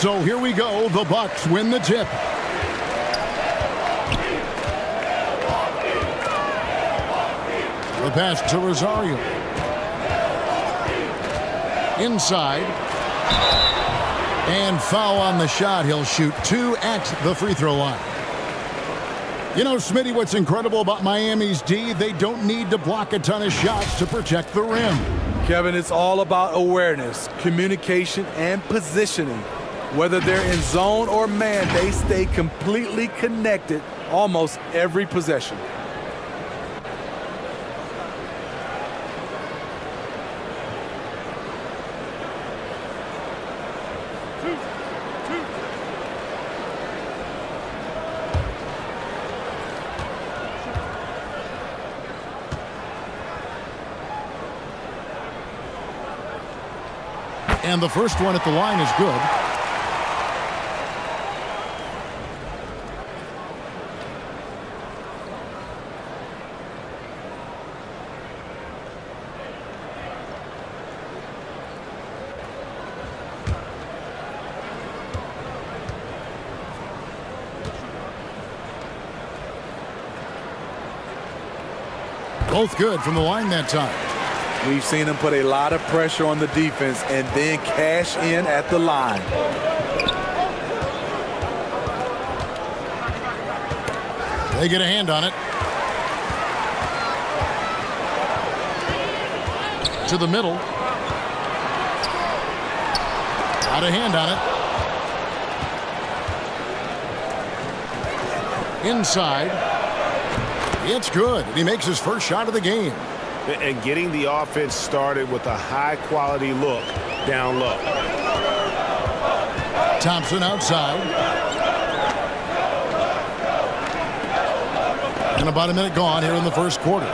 So here we go. The Bucks win the tip. The pass to Rosario. Inside. And foul on the shot. He'll shoot 2 at the free throw line. You know, Smitty, what's incredible about Miami's D, they don't need to block a ton of shots to protect the rim. Kevin, it's all about awareness, communication, and positioning. Whether they're in zone or man, they stay completely connected almost every possession. And the first one at the line is good. Both good from the line that time. We've seen him put a lot of pressure on the defense and then cash in at the line. They get a hand on it. To the middle. Got a hand on it. Inside. It's good. He makes his first shot of the game. And getting the offense started with a high-quality look down low. Thompson outside. And about a minute gone here in the first quarter.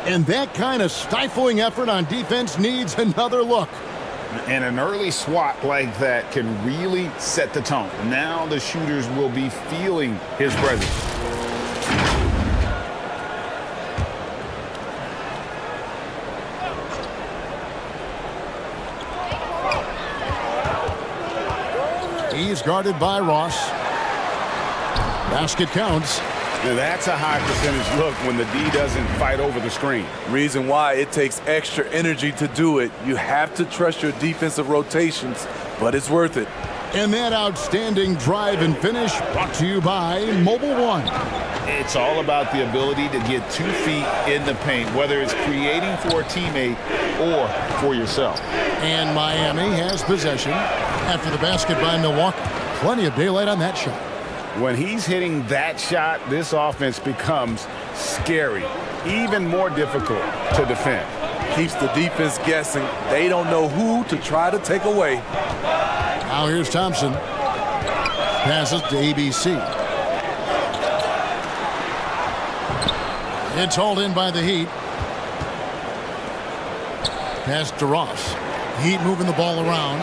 And that kind of stifling effort on defense needs another look. And an early swat like that can really set the tone. Now the shooters will be feeling his presence. He's guarded by Ross. Basket counts. Now that's a high percentage look when the D doesn't fight over the screen. Reason why it takes extra energy to do it. You have to trust your defensive rotations, but it's worth it. And that outstanding drive and finish brought to you by Mobile One. It's all about the ability to get 2 feet in the paint, whether it's creating for a teammate or for yourself. And Miami has possession after the basket by Milwaukee. Plenty of daylight on that shot. When he's hitting that shot, this offense becomes scary, even more difficult to defend. Keeps the defense guessing. They don't know who to try to take away. Now here's Thompson. Passes to ABC. It's hauled in by the Heat. Pass to Ross. Heat moving the ball around.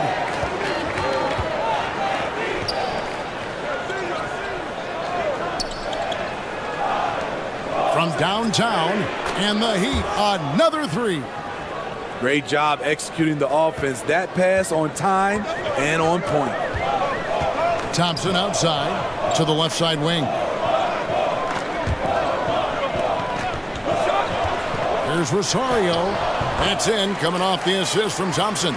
From downtown, and the Heat, another 3. Great job executing the offense. That pass on time and on point. Thompson outside to the left side wing. Here's Rosario. That's in, coming off the assist from Thompson.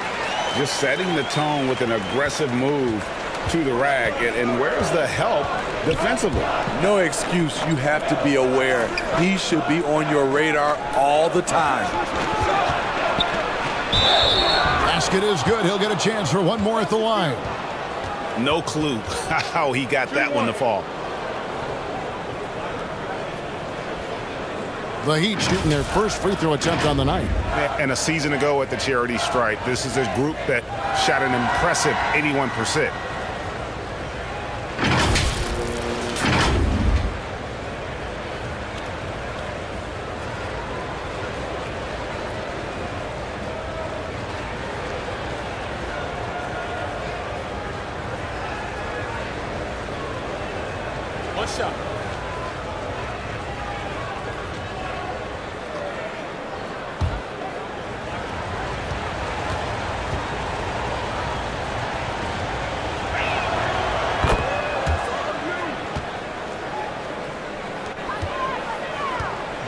Just setting the tone with an aggressive move to the rack. And where's the help defensively? No excuse. You have to be aware. He should be on your radar all the time. Basket is good. He'll get a chance for one more at the line. No clue how he got that one to fall. The Heat shooting their first free throw attempt on the night. And a season ago at the charity stripe, this is a group that shot an impressive 81%.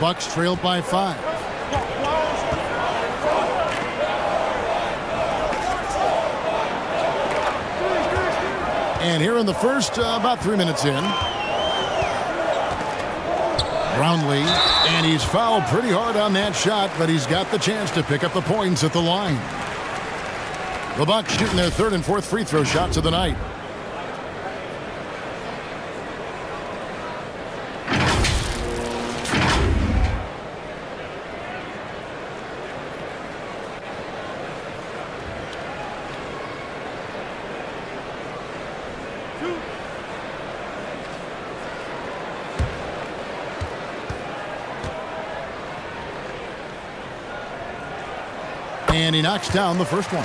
Bucks trailed by 5. And here in the first, about 3 minutes in. Brownlee, and he's fouled pretty hard on that shot, but he's got the chance to pick up the points at the line. The Bucks shooting their 3rd and 4th free throw shots of the night. And he knocks down the first one.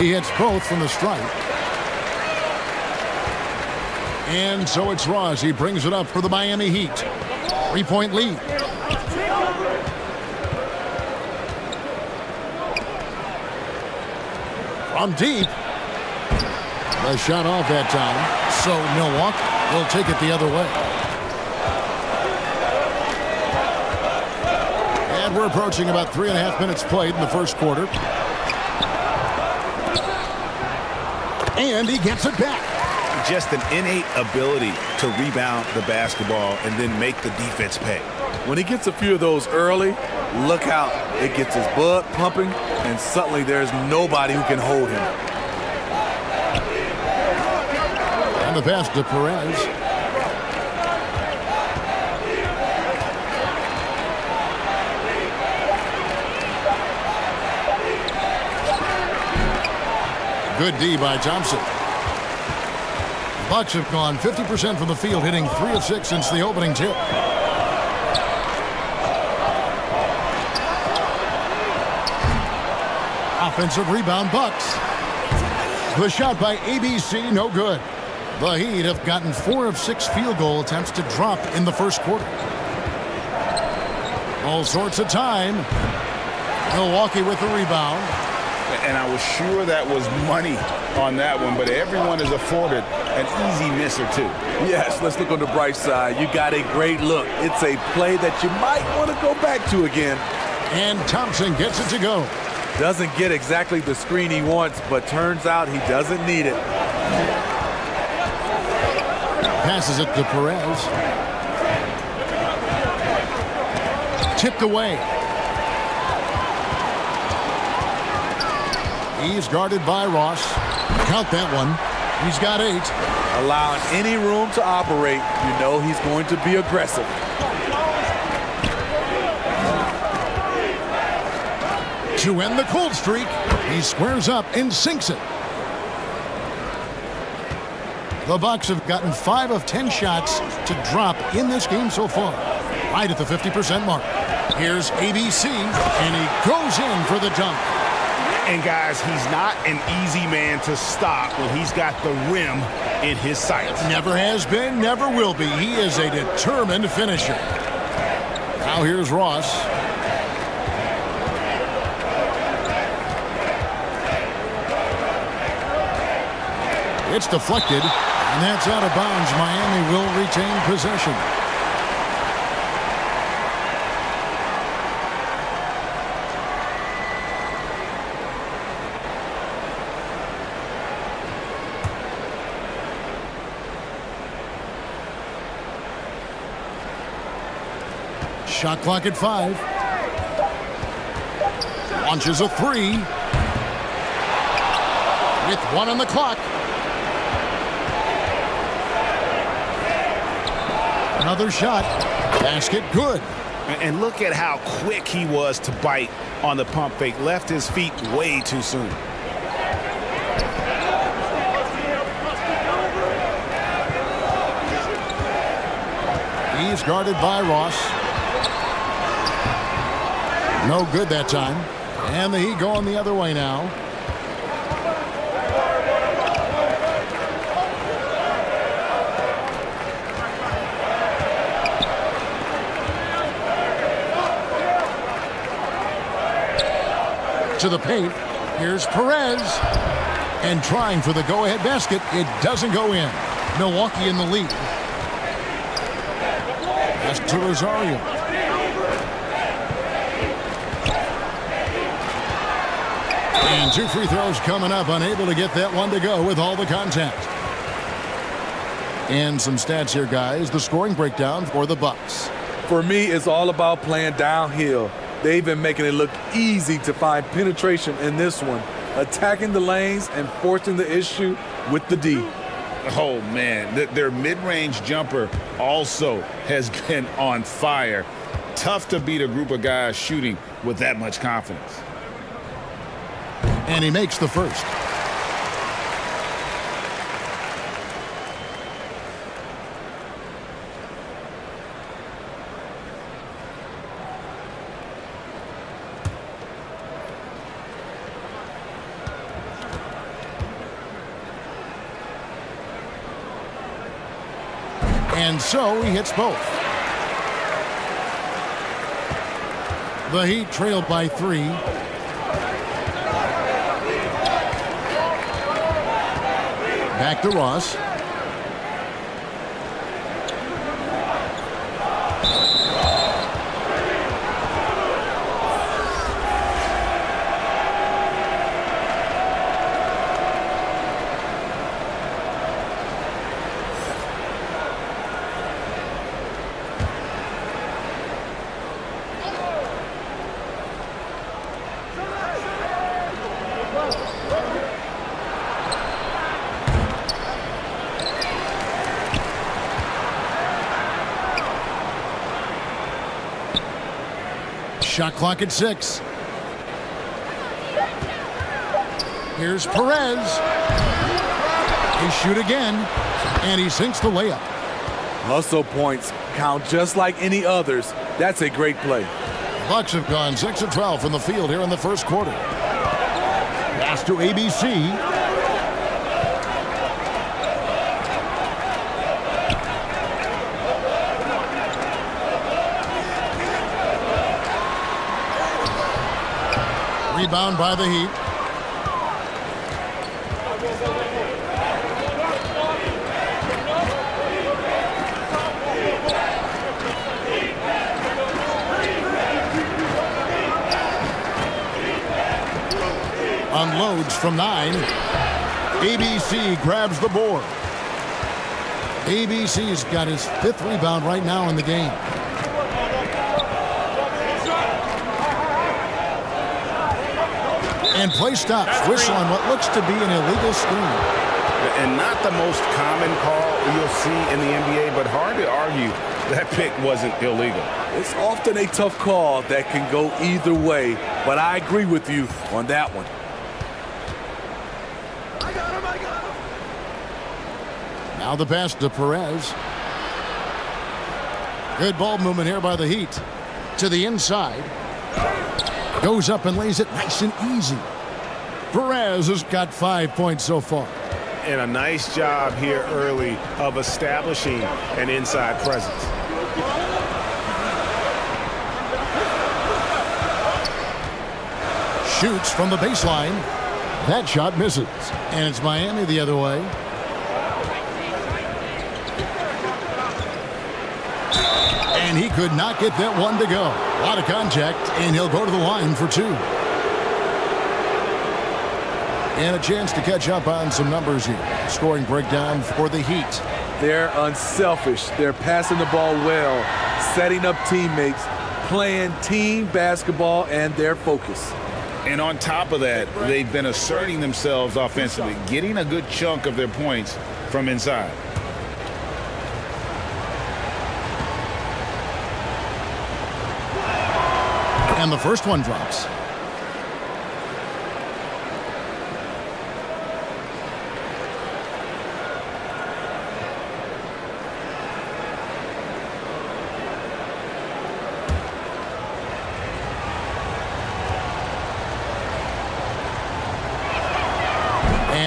He hits both from the stripe. And so it's Ross. He brings it up for the Miami Heat. 3-point lead. From deep. The shot off that time. So Milwaukee will take it the other way. And we're approaching about 3.5 minutes played in the first quarter. And he gets it back. Just an innate ability to rebound the basketball and then make the defense pay. When he gets a few of those early, look out. It gets his blood pumping, and suddenly there's nobody who can hold him. And the pass to Perez. Good D by Thompson. Bucks have gone 50% from the field, hitting 3 of 6 since the opening tip. Offensive rebound, Bucks. The shot by ABC, no good. The Heat have gotten 4 of 6 field goal attempts to drop in the first quarter. All sorts of time. Milwaukee with the rebound. And I was sure that was money on that one, but everyone is afforded an easy miss or two. Yes, let's look on the bright side. You got a great look. It's a play that you might want to go back to again. And Thompson gets it to go. Doesn't get exactly the screen he wants, but turns out he doesn't need it. Passes it to Perez. Tipped away. He's guarded by Ross. Count that one. He's got 8. Allowing any room to operate, you know he's going to be aggressive. To end the cold streak, he squares up and sinks it. The Bucks have gotten 5 of 10 shots to drop in this game so far, right at the 50% mark. Here's ABC, and he goes in for the dunk. And guys, he's not an easy man to stop when he's got the rim in his sights. Never has been, never will be. He is a determined finisher. Now here's Ross. It's deflected, and that's out of bounds. Miami will retain possession. Shot clock at 5. Launches a 3. With 1 on the clock. Another shot. Basket good. And look at how quick he was to bite on the pump fake. Left his feet way too soon. He's guarded by Ross. No good that time. And the Heat going the other way now. To the paint. Here's Perez. And trying for the go-ahead basket. It doesn't go in. Milwaukee in the lead. Pass to Rosario. And 2 free throws coming up. Unable to get that one to go with all the contact. And some stats here, guys. The scoring breakdown for the Bucks. For me, it's all about playing downhill. They've been making it look easy to find penetration in this one, attacking the lanes and forcing the issue with the D. Oh, man, their mid-range jumper also has been on fire. Tough to beat a group of guys shooting with that much confidence. And he makes the first. And so he hits both. The Heat trailed by 3. Back to Ross. Shot clock at 6. Here's Perez. He shoot again, and he sinks the layup. Hustle points count just like any others. That's a great play. Bucks have gone 6 of 12 from the field here in the first quarter. Pass to ABC. Rebound by the Heat. Unloads from 9. ABC grabs the board. ABC's got his 5th rebound right now in the game. And play stops. Whistle on what looks to be an illegal screen. And not the most common call you'll see in the NBA, but hard to argue that pick wasn't illegal. It's often a tough call that can go either way, but I agree with you on that one. Now the pass to Perez. Good ball movement here by the Heat. To the inside. Goes up and lays it nice and easy. Perez has got 5 points so far. And a nice job here early of establishing an inside presence. Shoots from the baseline. That shot misses. And it's Miami the other way. And he could not get that one to go. A lot of contact, and he'll go to the line for 2. And a chance to catch up on some numbers here. Scoring breakdown for the Heat. They're unselfish. They're passing the ball well, setting up teammates, playing team basketball, and their focus. And on top of that, they've been asserting themselves offensively, getting a good chunk of their points from inside. And the first one drops.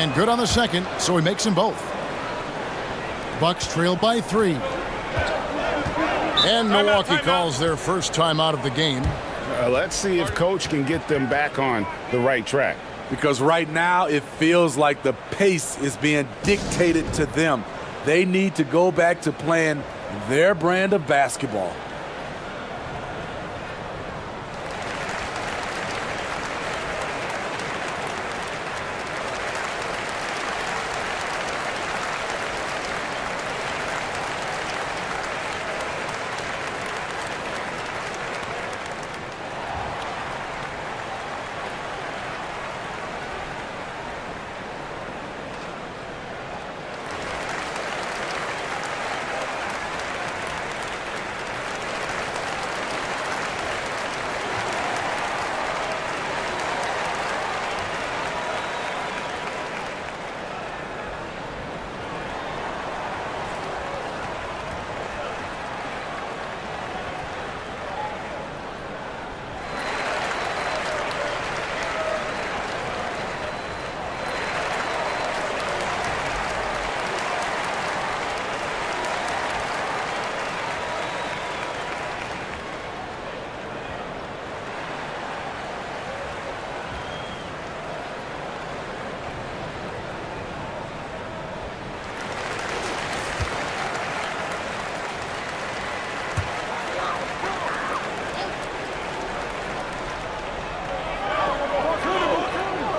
And good on the second, so he makes them both. Bucks trail by 3. And Milwaukee calls their first time out of the game. Let's see if Coach can get them back on the right track. Because right now it feels like the pace is being dictated to them. They need to go back to playing their brand of basketball.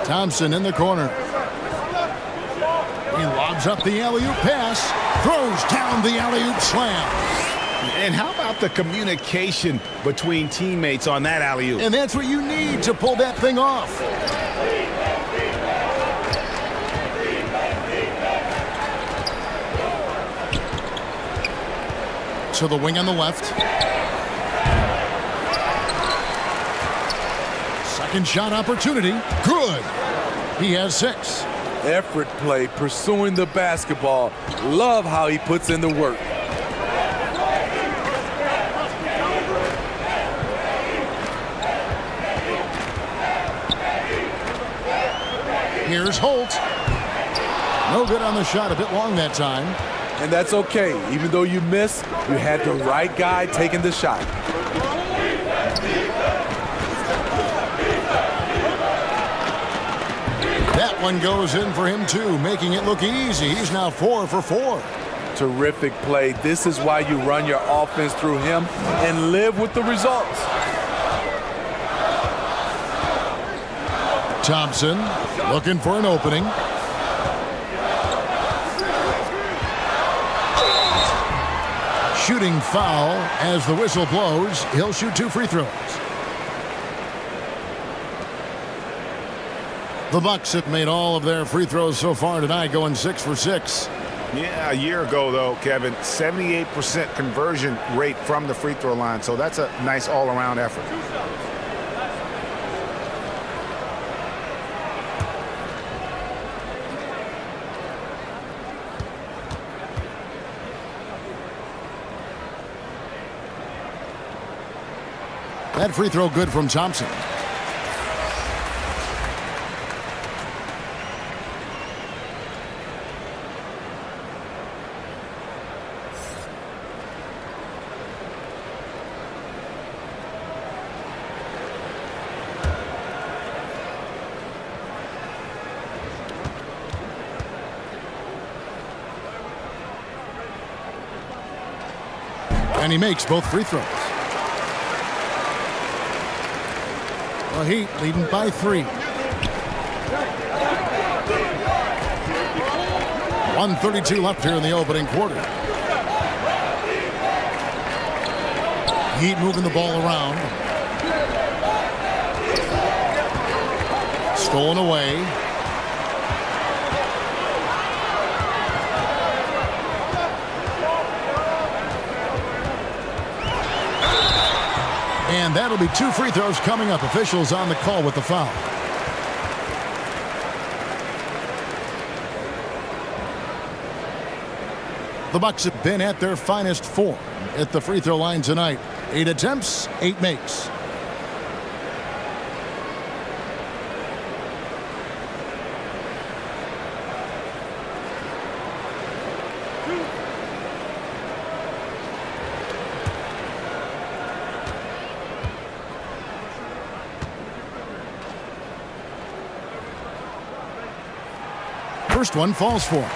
Thompson in the corner. He lobs up the alley-oop pass, throws down the alley-oop slam. And how about the communication between teammates on that alley-oop? And that's what you need to pull that thing off. To the wing on the left. Second shot opportunity. Good. He has 6. Effort play, pursuing the basketball. Love how he puts in the work. Here's Holt. No good on the shot, a bit long that time. And that's okay. Even though you miss, you had the right guy taking the shot. That one goes in for him too, making it look easy. He's now 4 for 4. Terrific play. This is why you run your offense through him and live with the results. Thompson looking for an opening. Shooting foul as the whistle blows. He'll shoot 2 free throws. The Bucks have made all of their free throws so far tonight, going 6 for 6. Yeah, a year ago, though, Kevin, 78% conversion rate from the free throw line. So that's a nice all-around effort. That free throw good from Thompson. And he makes both free throws. The Heat leading by 3. 1:32 left here in the opening quarter. Heat moving the ball around. Stolen away. And that'll be 2 free throws coming up. Officials on the call with the foul. The Bucks have been at their finest form at the free throw line tonight. 8 attempts, 8 makes. first one falls for him.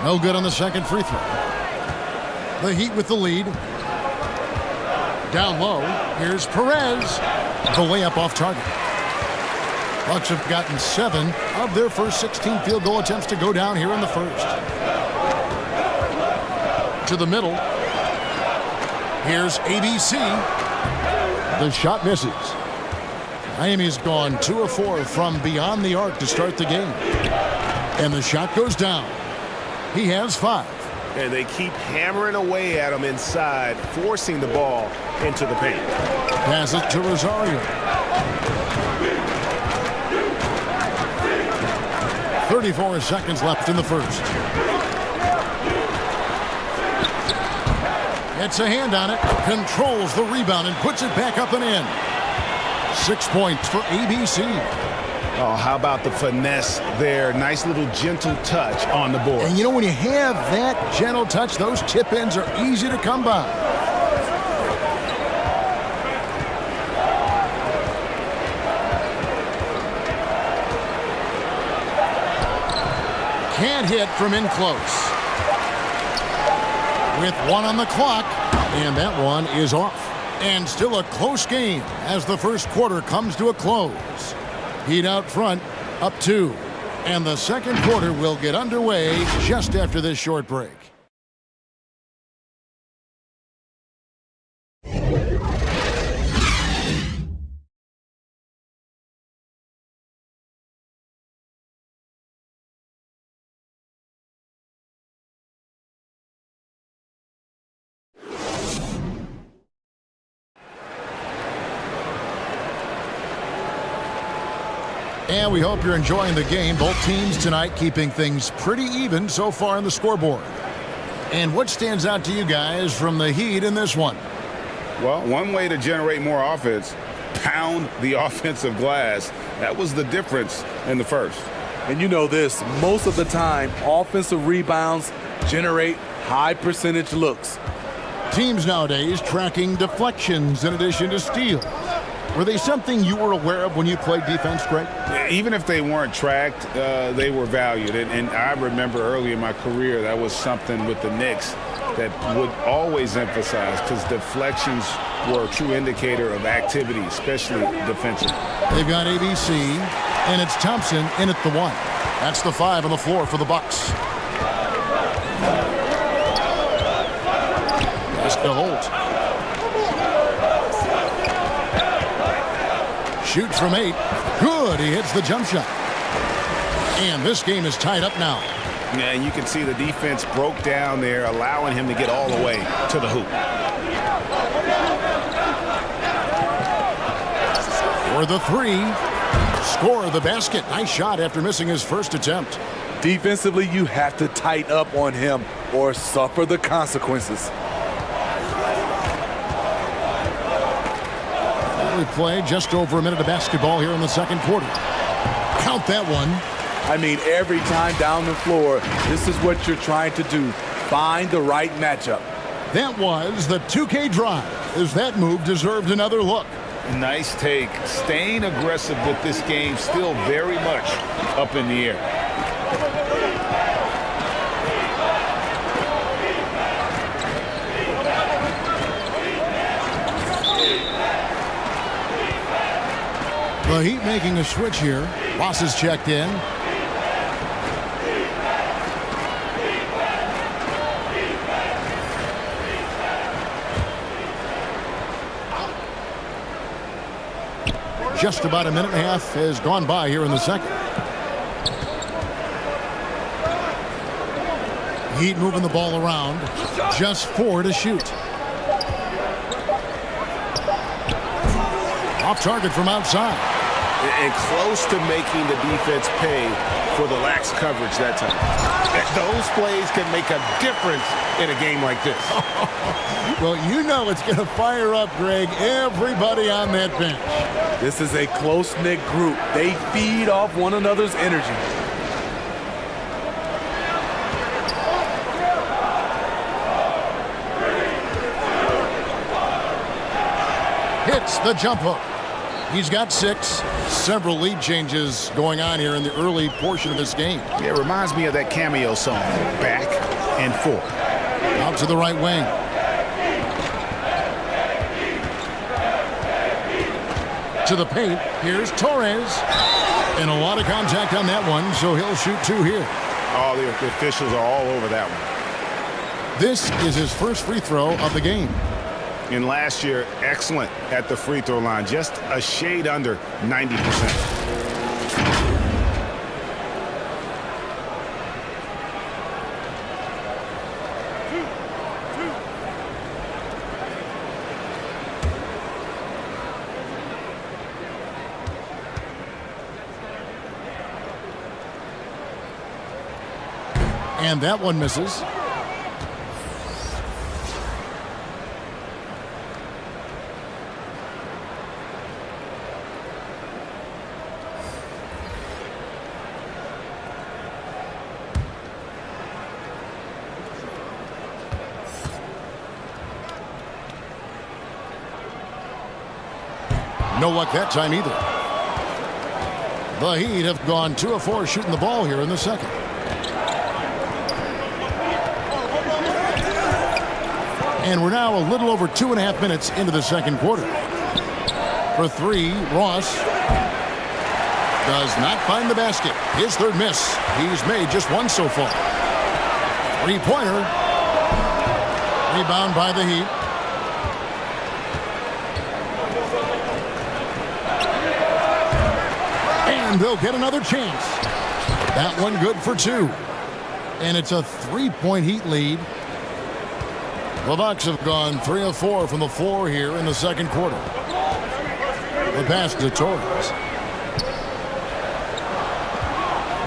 No good on the second free throw. The Heat with the lead. Down low, here's Perez. The layup off target. Bucks have gotten 7 of their first 16 field goal attempts to go down here in the first. To the middle. Here's ABC. The shot misses. Miami's gone 2 of 4 from beyond the arc to start the game. And the shot goes down. He has 5. And they keep hammering away at him inside, forcing the ball into the paint. Pass it to Rosario. 34 seconds left in the first. Gets a hand on it, controls the rebound, and puts it back up and in. 6 points for ABC. Oh, how about the finesse there? Nice little gentle touch on the board. And you know, when you have that gentle touch, those tip-ins are easy to come by. Can't hit from in close. With 1 on the clock, and that one is off. And still a close game as the first quarter comes to a close. Heat out front, up 2. And the second quarter will get underway just after this short break. And we hope you're enjoying the game. Both teams tonight keeping things pretty even so far on the scoreboard. And what stands out to you guys from the Heat in this one? Well, one way to generate more offense, pound the offensive glass. That was the difference in the first. And you know this, most of the time, offensive rebounds generate high percentage looks. Teams nowadays tracking deflections in addition to steals. Were they something you were aware of when you played defense, Greg? Even if they weren't tracked, they were valued. And I remember early in my career, that was something with the Knicks that would always emphasize, because deflections were a true indicator of activity, especially defensive. They've got ABC, and it's Thompson in at the 1. That's the 5 on the floor for the Bucks. Pass to Holt. Shoots from 8. Good. He hits the jump shot. And this game is tied up now. Yeah, and you can see the defense broke down there, allowing him to get all the way to the hoop. For the 3. Score the basket. Nice shot after missing his first attempt. Defensively, you have to tighten up on him or suffer the consequences. We play just over a minute of basketball here in the second quarter. Count that one. I mean, every time down the floor, this is what you're trying to do. Find the right matchup. That was the 2K drive, as that move deserved another look. Nice take. Staying aggressive with this game, still very much up in the air. The Heat making a switch here. Ross is checked in. Just about a minute and a half has gone by here in the second. Heat moving the ball around. Just 4 to shoot. Off target from outside. and close to making the defense pay for the lax coverage that time. Those plays can make a difference in a game like this. Well, you know it's going to fire up, Greg, everybody on that bench. This is a close-knit group. They feed off one another's energy. Hits the jump hook. He's got 6. Several lead changes going on here in the early portion of this game. Yeah, it reminds me of that cameo song, Back and Forth. Out to the right wing. To the paint. Here's Torres. And a lot of contact on that one, so he'll shoot 2 here. Oh, the officials are all over that one. This is his first free throw of the game. And last year, excellent at the free throw line, just a shade under 90%. And that one misses. No luck that time either. The Heat have gone 2 of 4 shooting the ball here in the second. And we're now a little over 2.5 minutes into the second quarter. For 3, Ross does not find the basket. His third miss. He's made just 1 so far. 3-pointer. Rebound by the Heat. And they'll get another chance. That one good for 2. And it's a 3-point Heat lead. The Bucks have gone 3 of 4 from the floor here in the second quarter. The pass to Torres.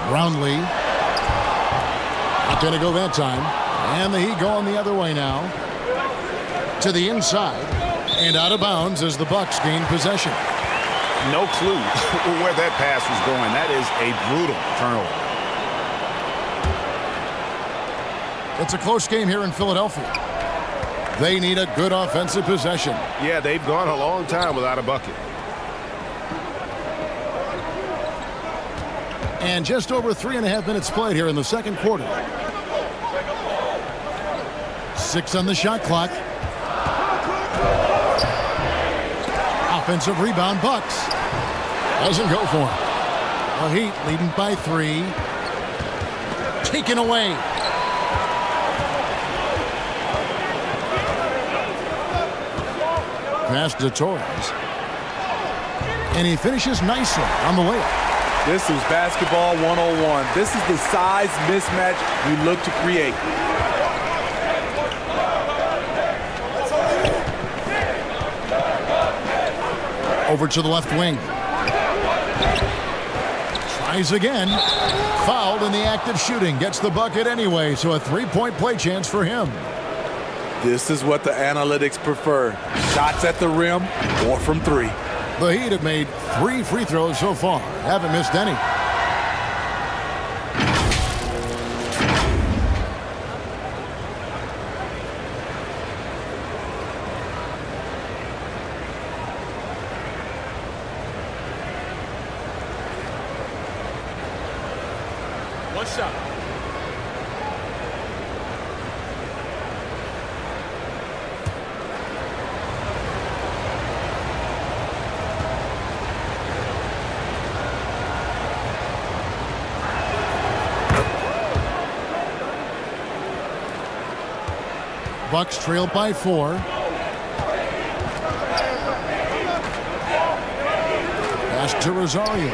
Brownlee. Not going to go that time. And the Heat going the other way now. To the inside. And out of bounds as the Bucks gain possession. No clue where that pass was going. That is a brutal turnover. It's a close game here in Philadelphia. They need a good offensive possession. Yeah, they've gone a long time without a bucket. And just over 3.5 minutes played here in the second quarter. 6 on the shot clock. Offensive rebound, Bucks. Doesn't go for him. The Heat leading by 3. Taken away. Pass to Torres. And he finishes nicely on the layup. This is basketball 101. This is the size mismatch we look to create. Over to the left wing. Tries again. Fouled in the act of shooting. Gets the bucket anyway, so a 3-point play chance for him. This is what the analytics prefer. Shots at the rim or from 3. The Heat have made 3 free throws so far. Haven't missed any. One shot. Bucks trail by 4. Pass to Rosario.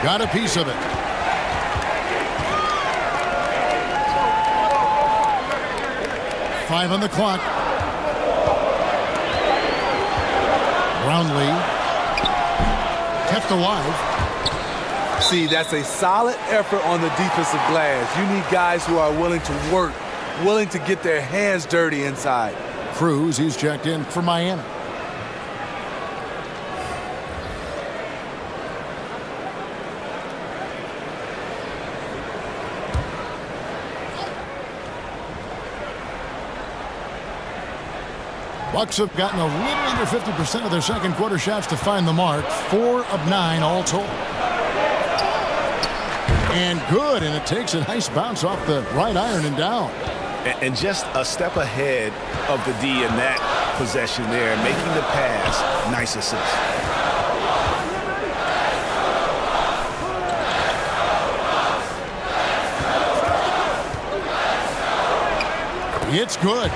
Got a piece of it. Five on the clock. Brownlee kept alive. See, that's a solid effort on the defensive glass. You need guys who are willing to work, willing to get their hands dirty inside. Cruz, he's checked in for Miami. Bucks have gotten a little under 50% of their second quarter shots to find the mark. 4 of 9 all told. And good, and it takes a nice bounce off the right iron and down. And just a step ahead of the D in that possession there, making the pass. Nice assist. It's good.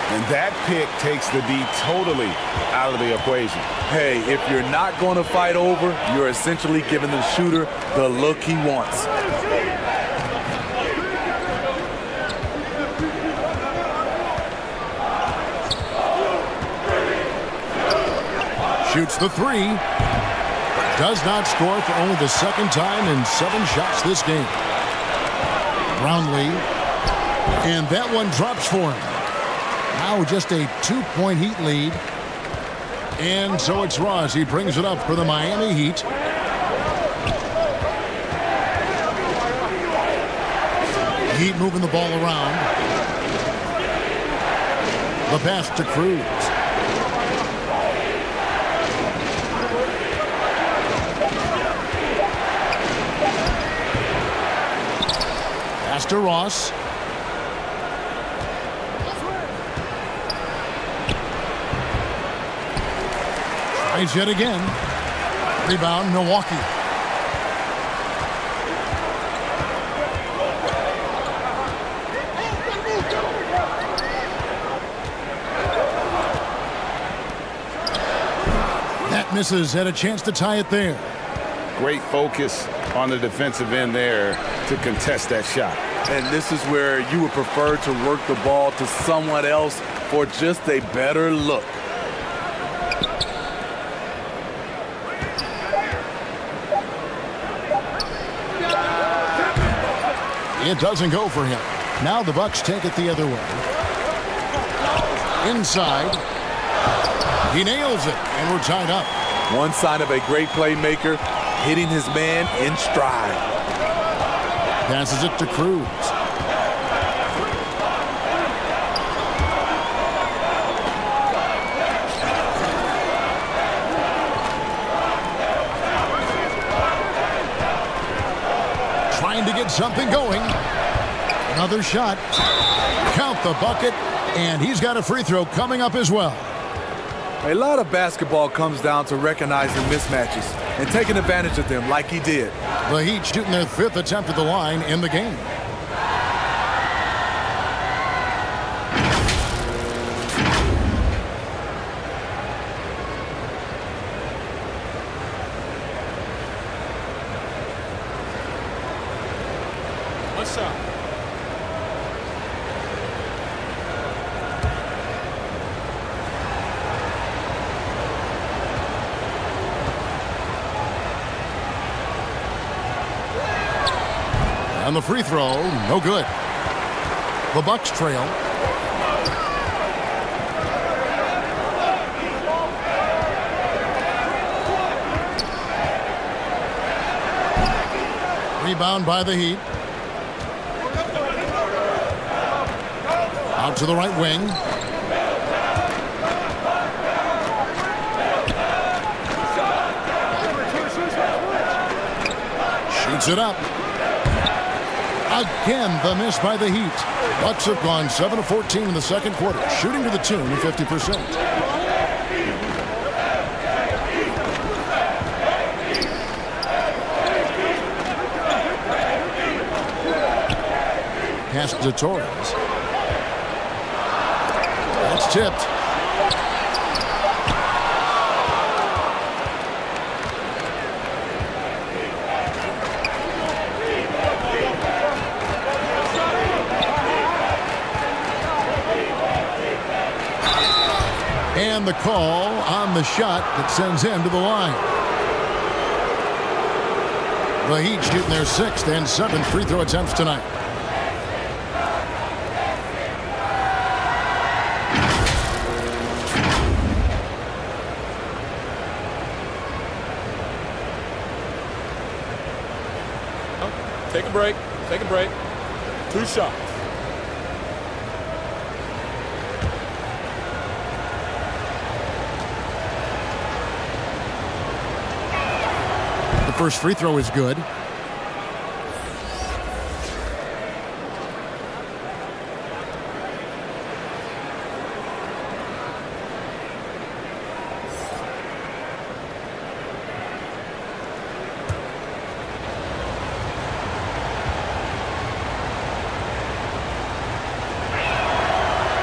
And that pick takes the D totally out of the equation. Hey, if you're not going to fight over, you're essentially giving the shooter the look he wants. Shoots the 3. Does not score for only the second time in 7 shots this game. Brownlee. And that one drops for him. Now just a 2-point Heat lead. And so it's Ross. He brings it up for the Miami Heat. Heat moving the ball around. The pass to Cruz. Pass to Ross. Tries yet again. Rebound, Milwaukee. That misses. Had a chance to tie it there. Great focus on the defensive end there to contest that shot. And this is where you would prefer to work the ball to someone else for just a better look. It doesn't go for him. Now the Bucks take it the other way. Inside. He nails it, and we're tied up. One sign of a great playmaker, hitting his man in stride. Passes it to Cruz. Trying to get something going. Another shot. Count the bucket, and he's got a free throw coming up as well. A lot of basketball comes down to recognizing mismatches and taking advantage of them like he did. The Heat shooting their 5th attempt at the line in the game. What's up? And the free throw, no good. The Bucks trail. Rebound by the Heat. Out to the right wing. Shoots it up. Again, the miss by the Heat. Bucks have gone 7 of 14 in the second quarter, shooting to the tune of 50%. Pass to Torres. That's tipped. And the call on the shot that sends him to the line. The Heat shooting their 6th and 7th free throw attempts tonight. Take a break. Take a break. 2 shots. The first free throw is good.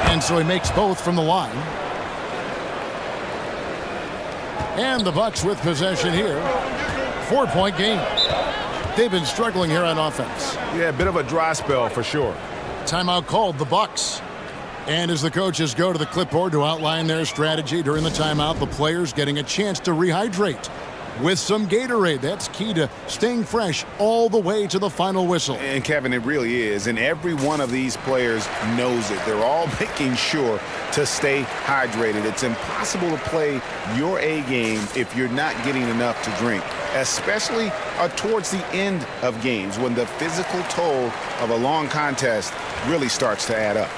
And so he makes both from the line. And the Bucks with possession here. 4-point game. They've been struggling here on offense. Yeah, a bit of a dry spell for sure. Timeout called, the Bucks. And as the coaches go to the clipboard to outline their strategy during the timeout, the players getting a chance to rehydrate with some Gatorade. That's key to staying fresh all the way to the final whistle. And Kevin, it really is. And every one of these players knows it. They're all making sure to stay hydrated. It's impossible to play your A game if you're not getting enough to drink, especially towards the end of games when the physical toll of a long contest really starts to add up.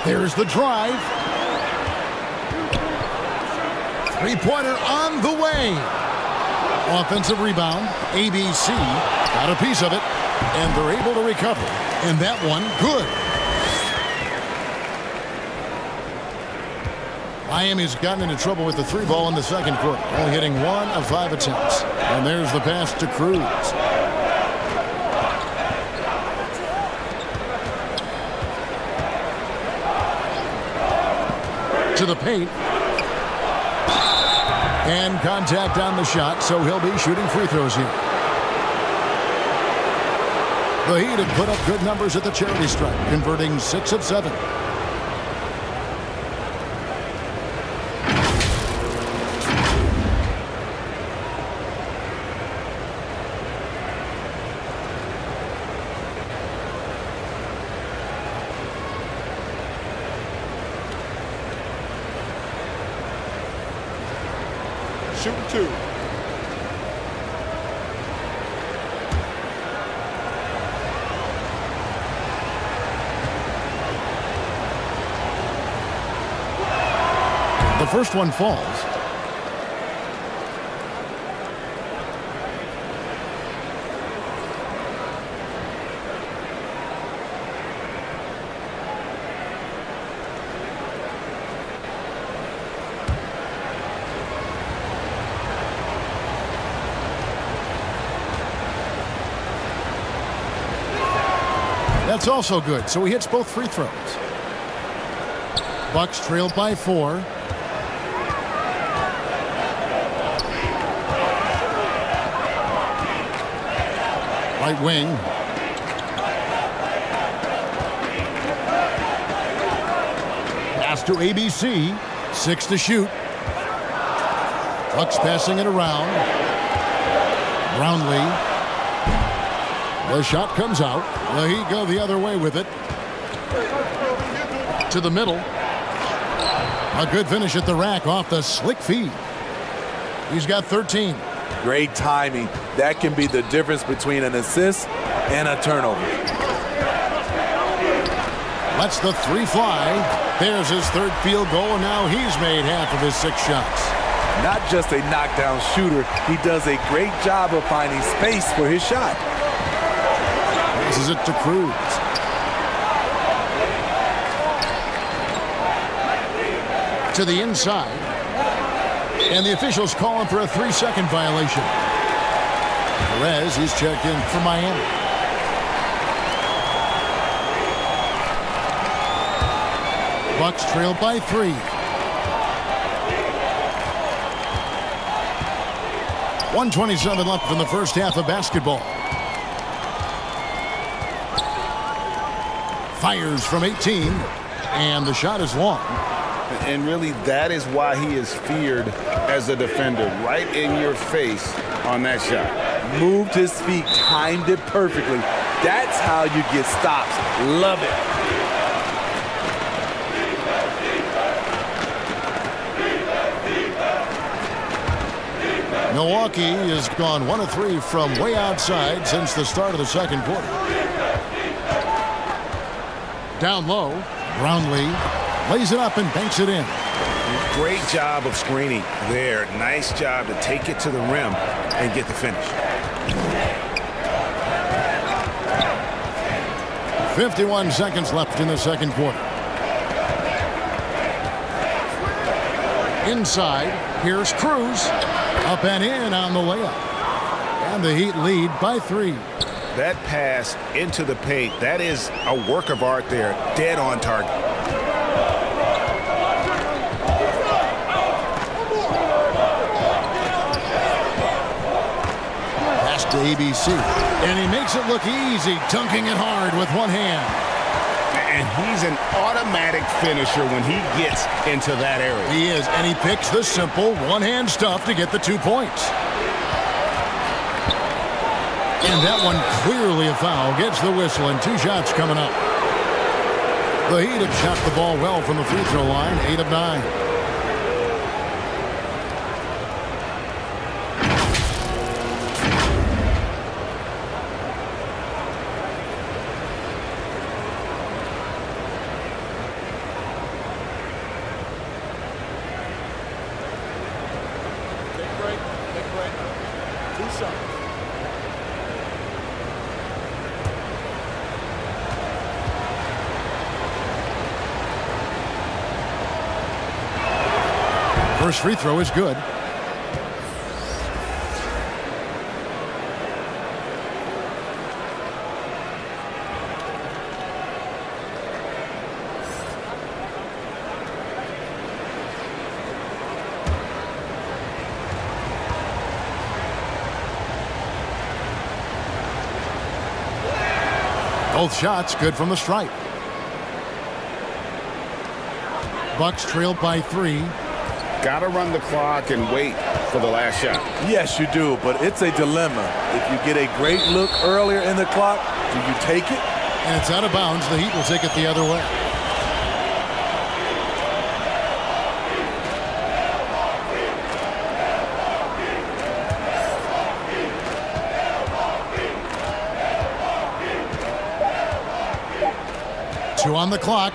There's the drive. Three-pointer on the way. Offensive rebound. ABC got a piece of it, and they're able to recover. And that one, good. Miami's gotten into trouble with the 3 ball in the second quarter, only hitting 1 of 5 attempts. And there's the pass to Cruz. To the paint. And contact on the shot, so he'll be shooting free throws here. The Heat have put up good numbers at the charity stripe, converting 6 of 7. Shooting 2. The first one falls. That's also good, so he hits both free throws. Bucks trailed by 4. Right wing. Pass to ABC. 6 to shoot. Bucks passing it around. Brownlee. The shot comes out. The Heat go the other way with it. To the middle. A good finish at the rack off the slick feed. He's got 13. Great timing. That can be the difference between an assist and a turnover. Lets the three fly. There's his third field goal, and now he's made half of his 6 shots. Not just a knockdown shooter, he does a great job of finding space for his shot. Passes it to Cruz. To the inside. And the officials call him for a 3-second violation. Perez, he's checked in for Miami. Bucks trail by 3. 1:27 left in the first half of basketball. Fires from 18, and the shot is long. And really, that is why he is feared as a defender, right in your face on that shot. Moved his feet, timed it perfectly. That's how you get stops. Love it. Milwaukee has gone 1 of 3 from way outside since the start of the second quarter. Down low, Brownlee lays it up and banks it in. Great job of screening there. Nice job to take it to the rim and get the finish. 51 seconds left in the second quarter. Inside, here's Cruz. Up and in on the layup. And the Heat lead by 3. That pass into the paint, that is a work of art there. Dead on target. Pass to ABC. And he makes it look easy, dunking it hard with one hand. And he's an automatic finisher when he gets into that area. He is, and he picks the simple one-hand stuff to get the 2 points. And that one clearly a foul. Gets the whistle, and 2 shots coming up. The Heat have shot the ball well from the free throw line, 8 of 9. First free throw is good. Both shots good from the stripe. Bucks trail by 3. Got to run the clock and wait for the last shot. Yes, you do, but it's a dilemma. If you get a great look earlier in the clock, do you take it? And it's out of bounds. The Heat will take it the other way. Two on the clock,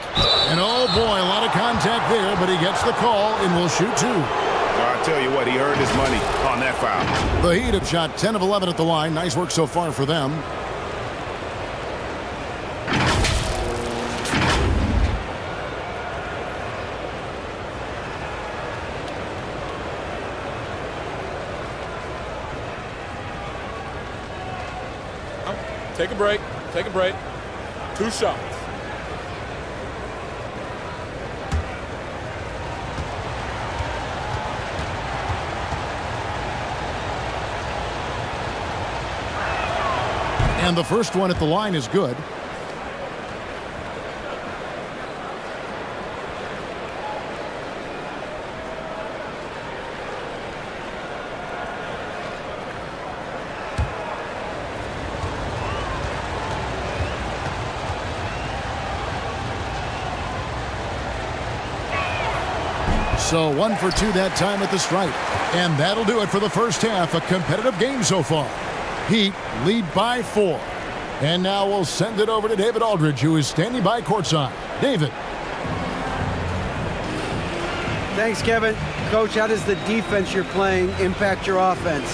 and oh boy, a lot of contact there, but he gets the call and will shoot 2. I'll tell you what, he earned his money on that foul. The Heat have shot 10 of 11 at the line. Nice work so far for them. Take a break. Take a break. 2 shots. And the first one at the line is good. So 1 for 2 that time at the stripe. And that'll do it for the first half. A competitive game so far. Heat lead by 4. And now we'll send it over to David Aldridge, who is standing by courtside. David. Thanks, Kevin. Coach, how does the defense you're playing impact your offense?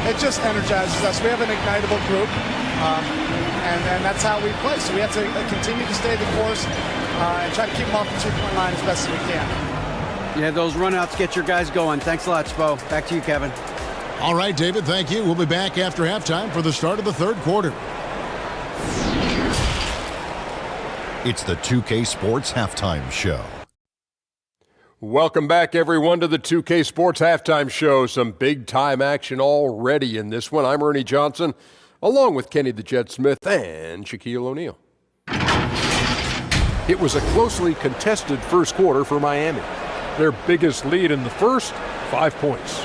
It just energizes us. We have an ignitable group, and that's how we play. So we have to continue to stay the course and try to keep them off the two-point line as best as we can. Yeah, those runouts get your guys going. Thanks a lot, Spo. Back to you, Kevin. All right, David, thank you. We'll be back after halftime for the start of the third quarter. It's the 2K Sports Halftime Show. Welcome back, everyone, to the 2K Sports Halftime Show. Some big-time action already in this one. I'm Ernie Johnson, along with Kenny the Jet Smith and Shaquille O'Neal. It was a closely contested first quarter for Miami. Their biggest lead in the first, 5 points.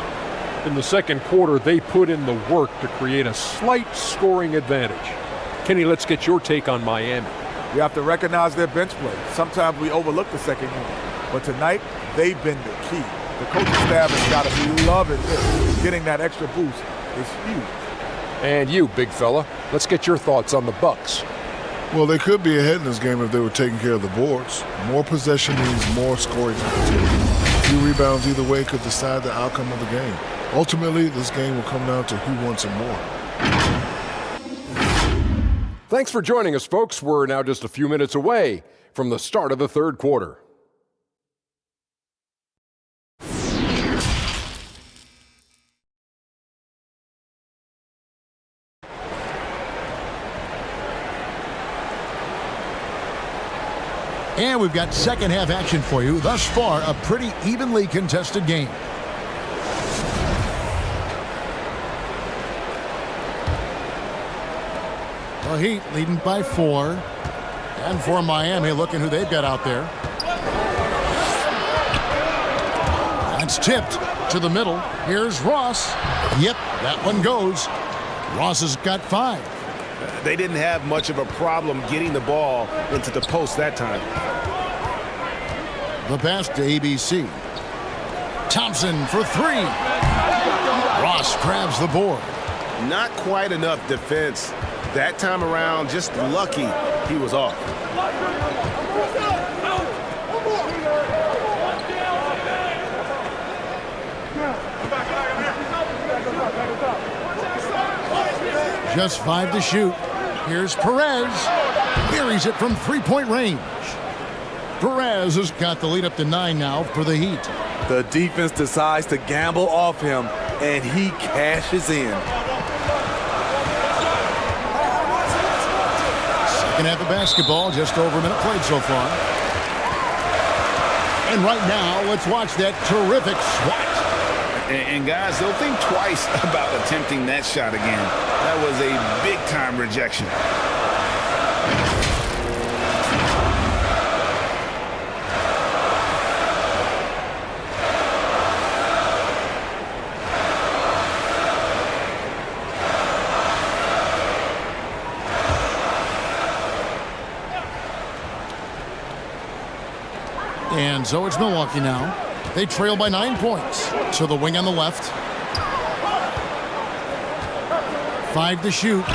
In the second quarter, they put in the work to create a slight scoring advantage. Kenny, let's get your take on Miami. You have to recognize their bench play. Sometimes we overlook the second unit. But tonight, they've been the key. The coaching staff has got to be loving this. Getting that extra boost is huge. And you, big fella, let's get your thoughts on the Bucks. Well, they could be ahead in this game if they were taking care of the boards. More possession means more scoring opportunity. A few rebounds either way could decide the outcome of the game. Ultimately, this game will come down to who wants it more. Thanks for joining us, folks. We're now just a few minutes away from the start of the third quarter. And we've got second half action for you. Thus far, a pretty evenly contested game. The Heat leading by 4. And for Miami, looking who they've got out there. That's tipped to the middle. Here's Ross. Yep, that one goes. Ross has got 5. They didn't have much of a problem getting the ball into the post that time. The pass to ABC. Thompson for 3. Ross grabs the board. Not quite enough defense that time around. Just lucky he was off. Just 5 to shoot. Here's Perez. Buries it from three-point range. Perez has got the lead up to 9 now for the Heat. The defense decides to gamble off him, and he cashes in. Second half of basketball, just over a minute played so far. And right now, let's watch that terrific swat. And guys, they'll think twice about attempting that shot again. That was a big-time rejection. And so it's Milwaukee now. They trail by 9 points. So the wing on the left. 5 to shoot.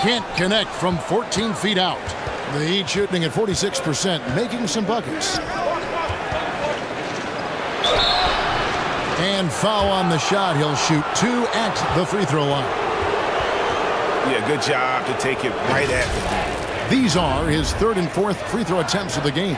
Can't connect from 14 feet out. The Heat shooting at 46%, making some buckets. And foul on the shot. He'll shoot 2 at the free throw line. Yeah, good job to take it right at the. These are his 3rd and 4th free throw attempts of the game.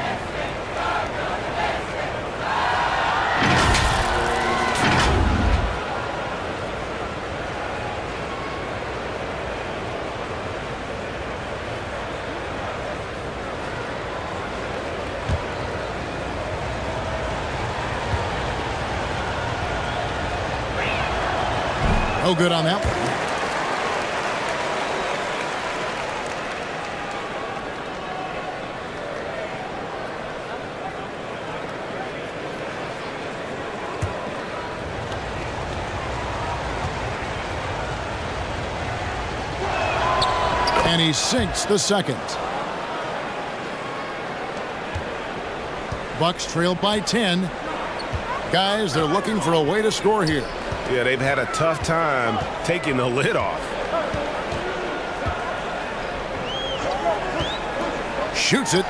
No good on that one. And he sinks the second. Bucks trail by 10. Guys, they're looking for a way to score here. Yeah, they've had a tough time taking the lid off. Shoots it.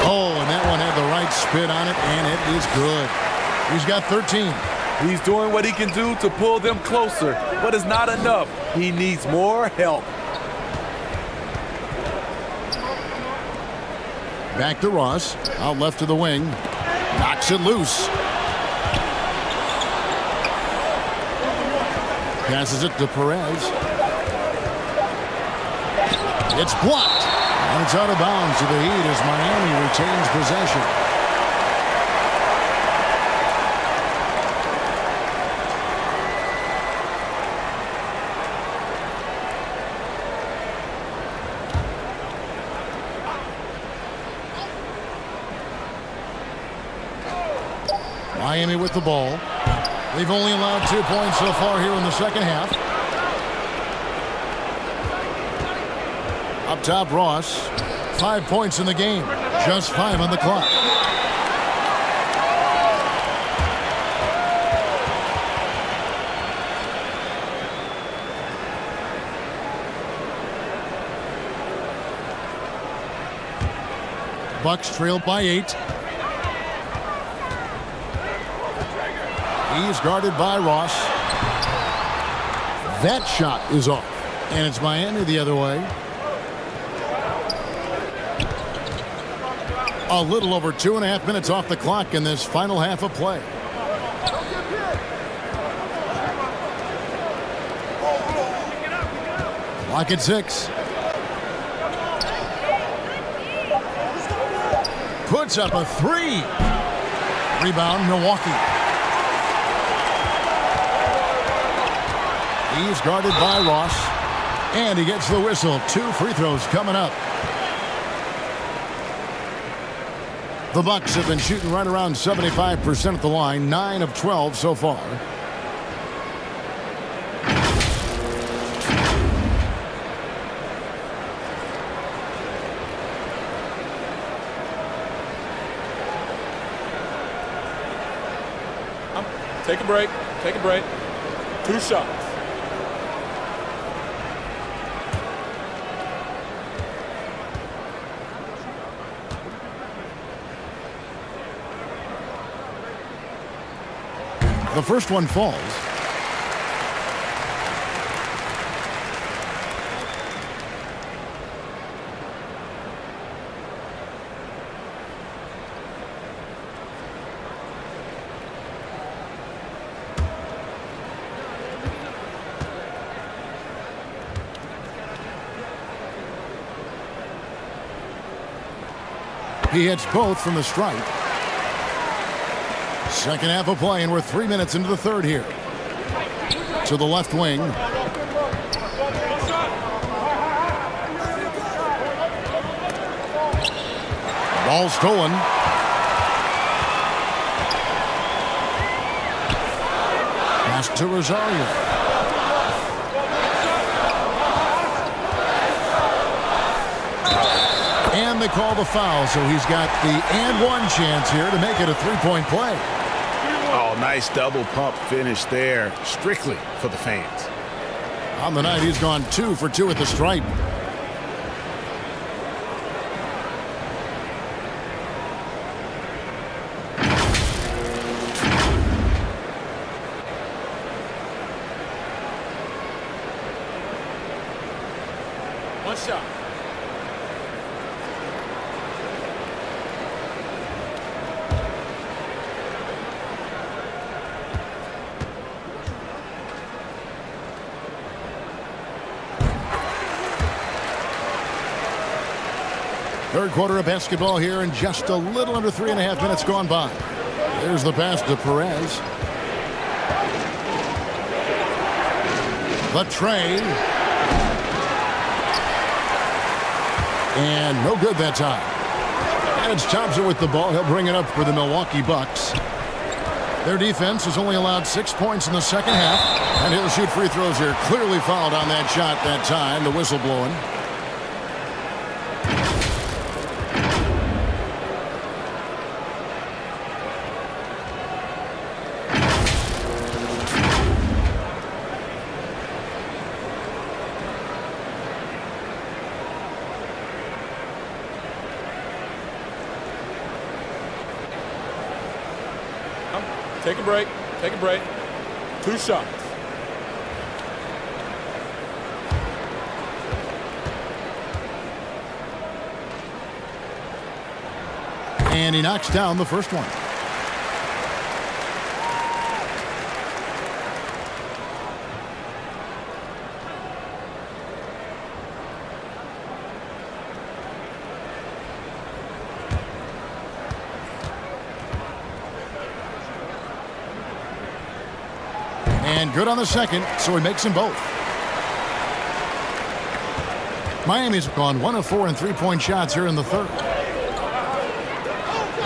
Oh, and that one had the right spin on it, and it is good. He's got 13. He's doing what he can do to pull them closer, but it's not enough. He needs more help. Back to Ross. Out left to the wing. Knocks it loose. Passes it to Perez. It's blocked. And it's out of bounds to the Heat as Miami retains possession. Miami with the ball. They've only allowed 2 points so far here in the second half. Up top, Ross. 5 points in the game. Just 5 on the clock. Bucks trail by 8. He's guarded by Ross. That shot is off. And it's Miami the other way. A little over 2.5 minutes off the clock in this final half of play. Clock at 6. Puts up a 3. Rebound, Milwaukee. He's guarded by Ross. And he gets the whistle. 2 free throws coming up. The Bucks have been shooting right around 75% at the line. 9 of 12 so far. Take a break. Take a break. 2 shots. The first one falls. He hits both from the stripe. Second half of play, and we're 3 minutes into the third here. To the left wing. Ball stolen. Pass to Rosario. And they call the foul, so he's got the and one chance here to make it a three-point play. Oh, nice double pump finish there, strictly for the fans. On the night, he's gone 2 for 2 at the stripe. One shot. Third quarter of basketball here, and just a little under 3.5 minutes gone by. There's the pass to Perez. The tray. And no good that time. And it's Thompson with the ball. He'll bring it up for the Milwaukee Bucks. Their defense has only allowed 6 points in the second half. And he'll shoot free throws here. Clearly fouled on that shot that time. The whistle blowing. Take a break. Take a break. 2 shots. And he knocks down the first one. And good on the second, so he makes them both. Miami's gone 1 of 4 in three-point shots here in the third.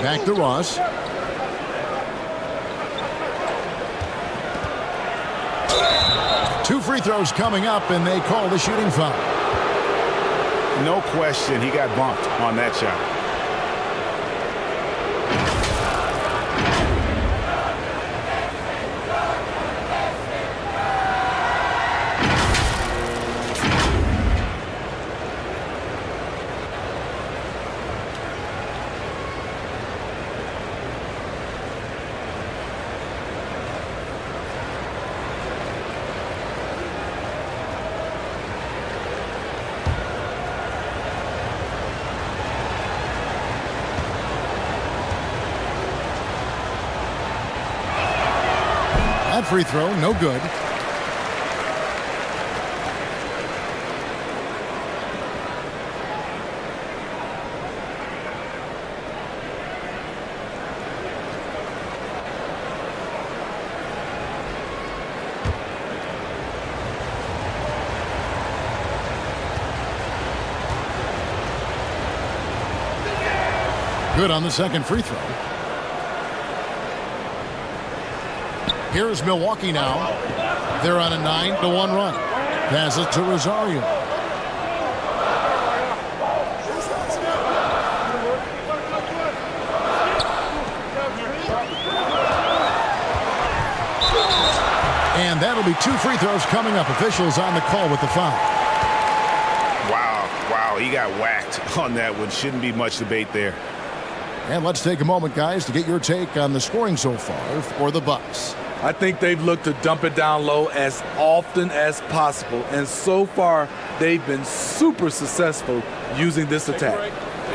Back to Ross. Two free throws coming up, and they call the shooting foul. No question, he got bumped on that shot. That free throw, no good. Good on the second free throw. Here's Milwaukee now. They're on a 9-1 run. Pass it to Rosario. And that'll be 2 free throws coming up. Officials on the call with the foul. Wow, he got whacked on that one. Shouldn't be much debate there. And let's take a moment, guys, to get your take on the scoring so far for the Bucks. I think they've looked to dump it down low as often as possible, and so far they've been super successful using this attack.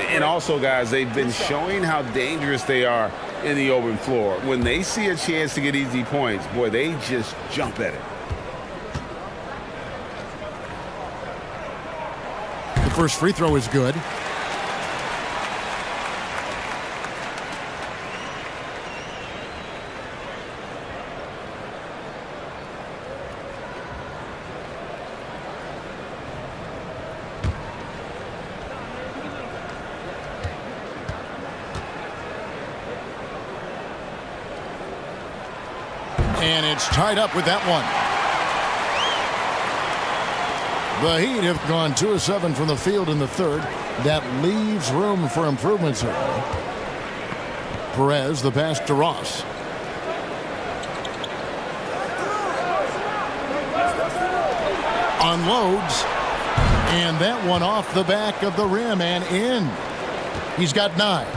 And also, guys, they've been showing how dangerous they are in the open floor. When they see a chance to get easy points, boy, they just jump at it. The first free throw is good. And it's tied up with that one. The Heat have gone 2 of 7 from the field in the third. That leaves room for improvements here. Perez, the pass to Ross. Unloads. And that one off the back of the rim and in. He's got 9.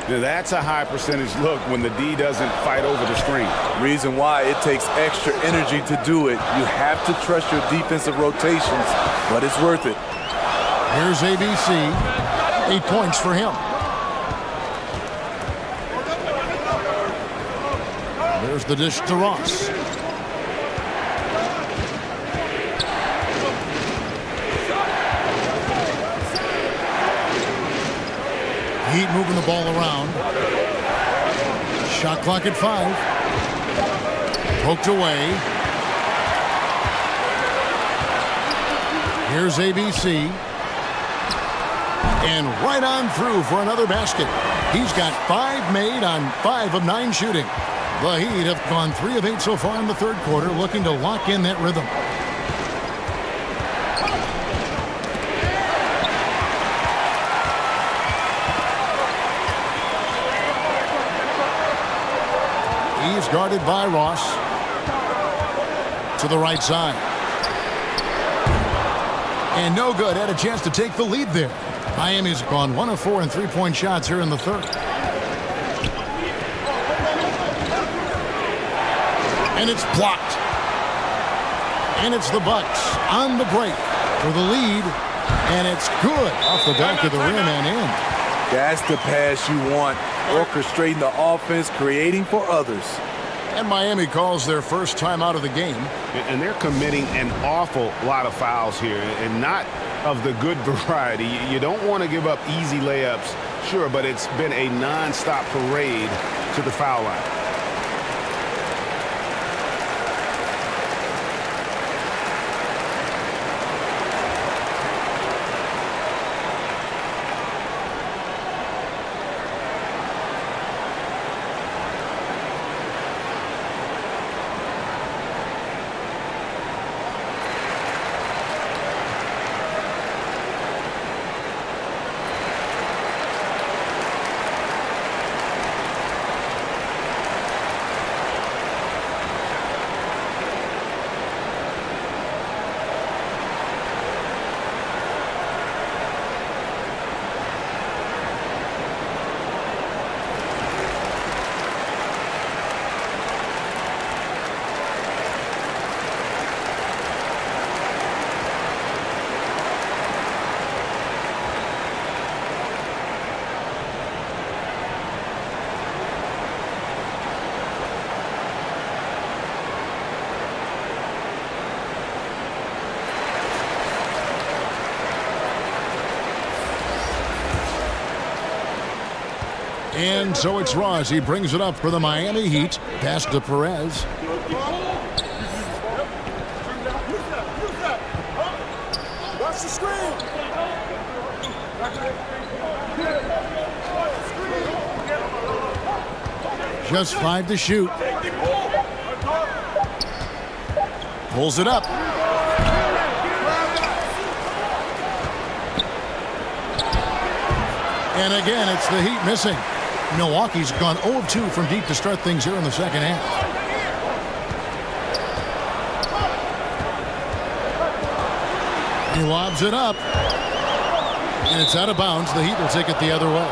Now that's a high percentage look when the D doesn't fight over the screen. Reason why it takes extra energy to do it. You have to trust your defensive rotations, but it's worth it. Here's ABC. 8 points for him. There's the dish to Ross. Heat moving the ball around. Shot clock at 5. Poked away. Here's ABC. And right on through for another basket. He's got 5 made on 5 of 9 shooting. The Heat have gone 3 of 8 so far in the third quarter, looking to lock in that rhythm. He's guarded by Ross. To the right side. And no good. Had a chance to take the lead there. Miami's gone 1 of 4 in three-point shots here in the third. And it's blocked. And it's the Bucks on the break for the lead. And it's good off the back of the rim and in. That's the pass you want. Orchestrating the offense, creating for others. And Miami calls their first time out of the game. And they're committing an awful lot of fouls here, and not of the good variety. You don't want to give up easy layups, sure, but it's been a non-stop parade to the foul line. And so it's Ross. He brings it up for the Miami Heat. Pass to Perez. Watch the screen. Just 5 to shoot. Pulls it up. And again, it's the Heat missing. Milwaukee's gone 0 of 2 from deep to start things here in the second half. He lobs it up. And it's out of bounds. The Heat will take it the other way.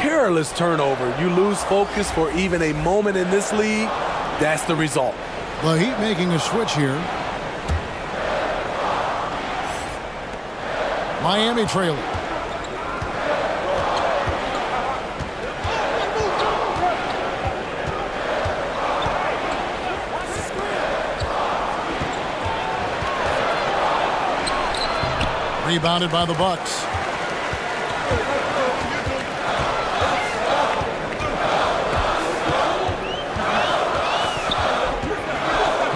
Careless turnover. You lose focus for even a moment in this league. That's the result. The Heat making a switch here. Miami trailing. Rebounded by the Bucks.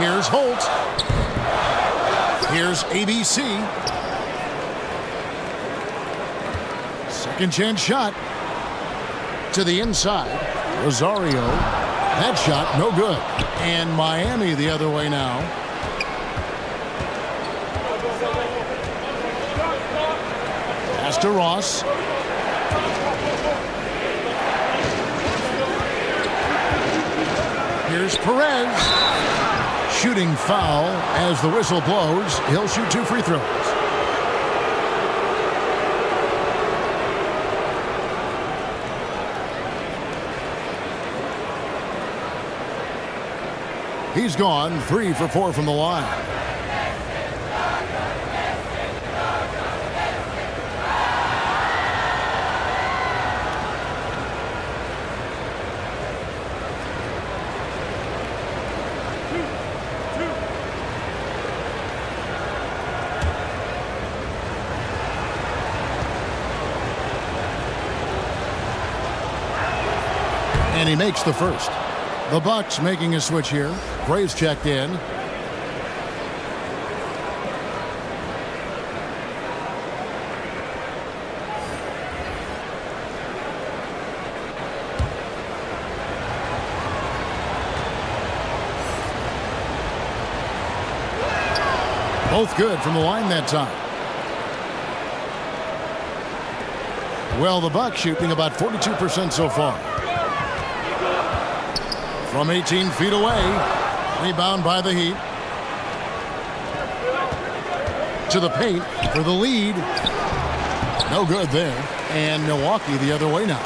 Here's Holt. Here's ABC. Second chance shot to the inside. Rosario. That shot no good. And Miami the other way now. Pass to Ross. Here's Perez. Shooting foul as the whistle blows. He'll shoot 2 free throws. He's gone 3 for 4 from the line. And he makes the first. The Bucks making a switch here. Graves checked in. Both good from the line that time. Well, the Bucks shooting about 42% so far. From 18 feet away. Rebound by the Heat. To the paint for the lead. No good there. And Milwaukee the other way now.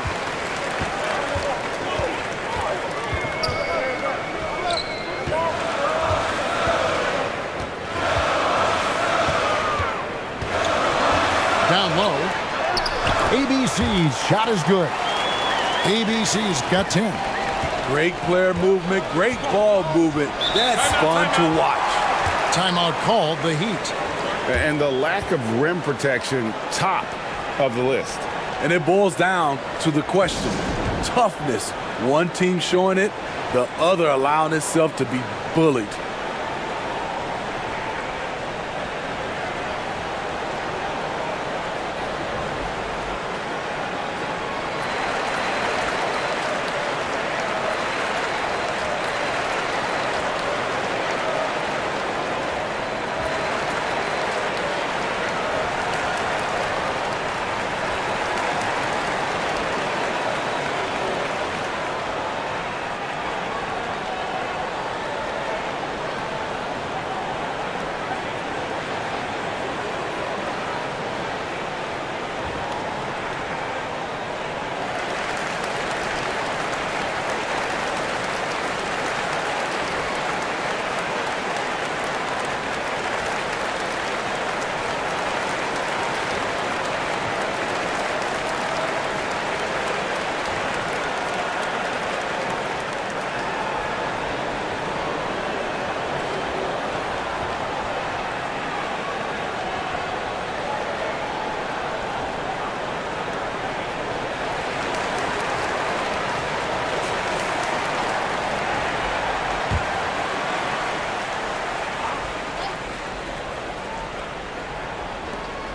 ABC's shot is good. ABC's got 10. Great player movement, great ball movement. That's fun to watch. Timeout called, the Heat. And the lack of rim protection, top of the list. And it boils down to the question, toughness. One team showing it, the other allowing itself to be bullied.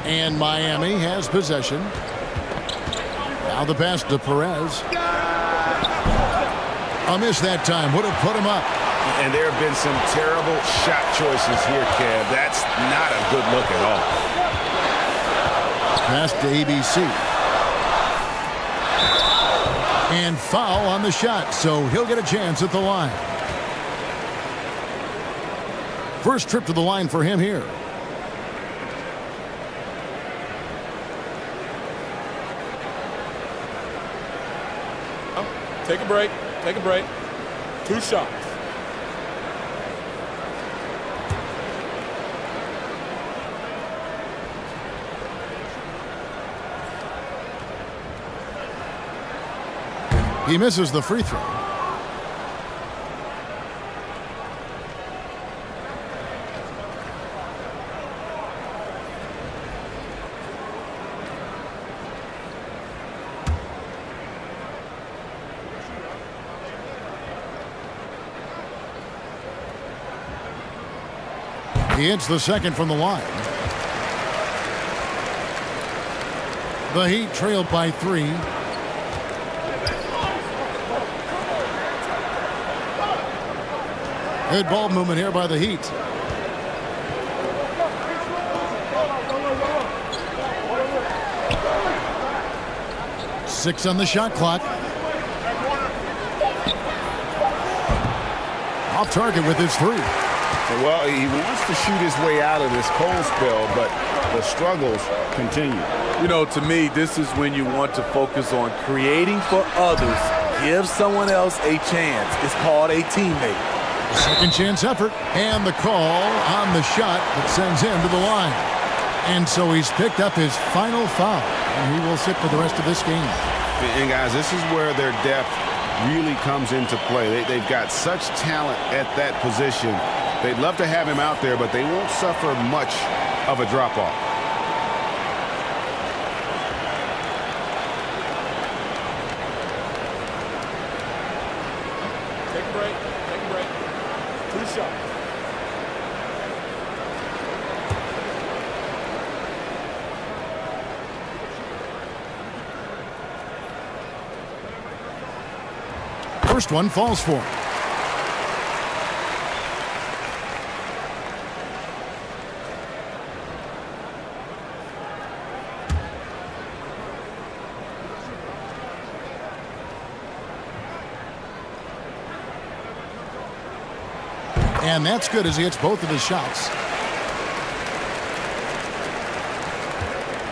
And Miami has possession. Now the pass to Perez. A miss that time. Would have put him up. And there have been some terrible shot choices here, Kev. That's not a good look at all. Pass to ABC. And foul on the shot, so he'll get a chance at the line. First trip to the line for him here. Take a break. Take a break. 2 shots. He misses the free throw. He hits the second from the line. The Heat trailed by 3. Good ball movement here by the Heat. Six on the shot clock. Off target with his 3. Well, he wants to shoot his way out of this cold spell, but the struggles continue. You know, to me, this is when you want to focus on creating for others. Give someone else a chance. It's called a teammate. Second chance effort, and the call on the shot that sends him to the line. And so he's picked up his final foul, and he will sit for the rest of this game. And guys, this is where their depth really comes into play. They've got such talent at that position. They'd love to have him out there, but they won't suffer much of a drop-off. Take a break. Take a break. 2 shots. First one falls for him. And that's good as he hits both of his shots.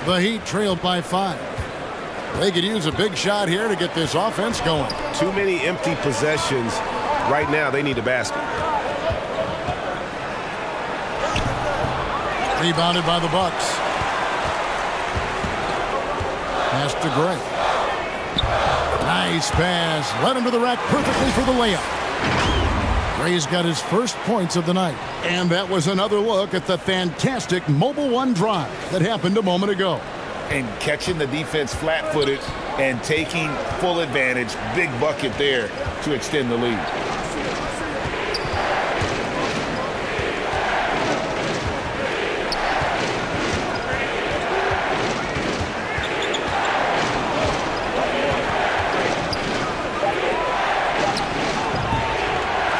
The Heat trailed by 5. They could use a big shot here to get this offense going. Too many empty possessions. Right now, they need a basket. Rebounded by the Bucks. pass to Gray. Nice pass. Led him to the rack perfectly for the layup. Gray's got his first points of the night. And that was another look at the fantastic Mobile One drive that happened a moment ago. And catching the defense flat-footed and taking full advantage. Big bucket there to extend the lead.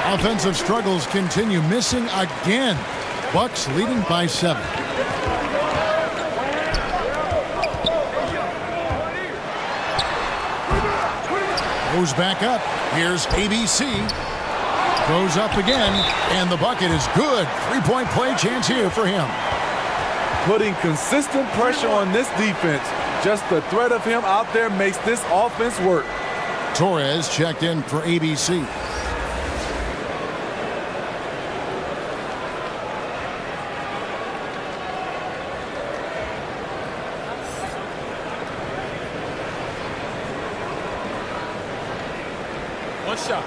Offensive struggles continue, missing again. Bucks leading by 7. Goes back up. Here's ABC. Goes up again, and the bucket is good. Three-point play chance here for him. Putting consistent pressure on this defense. Just the threat of him out there makes this offense work. Torres checked in for ABC. One shot.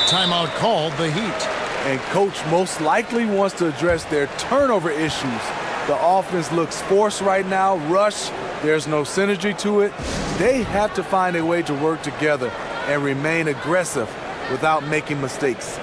Timeout called, the Heat. And coach most likely wants to address their turnover issues. The offense looks forced right now, rush, there's no synergy to it. They have to find a way to work together and remain aggressive without making mistakes.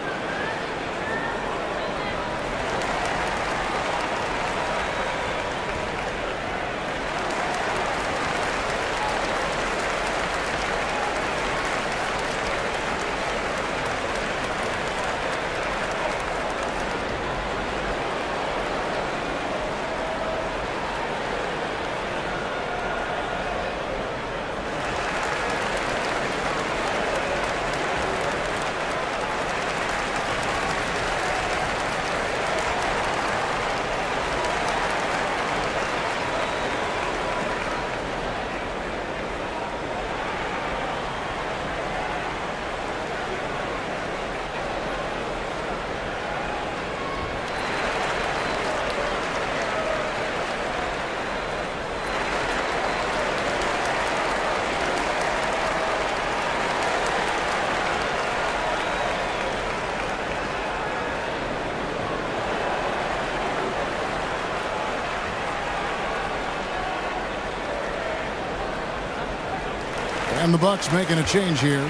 And the Bucks making a change here.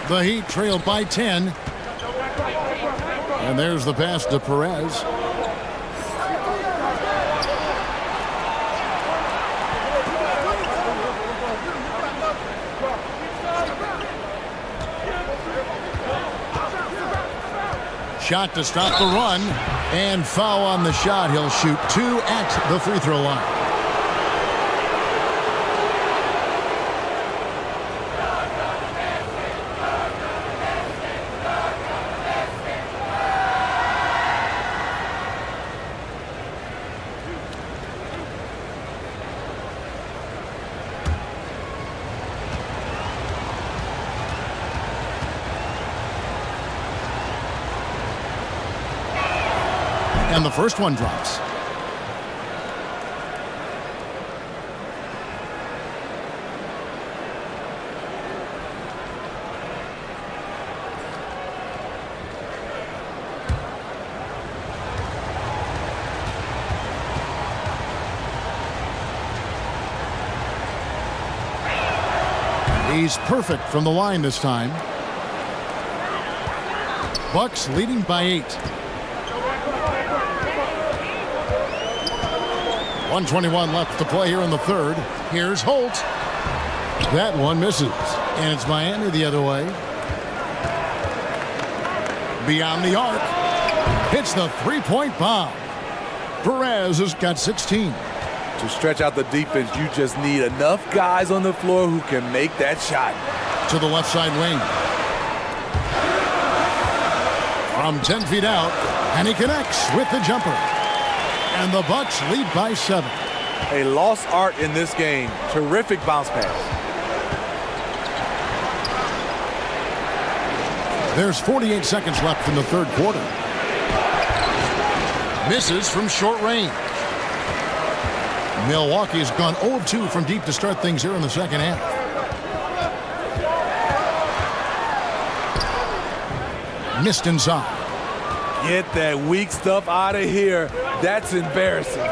The Heat trail by 10. And there's the pass to Perez. Shot to stop the run. And foul on the shot. He'll shoot 2 at the free throw line. And the first one drops. He's perfect from the line this time. Bucks leading by 8. 1:21 left to play here in the third. Here's Holt. That one misses. And it's Miami the other way. Beyond the arc. Hits the three-point bomb. Perez has got 16. To stretch out the defense, you just need enough guys on the floor who can make that shot. To the left side wing. From 10 feet out. And he connects with the jumper. And the Bucks lead by 7. A lost art in this game. Terrific bounce pass. There's 48 seconds left in the third quarter. Misses from short range. Milwaukee has gone 0 of 2 from deep to start things here in the second half. Missed inside. Get that weak stuff out of here. That's embarrassing.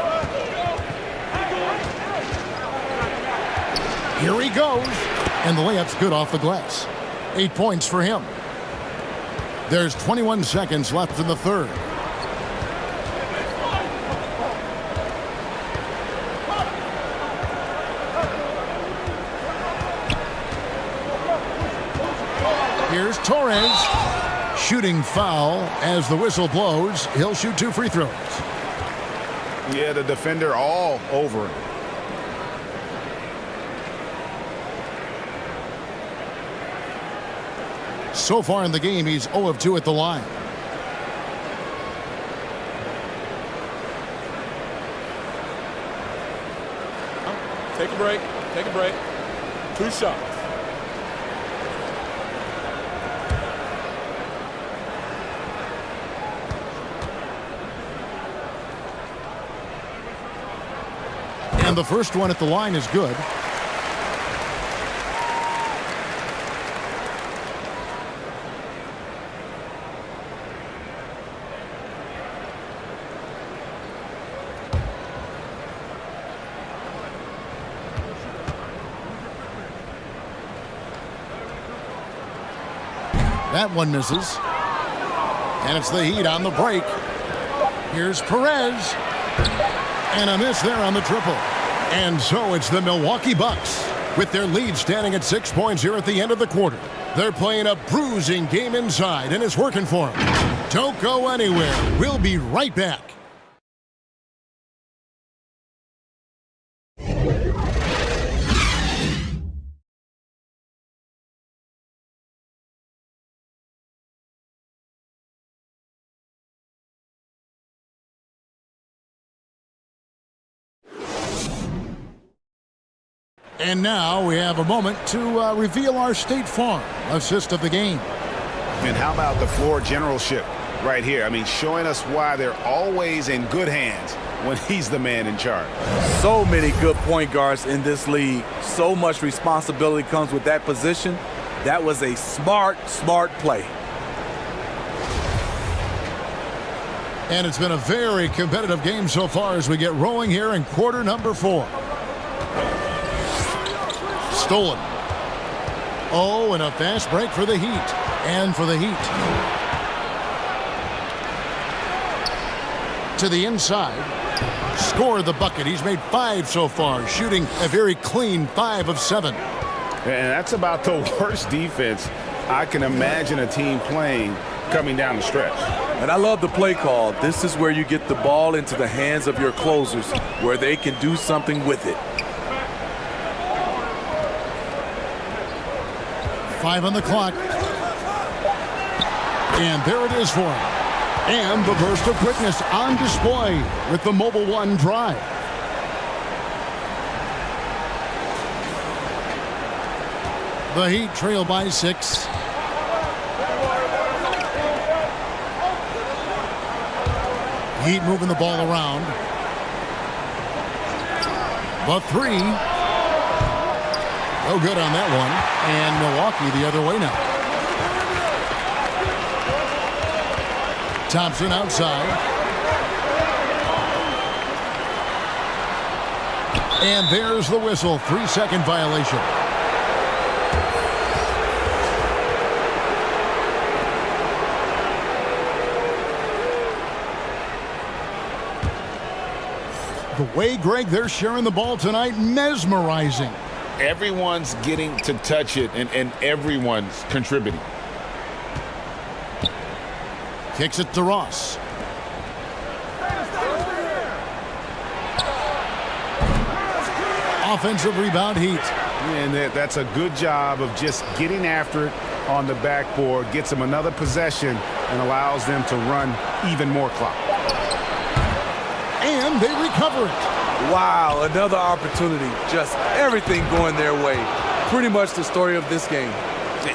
Here he goes. And the layup's good off the glass. 8 points for him. There's 21 seconds left in the third. Here's Torres. Shooting foul as the whistle blows. He'll shoot 2 free throws. Yeah, the defender all over him. So far in the game, he's 0 of 2 at the line. Take a break. Take a break. 2 shots. And the first one at the line is good. That one misses. And it's the Heat on the break. Here's Perez. And a miss there on the triple. And so it's the Milwaukee Bucks with their lead standing at 6 points here at the end of the quarter. They're playing a bruising game inside, and it's working for them. Don't go anywhere. We'll be right back. And now we have a moment to reveal our State Farm assist of the game. And how about the floor generalship right here? I mean, showing us why they're always in good hands when he's the man in charge. So many good point guards in this league. So much responsibility comes with that position. That was a smart play. And it's been a very competitive game so far as we get rolling here in quarter number 4. Stolen. Oh, and a fast break for the Heat. And for the Heat. To the inside. Scored the bucket. He's made 5 so far, shooting a very clean 5 of 7. And that's about the worst defense I can imagine a team playing coming down the stretch. And I love the play call. This is where you get the ball into the hands of your closers, where they can do something with it. 5 on the clock. And there it is for him. And the burst of quickness on display with the Mobile One drive. The Heat trail by 6. Heat moving the ball around. The 3. No good on that one. And Milwaukee the other way now. Thompson outside. And there's the whistle. 3-second violation. The way, Greg, they're sharing the ball tonight, mesmerizing. Everyone's getting to touch it, and everyone's contributing. Kicks it to Ross. Offensive rebound, Heat. And that's a good job of just getting after it on the backboard, gets them another possession, and allows them to run even more clock. And and they recover it. Wow, another opportunity. Just everything going their way. Pretty much the story of this game.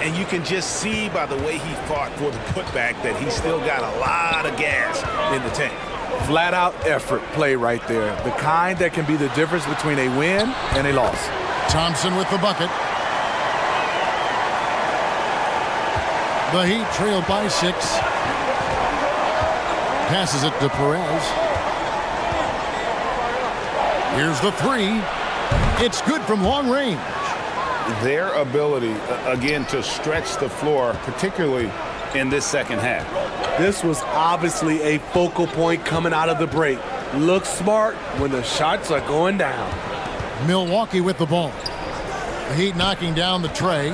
And you can just see by the way he fought for the putback that he's still got a lot of gas in the tank. Flat out effort play right there. The kind that can be the difference between a win and a loss. Thompson with the bucket. The Heat trail by 6. Passes it to Perez. Here's the 3. It's good from long range. Their ability, again, to stretch the floor, particularly in this second half. This was obviously a focal point coming out of the break. Look smart when the shots are going down. Milwaukee with the ball. The Heat knocking down the tray.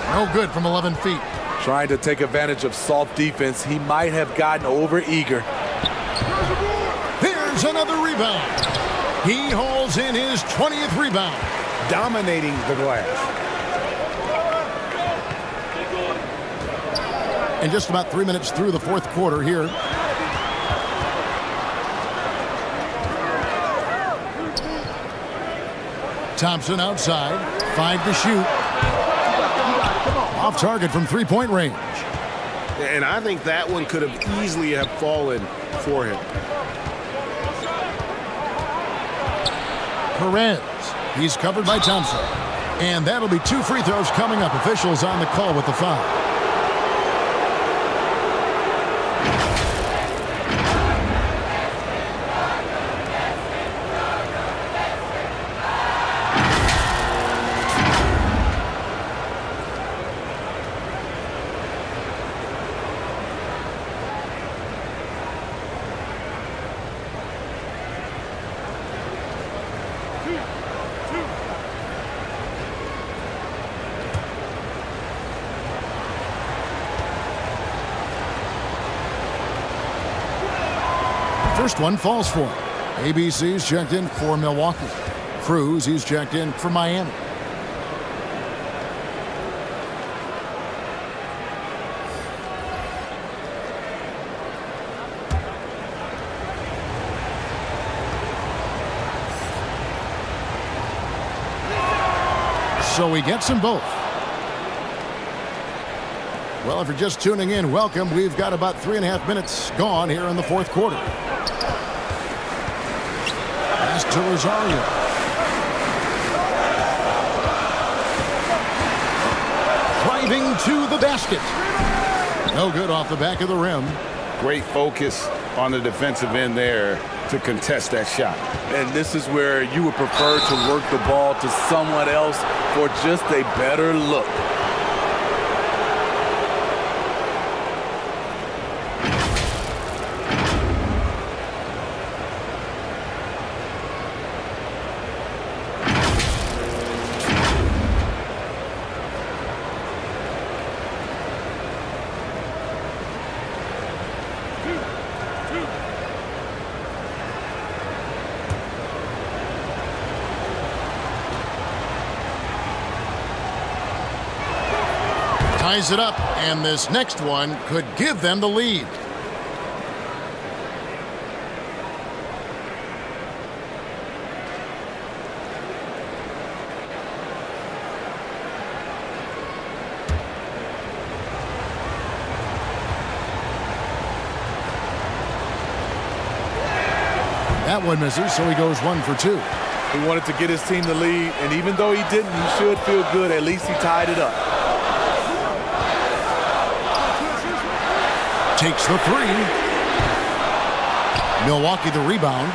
No good from 11 feet. Trying to take advantage of soft defense. He might have gotten over eager. Here's another rebound. He hauls in his 20th rebound. Dominating the glass. And just about 3 minutes through the fourth quarter here. Thompson outside. 5 to shoot. Off target from three-point range. And I think that one could have easily have fallen for him. Perez. He's covered by Thompson. And that'll be 2 free throws coming up. Officials on the call with the foul. First one falls for him. ABC's checked in for Milwaukee. Cruz, he's checked in for Miami. So he gets them both. Well, if you're just tuning in, welcome. We've got about 3.5 minutes gone here in the fourth quarter. Pass to Rosario. Driving to the basket. No good off the back of the rim. Great focus on the defensive end there to contest that shot. And this is where you would prefer to work the ball to someone else for just a better look. Ties it up, and this next one could give them the lead. That one misses, so he goes 1 for 2. He wanted to get his team the lead, and even though he didn't, he should feel good. At least he tied it up. Takes the 3. Milwaukee the rebound.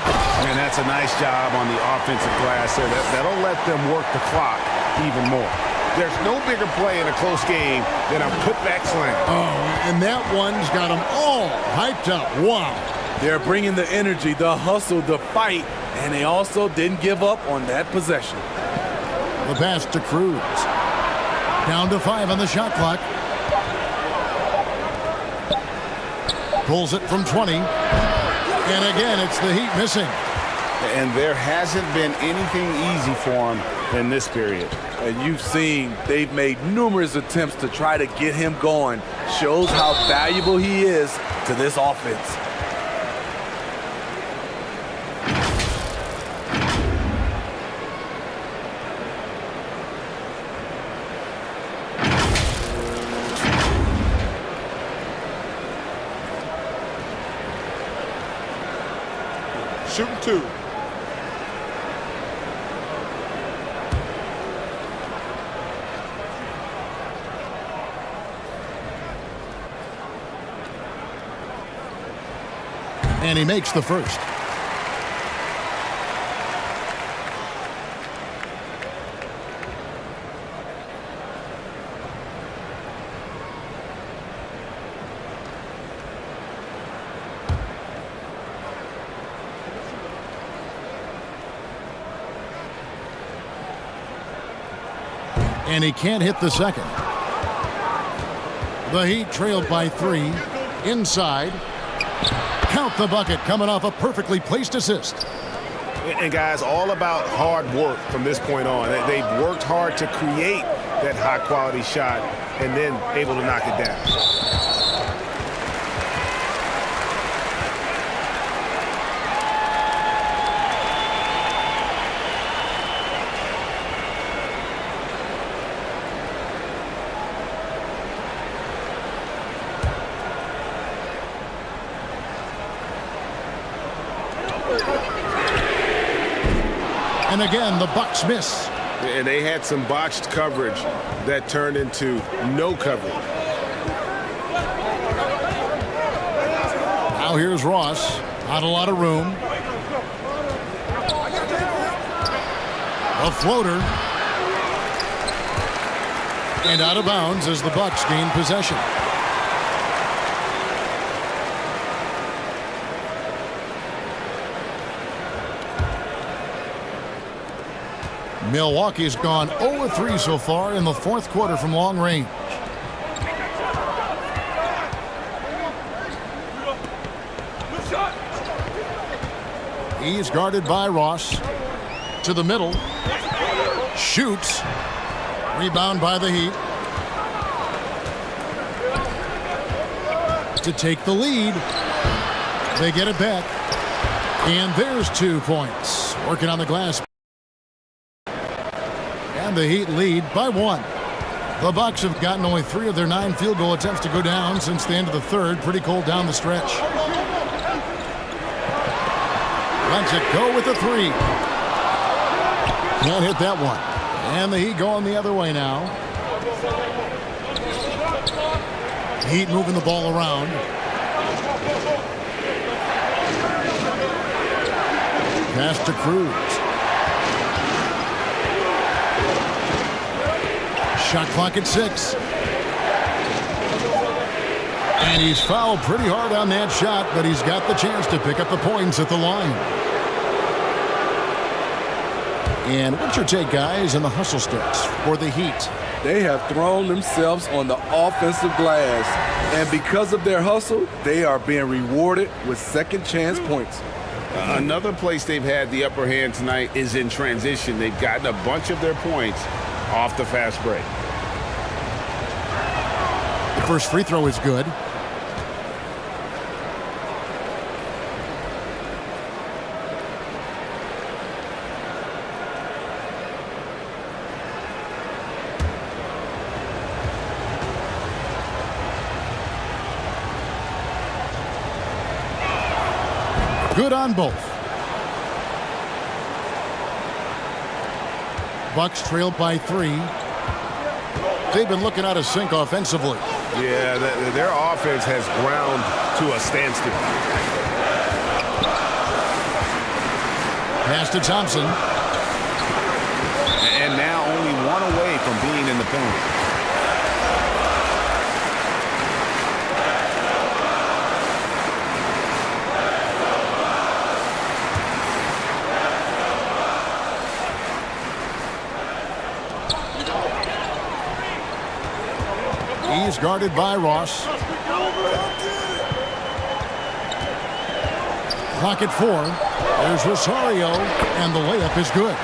And that's a nice job on the offensive glass there. That'll let them work the clock even more. There's no bigger play in a close game than a putback slam. Oh, and that one's got them all hyped up. Wow. They're bringing the energy, the hustle, the fight, and they also didn't give up on that possession. The pass to Cruz. Down to 5 on the shot clock. Pulls it from 20. And again, it's the Heat missing. And there hasn't been anything easy for him in this period. And you've seen they've made numerous attempts to try to get him going. Shows how valuable he is to this offense. Shooting 2. And he makes the first. And he can't hit the second. The Heat trailed by 3. Inside. Count the bucket, coming off a perfectly placed assist. And guys, all about hard work from this point on. They've worked hard to create that high-quality shot and then able to knock it down. And again, the Bucks miss. And they had some botched coverage that turned into no coverage. Now here's Ross. Not a lot of room. A floater. And out of bounds as the Bucks gain possession. Milwaukee's gone 0-3 so far in the fourth quarter from long range. He's guarded by Ross. To the middle. Shoots. Rebound by the Heat. To take the lead. They get it back. And there's 2 points. Working on the glass. And the Heat lead by 1. The Bucks have gotten only 3 of their 9 field goal attempts to go down since the end of the third. Pretty cold down the stretch. Lets it go with a 3. Can't hit that one. And the Heat going the other way now. Heat moving the ball around. Pass to Cruz. Shot clock at 6. And he's fouled pretty hard on that shot, but he's got the chance to pick up the points at the line. And what's your take, guys, in the hustle starts for the Heat? They have thrown themselves on the offensive glass. And because of their hustle, they are being rewarded with second chance points. Another place they've had the upper hand tonight is in transition. They've gotten a bunch of their points off the fast break. The first free throw is good. Good on both. Bucks trailed by 3. They've been looking out of sync offensively. Yeah, their offense has ground to a standstill. Pass to Thompson. And now only 1 away from being in the penalty. He's guarded by Ross. Clock at 4. There's Rosario, and the layup is good.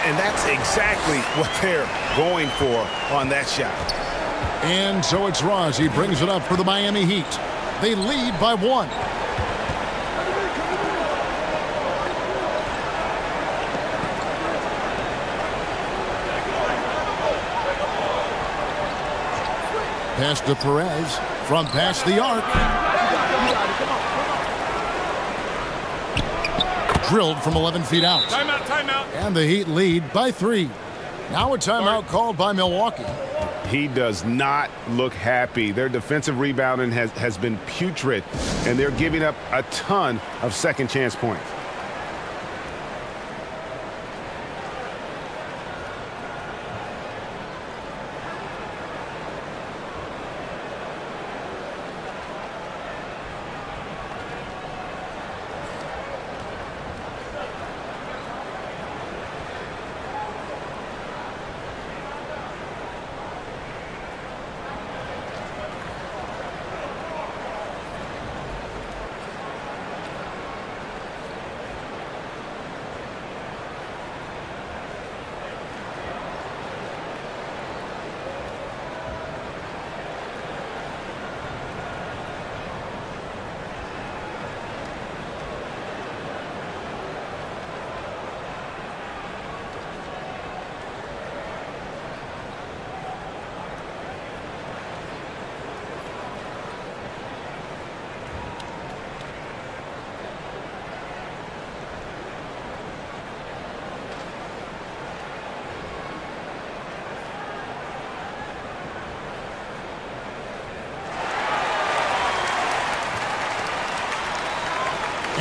And that's exactly what they're going for on that shot. And so it's Ross. He brings it up for the Miami Heat. They lead by 1. Pass to Perez from past the arc. drilled from 11 feet out. Timeout, timeout. And the Heat lead by 3. Now a timeout called by Milwaukee. He does not look happy. Their defensive rebounding has been putrid, and they're giving up a ton of second chance points.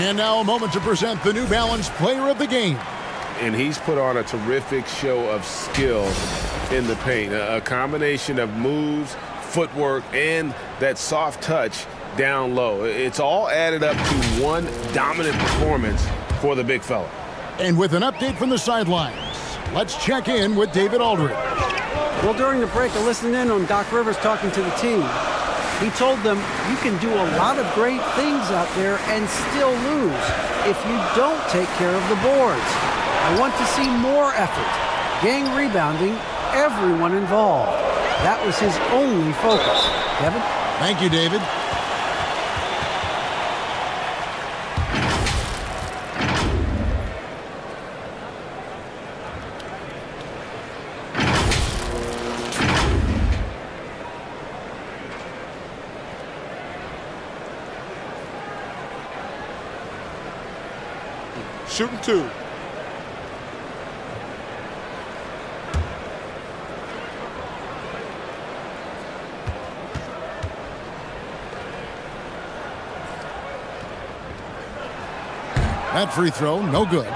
And now a moment to present the New Balance Player of the Game. And he's put on a terrific show of skill in the paint. A combination of moves, footwork, and that soft touch down low. It's all added up to one dominant performance for the big fella. And with an update from the sidelines, let's check in with David Aldridge. Well, during the break, I listened in on Doc Rivers talking to the team. He told them, you can do a lot of great things out there and still lose if you don't take care of the boards. I want to see more effort, gang rebounding, everyone involved. That was his only focus. Kevin? Thank you, David. Shooting 2. That free throw, no good.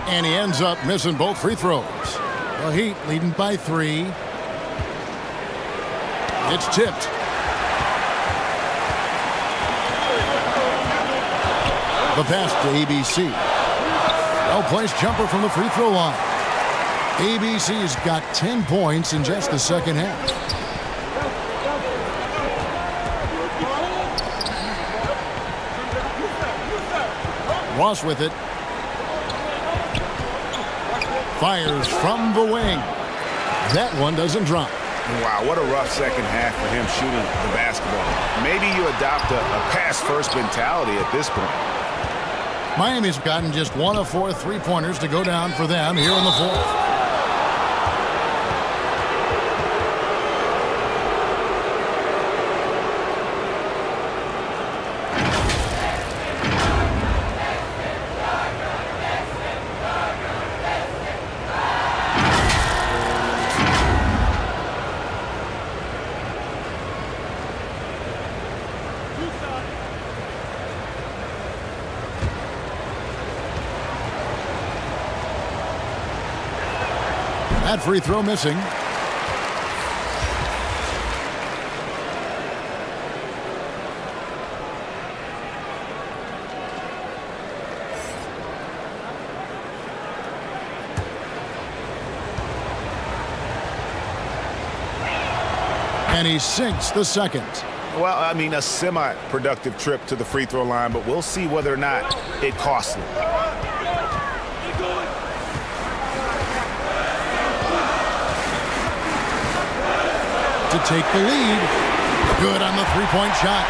And he ends up missing both free throws. The Heat leading by 3. It's tipped. The pass to ABC. Well-placed jumper from the free throw line. ABC's got 10 points in just the second half. Ross with it. Fires from the wing. That one doesn't drop. Wow, what a rough second half for him shooting the basketball. Maybe you adopt a pass-first mentality at this point. Miami's gotten just 1 of 4 three-pointers to go down for them here in the fourth. That free throw missing. And he sinks the second. Well, I mean, a semi-productive trip to the free throw line, but we'll see whether or not it costs him. to take the lead. Good on the three-point shot.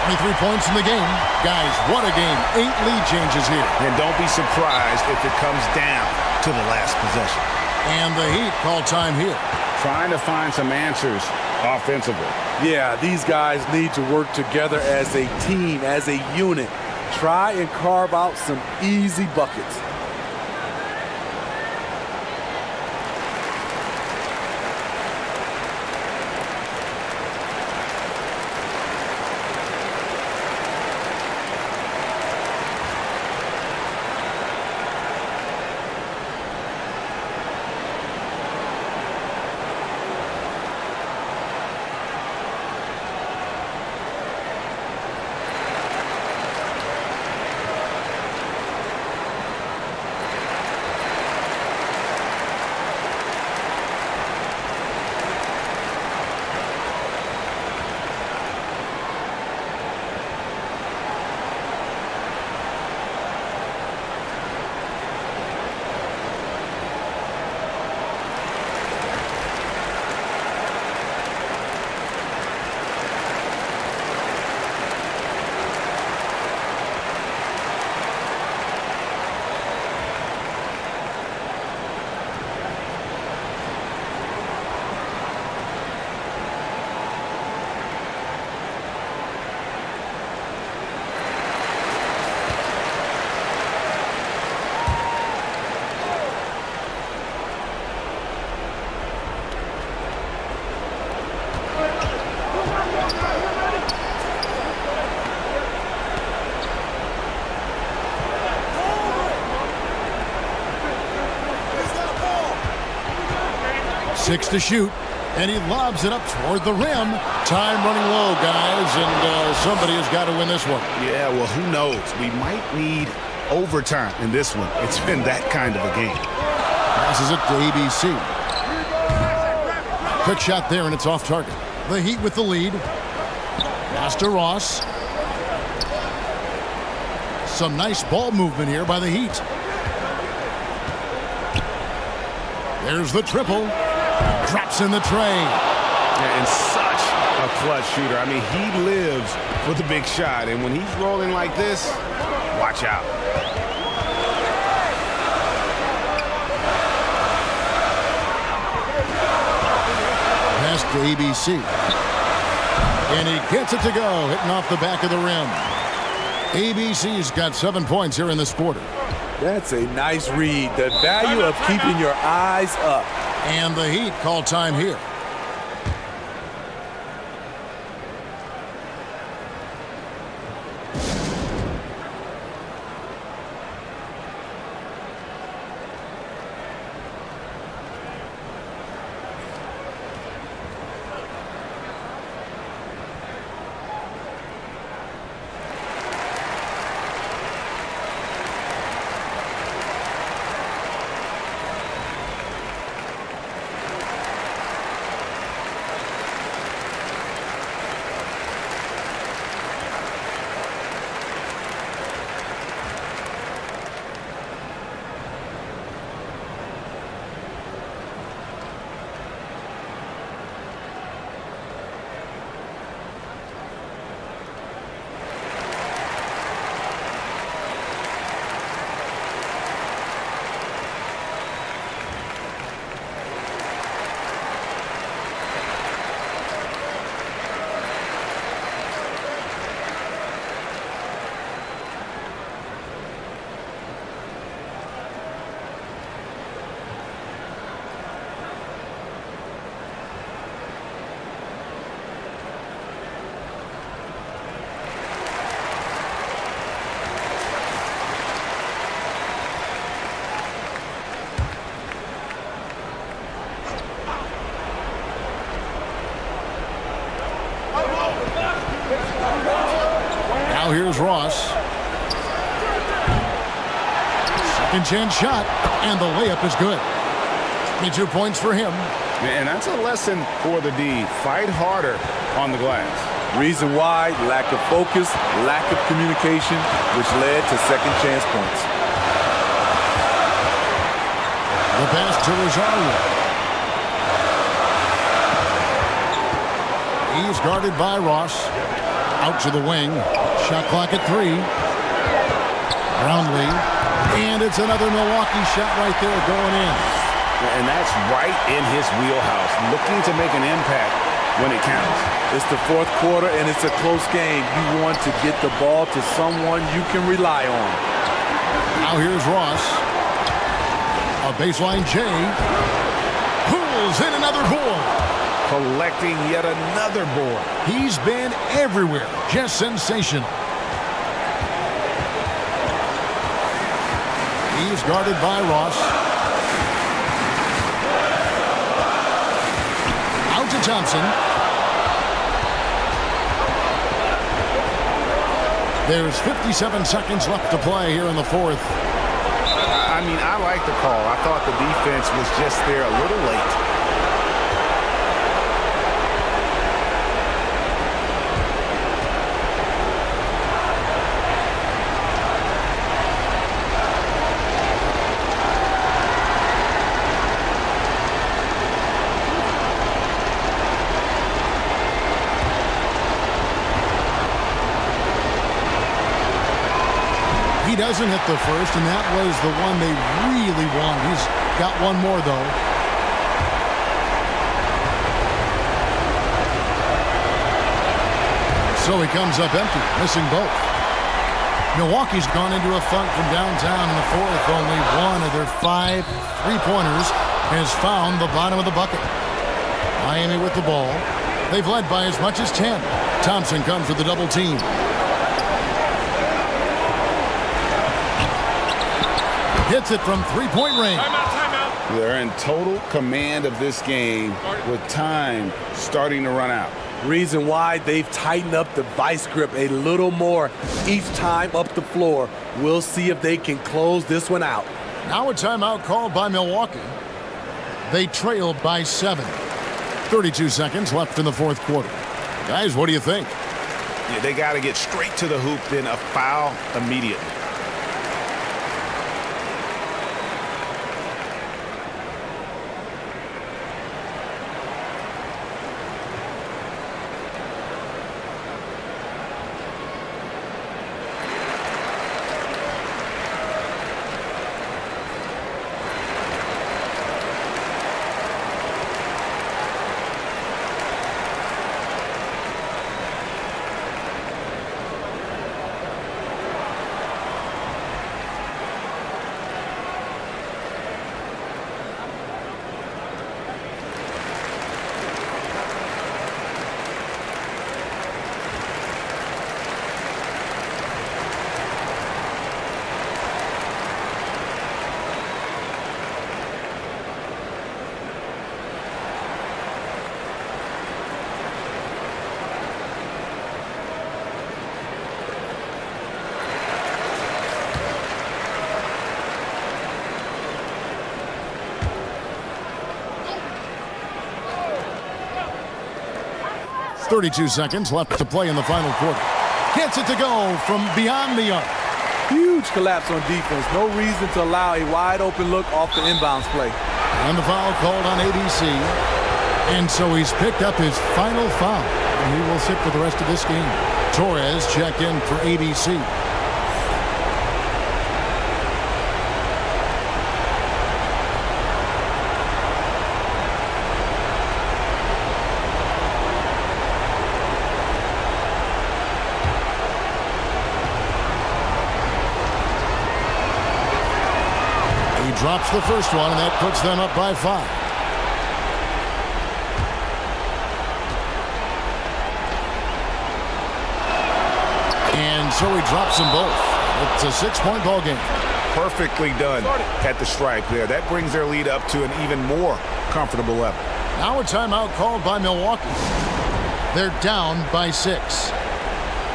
23 points in the game. Guys, what a game. 8 lead changes here. And don't be surprised if it comes down to the last possession. And the Heat call time here. Trying to find some answers offensively. Yeah, these guys need to work together as a team, as a unit. Try and carve out some easy buckets. Six to shoot, and he lobs it up toward the rim. Time running low, guys, and somebody has got to win this one. Yeah, well, who knows? We might need overtime in this one. It's been that kind of a game. Passes it to ABC. Quick shot there, and it's off target. The Heat with the lead. Pass to Ross. Some nice ball movement here by the Heat. There's the triple. Drops in the tray. And such a clutch shooter. I mean, he lives for the big shot. And when he's rolling like this, watch out. Pass to ABC. And he gets it to go, hitting off the back of the rim. ABC's got 7 points here in this quarter. That's a nice read. The value of keeping your eyes up. And the Heat call time here. Now here's Ross. Second chance shot, and the layup is good. 22 points for him. And that's a lesson for the D. Fight harder on the glass. Reason why, lack of focus, lack of communication, which led to second chance points. The pass to Rosario. He's guarded by Ross. Out to the wing. Shot clock at 3. Brownlee. And it's another Milwaukee shot right there going in. And that's right in his wheelhouse, looking to make an impact when it counts. It's the fourth quarter, and it's a close game. You want to get the ball to someone you can rely on. Now here's Ross. A baseline J. Pulls in another board. Collecting yet another board. He's been everywhere. Just sensational. He's guarded by Ross. Out to Thompson. There's 57 seconds left to play here in the fourth. I mean, I like the call. I thought the defense was just there a little late. He doesn't hit the first, and that was the one they really won. He's got one more, though. So he comes up empty, missing both. Milwaukee's gone into a funk from downtown in the fourth. Only one of their 5 three-pointers has found the bottom of the bucket. Miami with the ball. They've led by as much as 10. Thompson comes with the double team. Hits it from three-point range. Timeout. They're in total command of this game with time starting to run out. Reason why they've tightened up the vice grip a little more each time up the floor. We'll see if they can close this one out. Now a timeout called by Milwaukee. They trail by 7. 32 seconds left in the fourth quarter. Guys, what do you think? Yeah, they got to get straight to the hoop, then a foul immediately. .32 seconds left to play in the final quarter. Gets it to go from beyond the arc. Huge collapse on defense. No reason to allow a wide open look off the inbounds play. And the foul called on ABC. And so he's picked up his final foul. And he will sit for the rest of this game. Torres check in for ABC. Drops the first one, and that puts them up by 5. And so he drops them both. It's a 6-point ball game. Perfectly done at the stripe there. That brings their lead up to an even more comfortable level. Now a timeout called by Milwaukee. They're down by 6.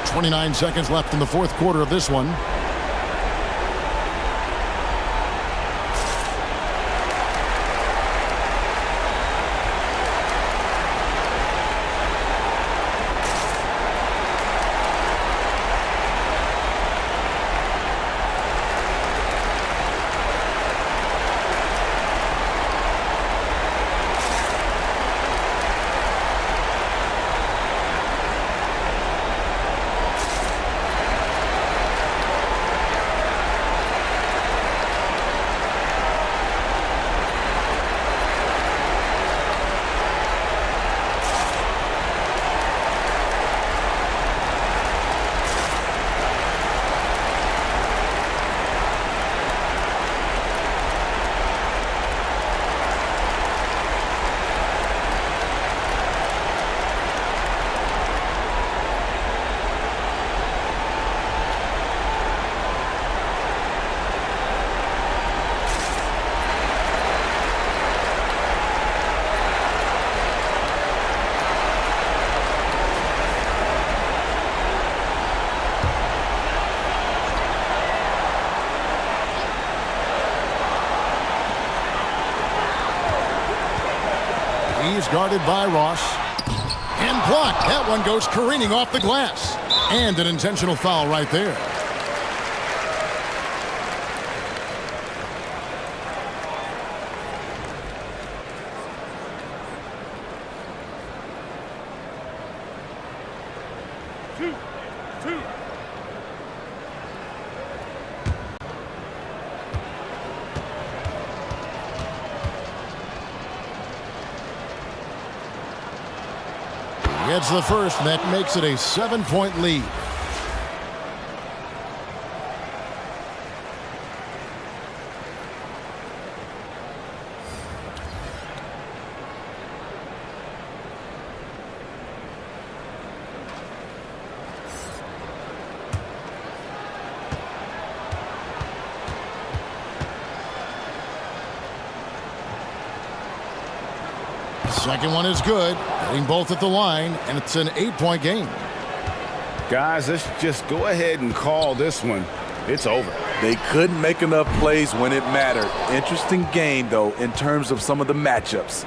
29 seconds left in the fourth quarter of this one. guarded by Ross. And blocked. That one goes careening off the glass. And an intentional foul right there. Gets the first, and that makes it a 7-point lead. Second one is good. Hitting both at the line, and it's an 8-point game. Guys, let's just go ahead and call this one. It's over. They couldn't make enough plays when it mattered. Interesting game, though, in terms of some of the matchups.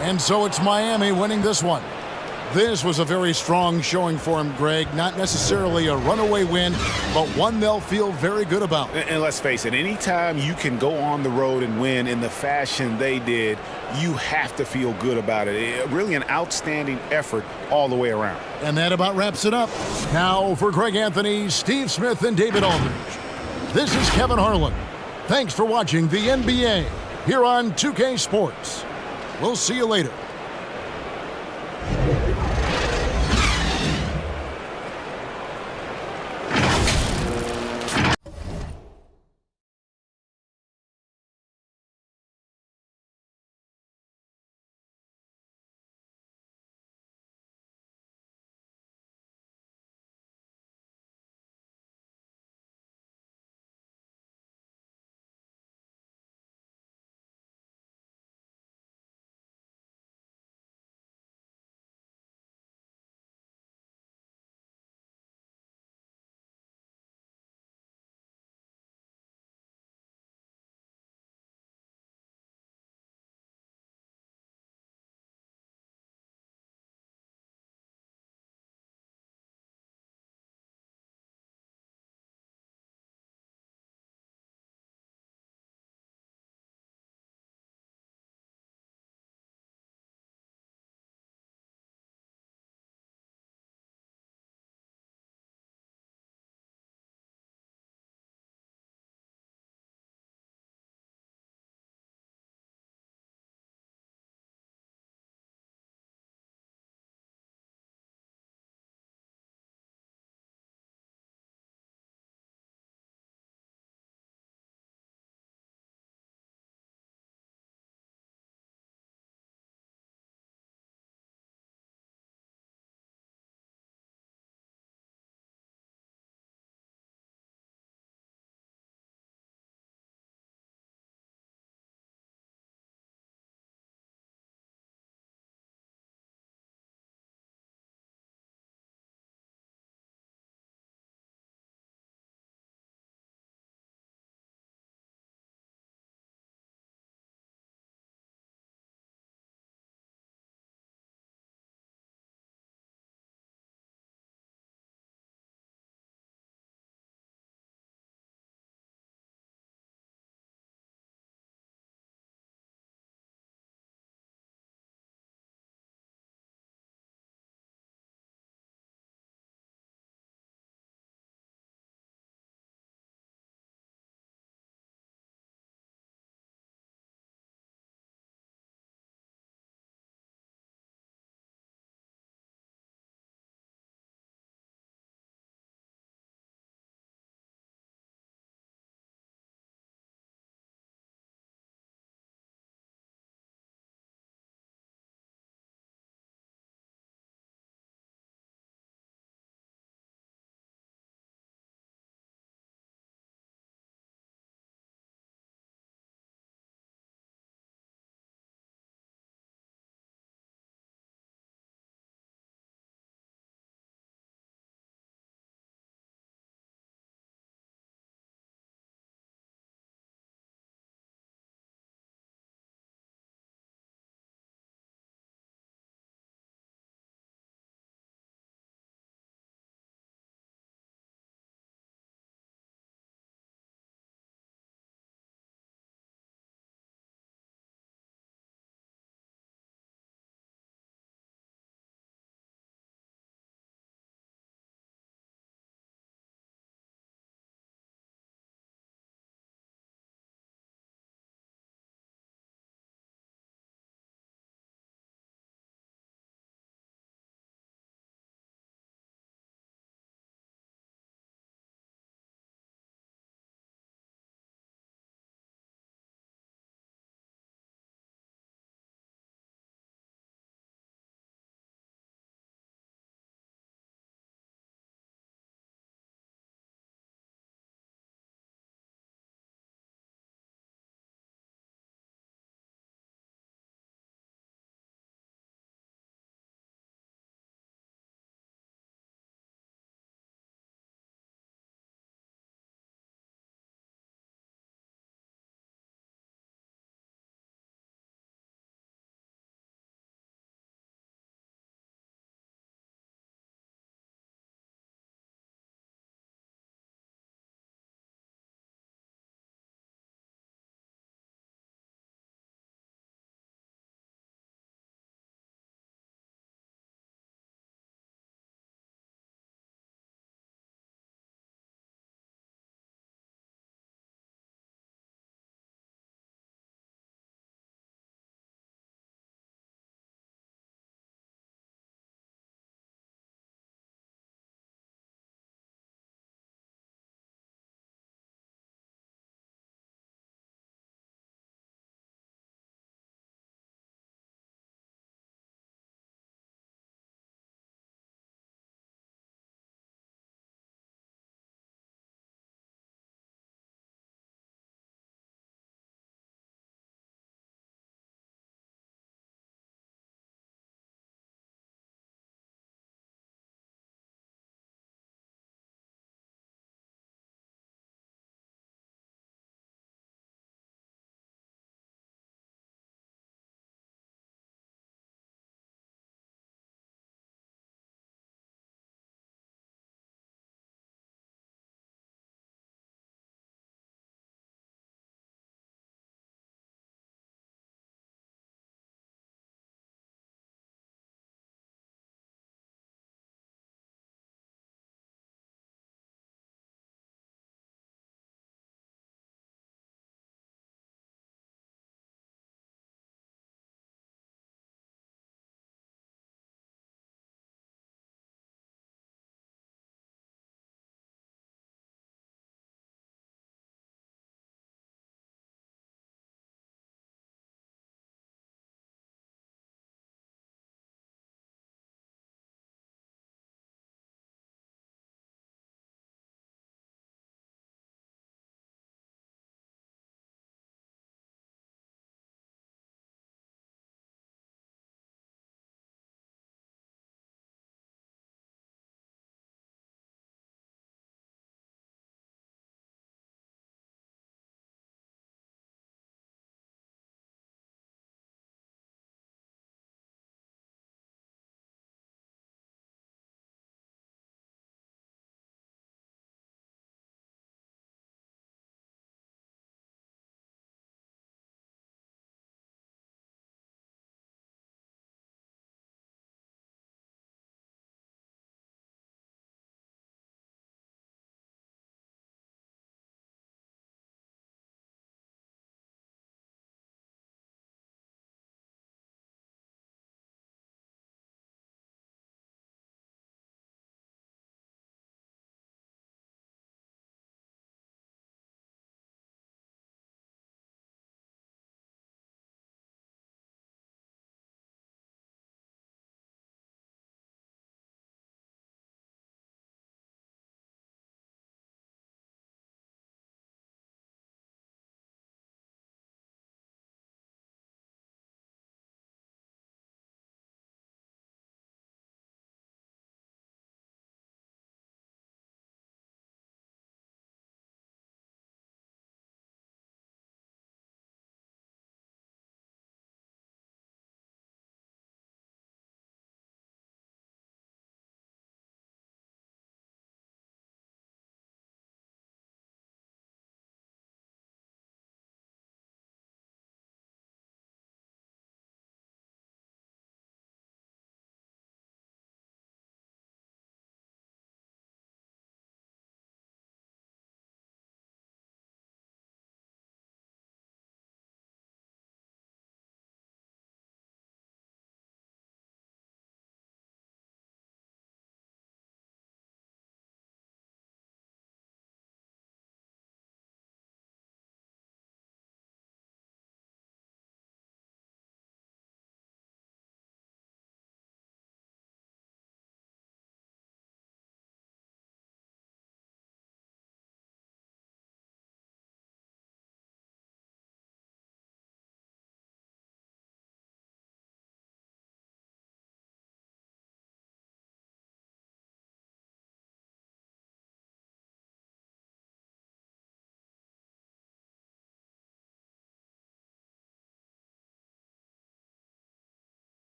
And so it's Miami winning this one. This was a very strong showing for him, Greg. Not necessarily a runaway win, but one they'll feel very good about. And let's face it, anytime you can go on the road and win in the fashion they did, you have to feel good about it. Really an outstanding effort all the way around. And that about wraps it up. Now for Greg Anthony, Steve Smith, and David Aldridge, this is Kevin Harlan. Thanks for watching the NBA here on 2K Sports. We'll see you later.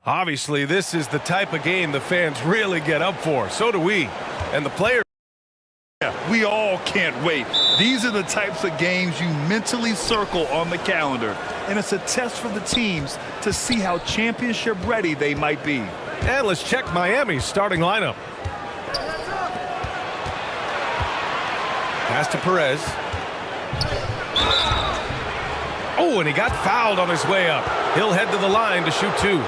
Obviously, this is the type of game the fans really get up for. So do we. And the players. We all can't wait. These are the types of games you mentally circle on the calendar. And it's a test for the teams to see how championship ready they might be. And let's check Miami's starting lineup. Pass to Perez. Oh, and he got fouled on his way up. He'll head to the line to shoot 2.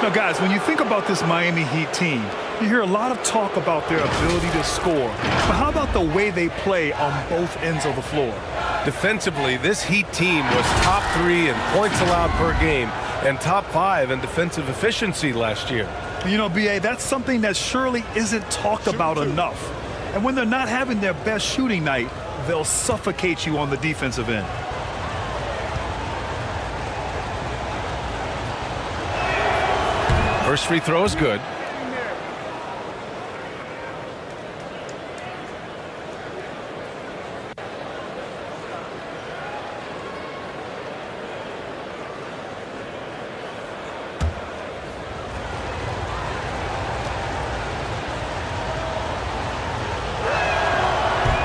Now, guys, when you think about this Miami Heat team, you hear a lot of talk about their ability to score. But how about the way they play on both ends of the floor? Defensively, this Heat team was top 3 in points allowed per game and top 5 in defensive efficiency last year. You know, BA, that's something that surely isn't talked about enough. And when they're not having their best shooting night, they'll suffocate you on the defensive end. First free throw is good.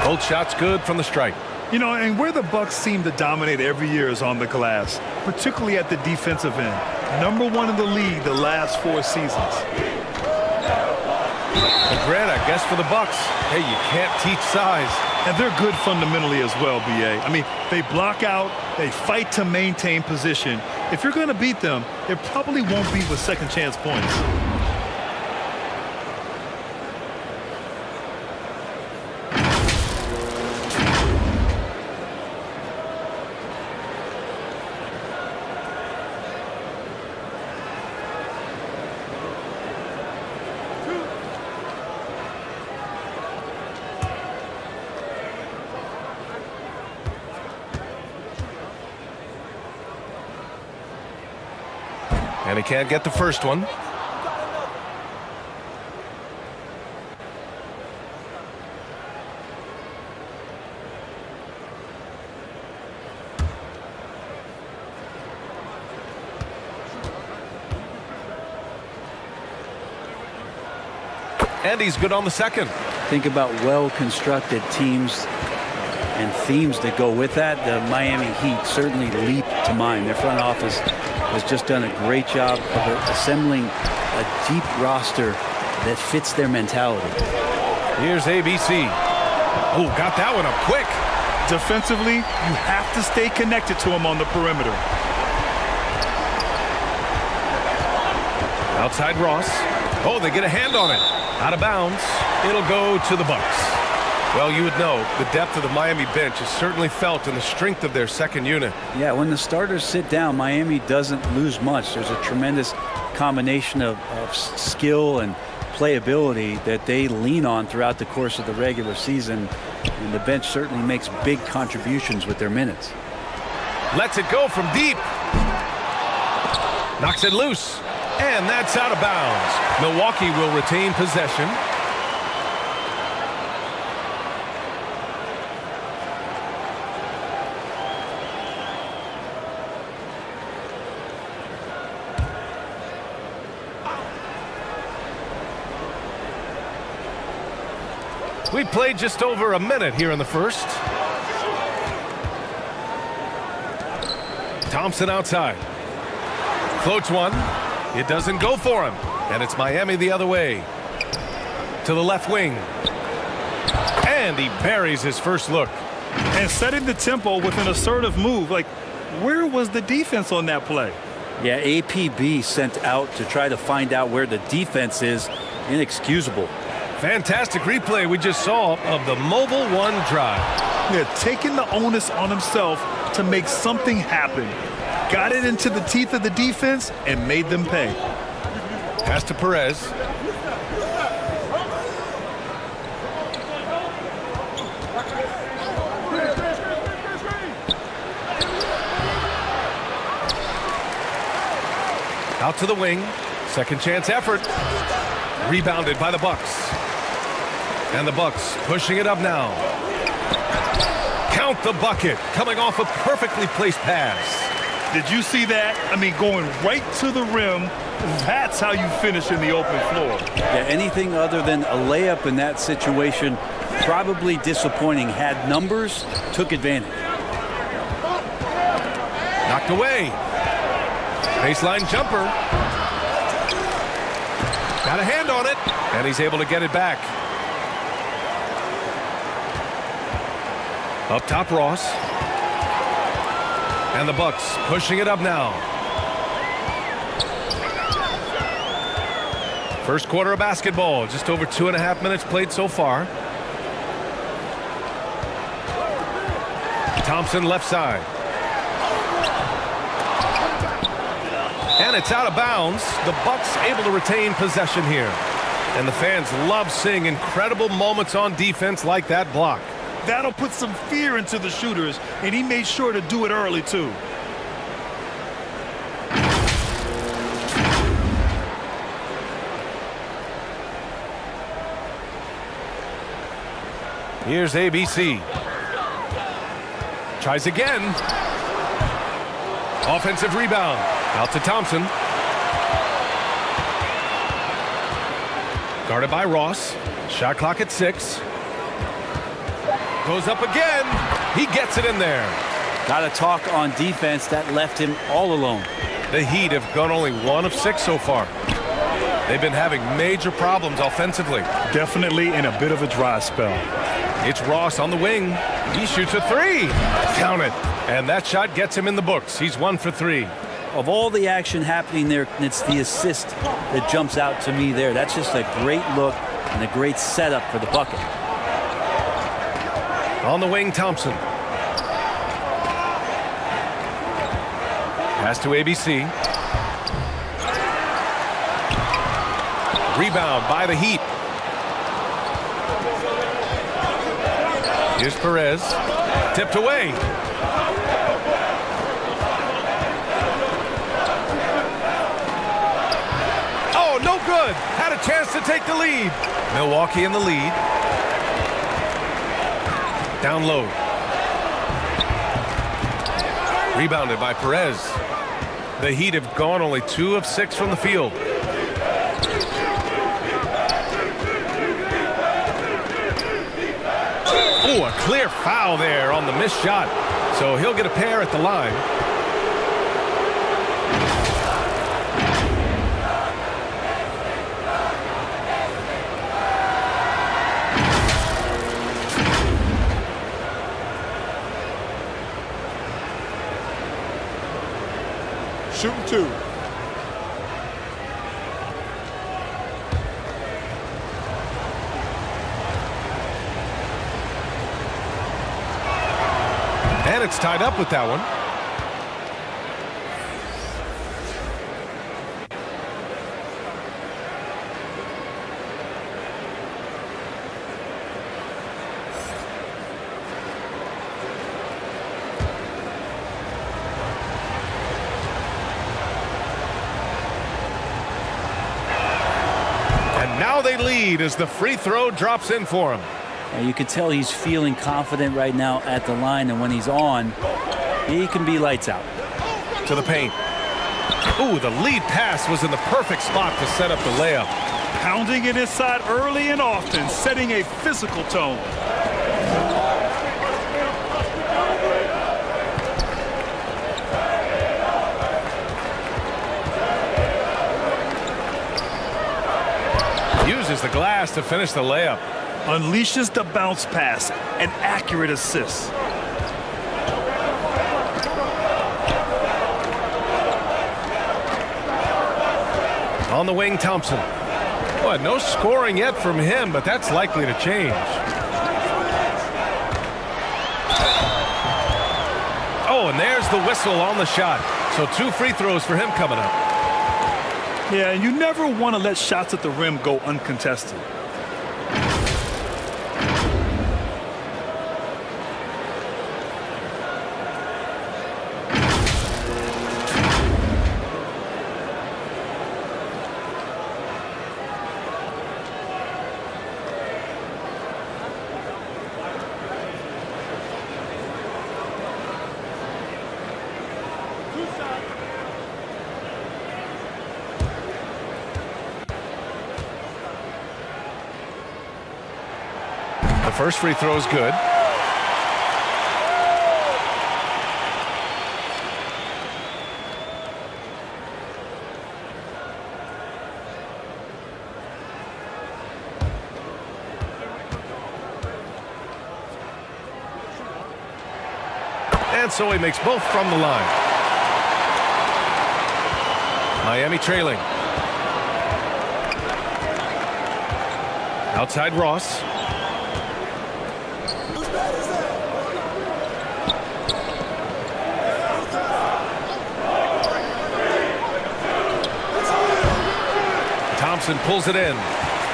Both shots good from the stripe. You know, and where the Bucks seem to dominate every year is on the glass, particularly at the defensive end. #1 in the league the last 4 seasons. And Grant, I guess for the Bucks, hey, you can't teach size. And they're good fundamentally as well, BA. I mean, they block out, they fight to maintain position. If you're going to beat them, it probably won't be with second chance points. And he can't get the first one. And he's good on the second. Think about well-constructed teams and themes that go with that. The Miami Heat certainly leap to mind. Their front office has just done a great job of assembling a deep roster that fits their mentality. Here's ABC. Oh, got that one up quick. Defensively, you have to stay connected to him on the perimeter. Outside Ross. Oh, they get a hand on it. Out of bounds. It'll go to the Bucks. Well, you would know the depth of the Miami bench is certainly felt in the strength of their second unit. Yeah, when the starters sit down, Miami doesn't lose much. There's a tremendous combination of skill and playability that they lean on throughout the course of the regular season. And the bench certainly makes big contributions with their minutes. Lets it go from deep. Knocks it loose. And that's out of bounds. Milwaukee will retain possession. We played just over a minute here in the first. Thompson outside. Floats one. It doesn't go for him. And it's Miami the other way. To the left wing. And he buries his first look. And setting the tempo with an assertive move. Like, where was the defense on that play? Yeah, APB sent out to try to find out where the defense is. Inexcusable. Fantastic replay we just saw of the mobile one drive. Yeah, taking the onus on himself to make something happen. Got it into the teeth of the defense and made them pay. Pass to Perez. Out to the wing. Second chance effort. Rebounded by the Bucks. And the Bucks pushing it up now. Count the bucket. Coming off a perfectly placed pass. Did you see that? I mean, going right to the rim, that's how you finish in the open floor. Yeah, anything other than a layup in that situation, probably disappointing. Had numbers, took advantage. Knocked away. Baseline jumper. Got a hand on it, and he's able to get it back. Up top, Ross. And the Bucks pushing it up now. First quarter of basketball, just over 2.5 minutes played so far. Thompson left side. And it's out of bounds. The Bucks able to retain possession here. And the fans love seeing incredible moments on defense like that block. That'll put some fear into the shooters, and he made sure to do it early, too. Here's ABC. Tries again. Offensive rebound. Out to Thompson. Guarded by Ross. Shot clock at 6. Goes up again. He gets it in there. Got to talk on defense. That left him all alone. The Heat have gone only 1 of 6 so far. They've been having major problems offensively. Definitely in a bit of a dry spell. It's Ross on the wing. He shoots a 3. Count it. And that shot gets him in the books. He's 1 for 3. Of all the action happening there, it's the assist that jumps out to me there. That's just a great look and a great setup for the bucket. On the wing, Thompson. Pass to ABC. Rebound by the Heat. Here's Perez. Tipped away. Oh, no good. Had a chance to take the lead. Milwaukee in the lead. Down low. Rebounded by Perez. The Heat have gone only 2 of 6 from the field. Oh, a clear foul there on the missed shot. So he'll get a pair at the line. Shooting 2. And it's tied up with that one. And now they lead as the free throw drops in for him. And you can tell he's feeling confident right now at the line, and when he's on, he can be lights out. To the paint. Ooh, the lead pass was in the perfect spot to set up the layup. Pounding it inside early and often, setting a physical tone. Uses the glass to finish the layup. Unleashes the bounce pass, an accurate assist. On the wing, Thompson. Well, no scoring yet from him, but that's likely to change. Oh, and there's the whistle on the shot. So 2 free throws for him coming up. Yeah, and you never want to let shots at the rim go uncontested. first free throw is good. And so he makes both from the line. Miami trailing. Outside Ross. Thompson pulls it in.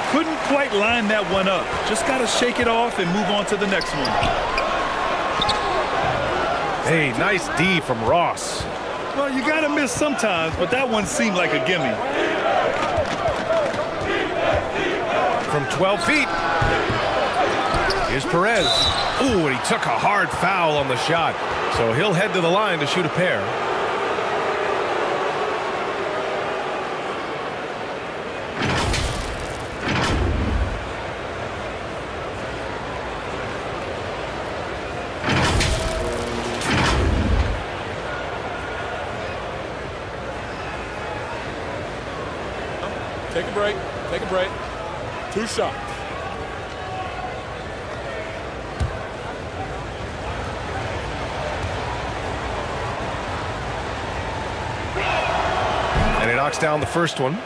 Couldn't quite line that one up. Just got to shake it off and move on to the next one. Hey, nice D from Ross. Well, you got to miss sometimes, but that one seemed like a gimme. From 12 feet. Here's Perez. Ooh, and he took a hard foul on the shot. So he'll head to the line to shoot a pair. Take a break. Take a break. 2 shots. And he knocks down the first one.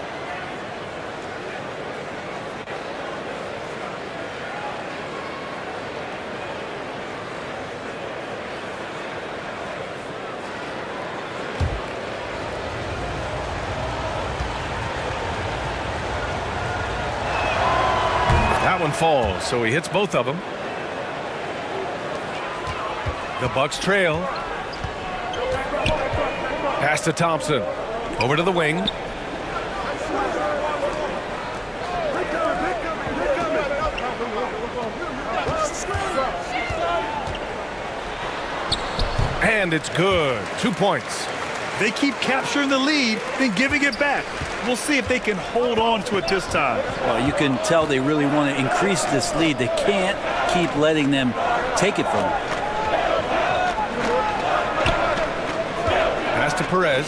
That one falls, so he hits both of them. The Bucks trail. Pass to Thompson. Over to the wing. And it's good. 2 points. They keep capturing the lead, then giving it back. We'll see if they can hold on to it this time. Well, you can tell they really want to increase this lead. They can't keep letting them take it from them. Pass to Perez.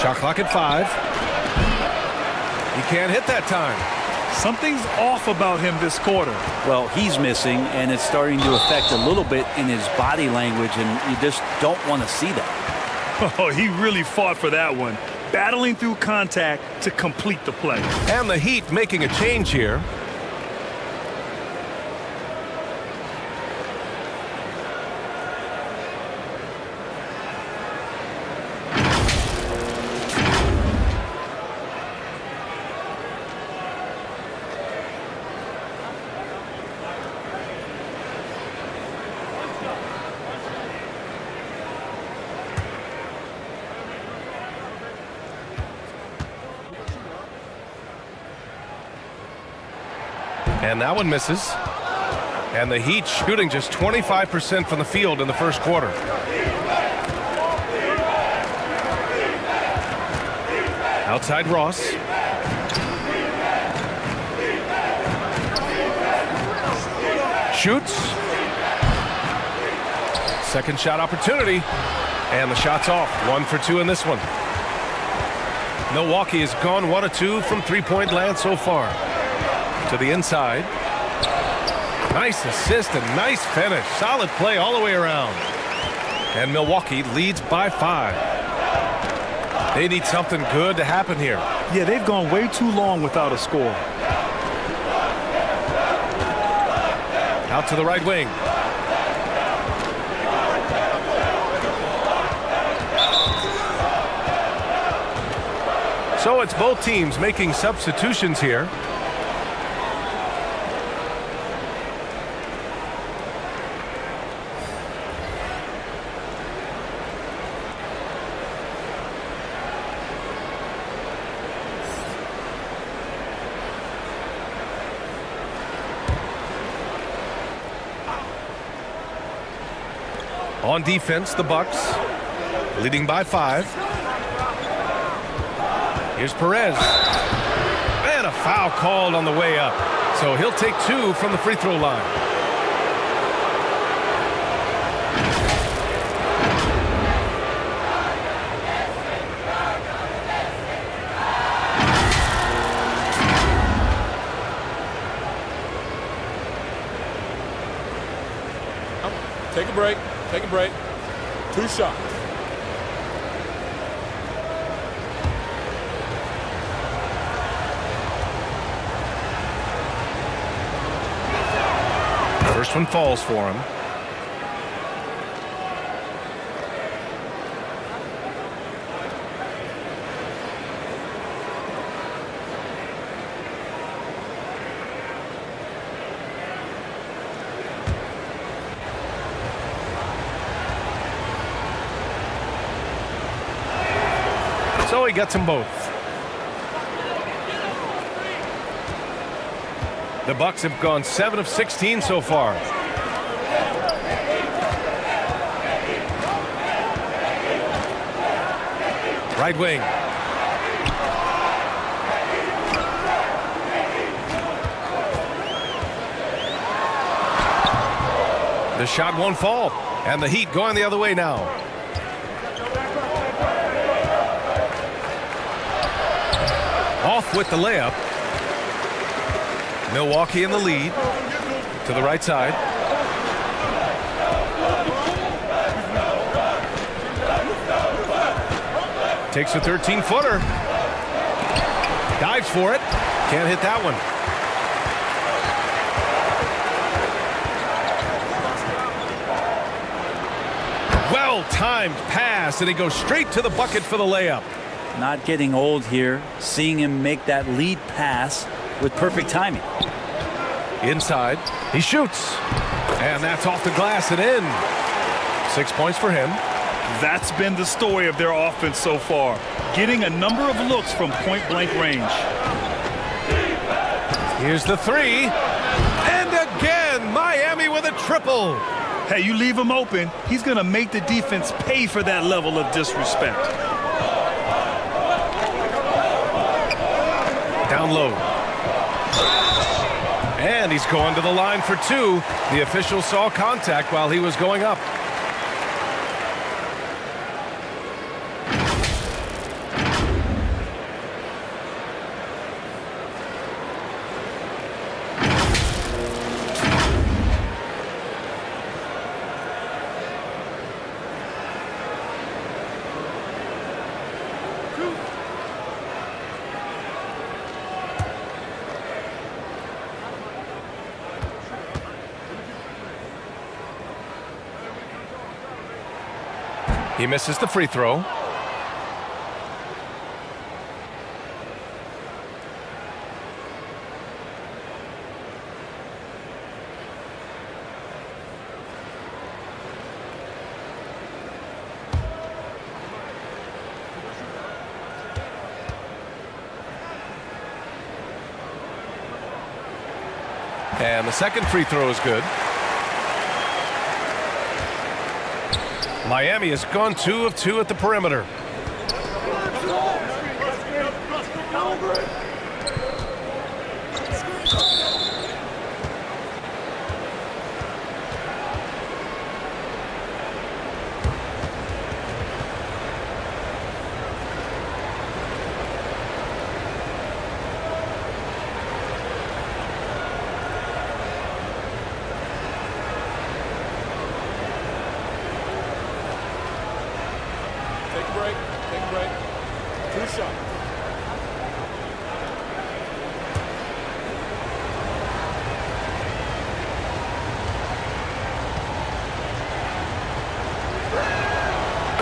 Shot clock at 5. He can't hit that time. Something's off about him this quarter. Well, he's missing, and it's starting to affect a little bit in his body language, and you just don't want to see that. Oh, he really fought for that one. Battling through contact to complete the play. And the Heat making a change here. And that one misses. And the Heat shooting just 25% from the field in the first quarter. Outside Ross. Shoots. Second shot opportunity. And the shot's off. 1 for 2 in this one. Milwaukee has gone 1 of 2 from three-point land so far. To the inside. Nice assist and nice finish. Solid play all the way around. And Milwaukee leads by 5. They need something good to happen here. Yeah, they've gone way too long without a score. Out to the right wing. So it's both teams making substitutions here. On defense, the Bucks leading by 5. Here's Perez. foul called on the way up. So he'll take 2 from the free throw line. Take a break. Take a break. 2 shots. First one falls for him. So he gets them both. The Bucks have gone 7 of 16 so far. Right wing. The shot won't fall, and the Heat going the other way now. Off with the layup. Milwaukee in the lead. To the right side. Takes a 13-footer. Dives for it. Can't hit that one. Well-timed pass, and he goes straight to the bucket for the layup. Not getting old here. Seeing him make that lead pass with perfect timing. Inside. He shoots. And that's off the glass and in. 6 points for him. That's been the story of their offense so far. Getting a number of looks from point-blank range. Here's the 3. And again, Miami with a triple. Hey, you leave him open, he's going to make the defense pay for that level of disrespect. Down low. And he's going to the line for 2. The official saw contact while he was going up. He misses the free throw. And the second free throw is good. Miami has gone 2 of 2 at the perimeter.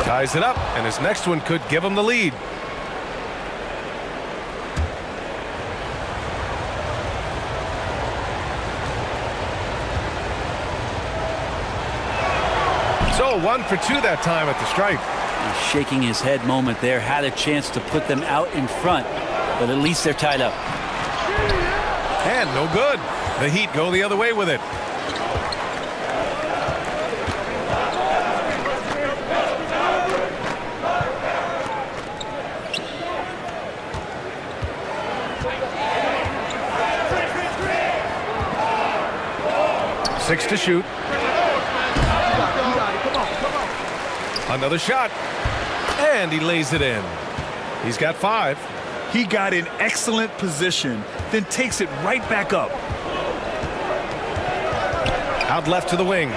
Ties it up, and his next one could give him the lead. So 1 for 2 that time at the stripe. He's shaking his head moment there. Had a chance to put them out in front, but at least they're tied up. And no good. The Heat go the other way with it. 6 to shoot. Another shot. And he lays it in. He's got 5. He got in excellent position, then takes it right back up. Out left to the wing.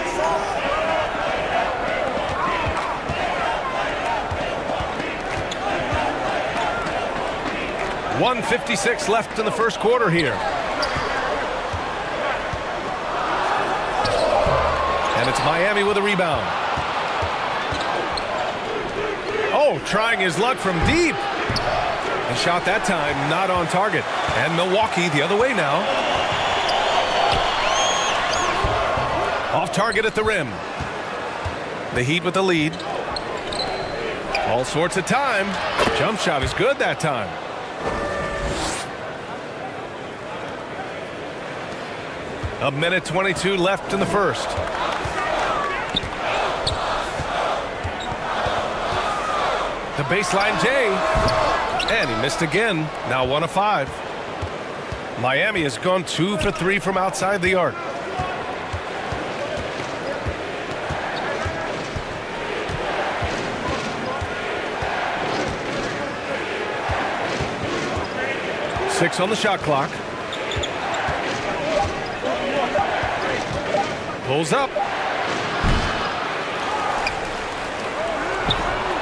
.156 left in the first quarter here. And it's Miami with a rebound. Oh, trying his luck from deep. The shot that time not on target. And Milwaukee the other way now. Off target at the rim. The Heat with the lead. All sorts of time. Jump shot is good that time. A minute 22 left in the first. The baseline J. And he missed again. Now 1 of 5. Miami has gone 2 for 3 from outside the arc. Six on the shot clock. Pulls up.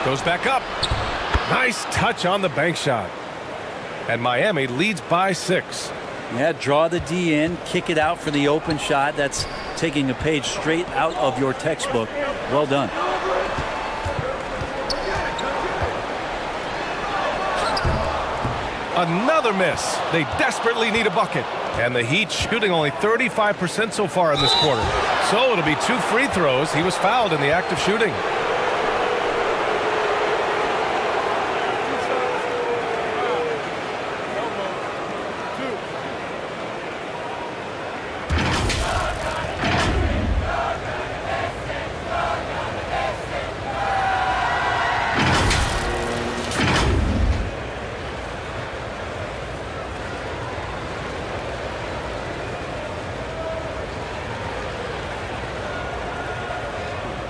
Goes back up. Nice touch on the bank shot. And Miami leads by 6. Yeah, draw the D in, kick it out for the open shot. That's taking a page straight out of your textbook. Well done. Another miss. They desperately need a bucket. And the Heat shooting only 35% so far in this quarter. So it'll be 2 free throws. He was fouled in the act of shooting.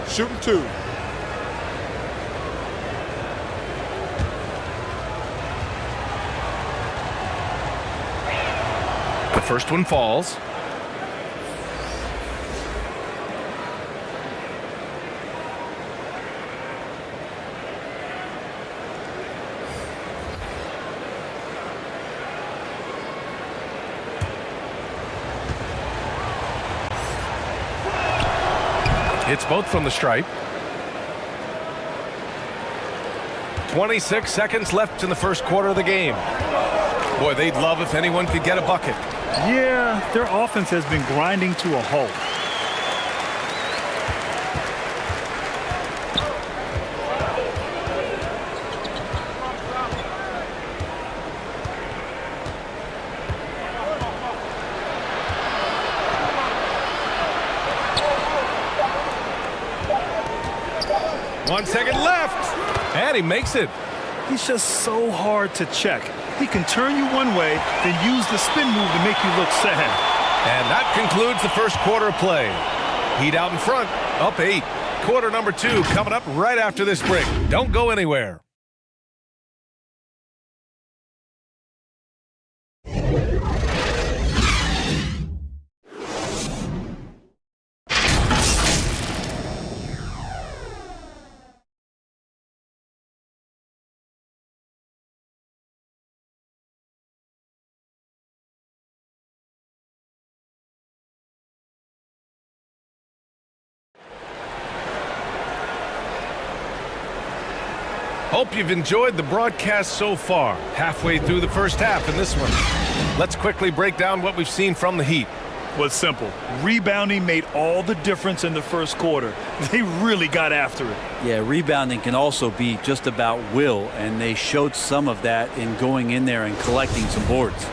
Shooting 2. The first one falls. Hits both from the stripe. 26 seconds left in the first quarter of the game. Boy, they'd love if anyone could get a bucket. Yeah, their offense has been grinding to a halt. One second left. And he makes it. He's just so hard to check. He can turn you one way, then use the spin move to make you look sad. And that concludes the first quarter of play. Heat out in front, up 8. Quarter number 2 coming up right after this break. Don't go anywhere. Hope you've enjoyed the broadcast so far. Halfway through the first half in this one. Let's quickly break down what we've seen from the Heat. Well, it's simple. Rebounding made all the difference in the first quarter. They really got after it. Yeah, rebounding can also be just about will, and they showed some of that in going in there and collecting some boards.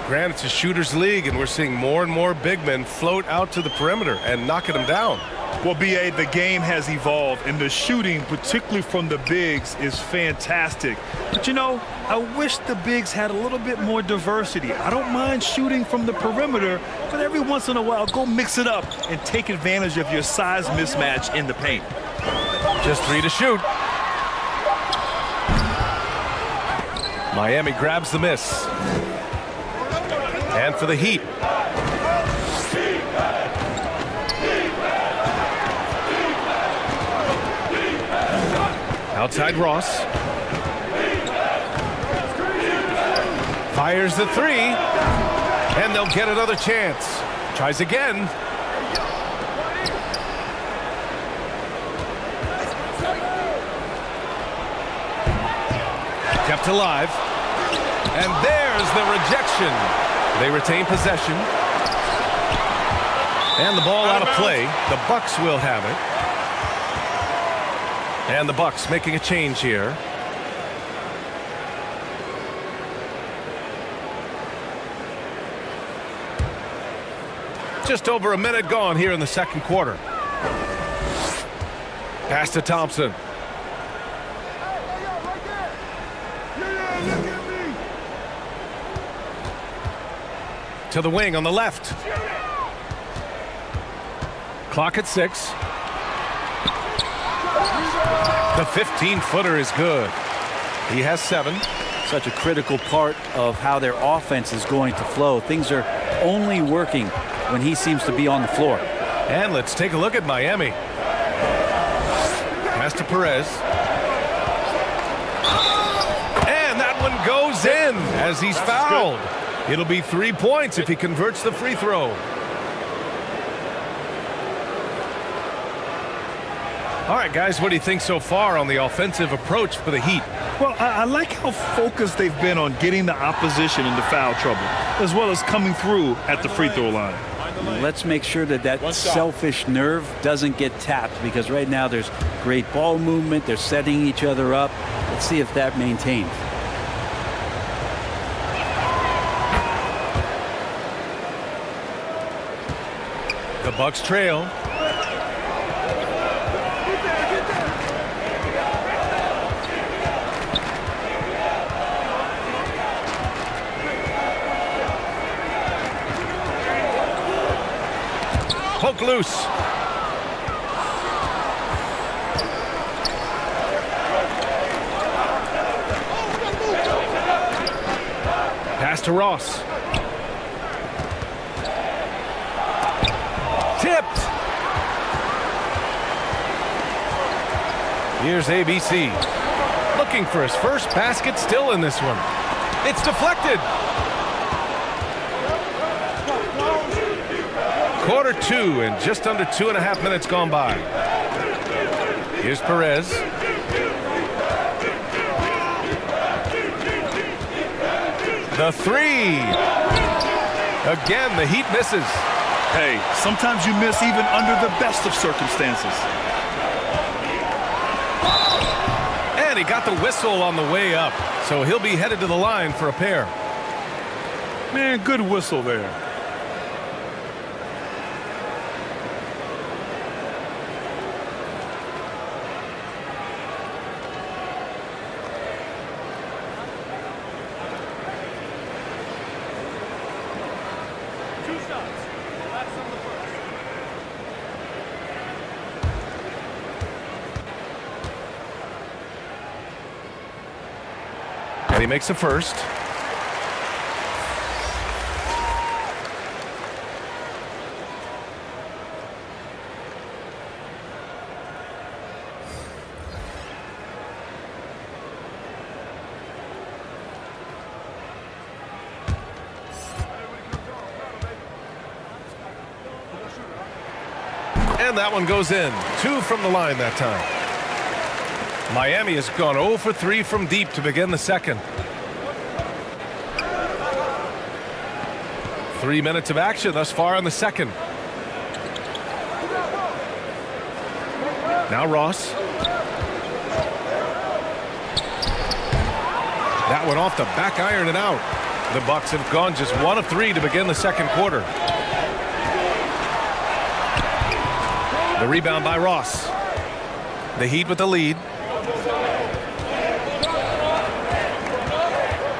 Granted, it's a shooter's league, and we're seeing more and more big men float out to the perimeter and knocking them down. Well, B.A., the game has evolved, and the shooting, particularly from the bigs, is fantastic. But, you know, I wish the bigs had a little bit more diversity. I don't mind shooting from the perimeter, but every once in a while, go mix it up and take advantage of your size mismatch in the paint. Just 3 to shoot. Miami grabs the miss. And for the Heat. Outside Ross. Fires the 3. And they'll get another chance. Tries again. Kept alive. And there's the rejection. They retain possession. And the ball out of play. The Bucks will have it. And the Bucks making a change here. Just over a minute gone here in the second quarter. Pass to Thompson. To the wing on the left. Clock at 6. The 15-footer is good. He has 7. Such a critical part of how their offense is going to flow. Things are only working when he seems to be on the floor. And let's take a look at Miami. Pass to Perez. And that one goes in as he's fouled. It'll be 3 points if he converts the free throw. All right, guys, what do you think so far on the offensive approach for the Heat? Well, I like how focused they've been on getting the opposition into foul trouble, as well as coming through at the free throw line. Let's make sure that that selfish nerve doesn't get tapped, because right now there's great ball movement. They're setting each other up. Let's see if that maintains. The Bucks trail. Poke loose. Pass to Ross. Tipped. Here's ABC. Looking for his first basket still in this one. It's deflected. Quarter 2 and just under 2.5 minutes gone by. Here's Perez. The 3. Again, the Heat misses. Hey, sometimes you miss even under the best of circumstances. And he got the whistle on the way up, so he'll be headed to the line for a pair. Man, good whistle there. And he makes the first. And that one goes in. 2 from the line that time. Miami has gone 0 for 3 from deep to begin the second. 3 minutes of action thus far in the second. Now Ross. That one off the back iron and out. The Bucks have gone just 1 of 3 to begin the second quarter. The rebound by Ross. The Heat with the lead.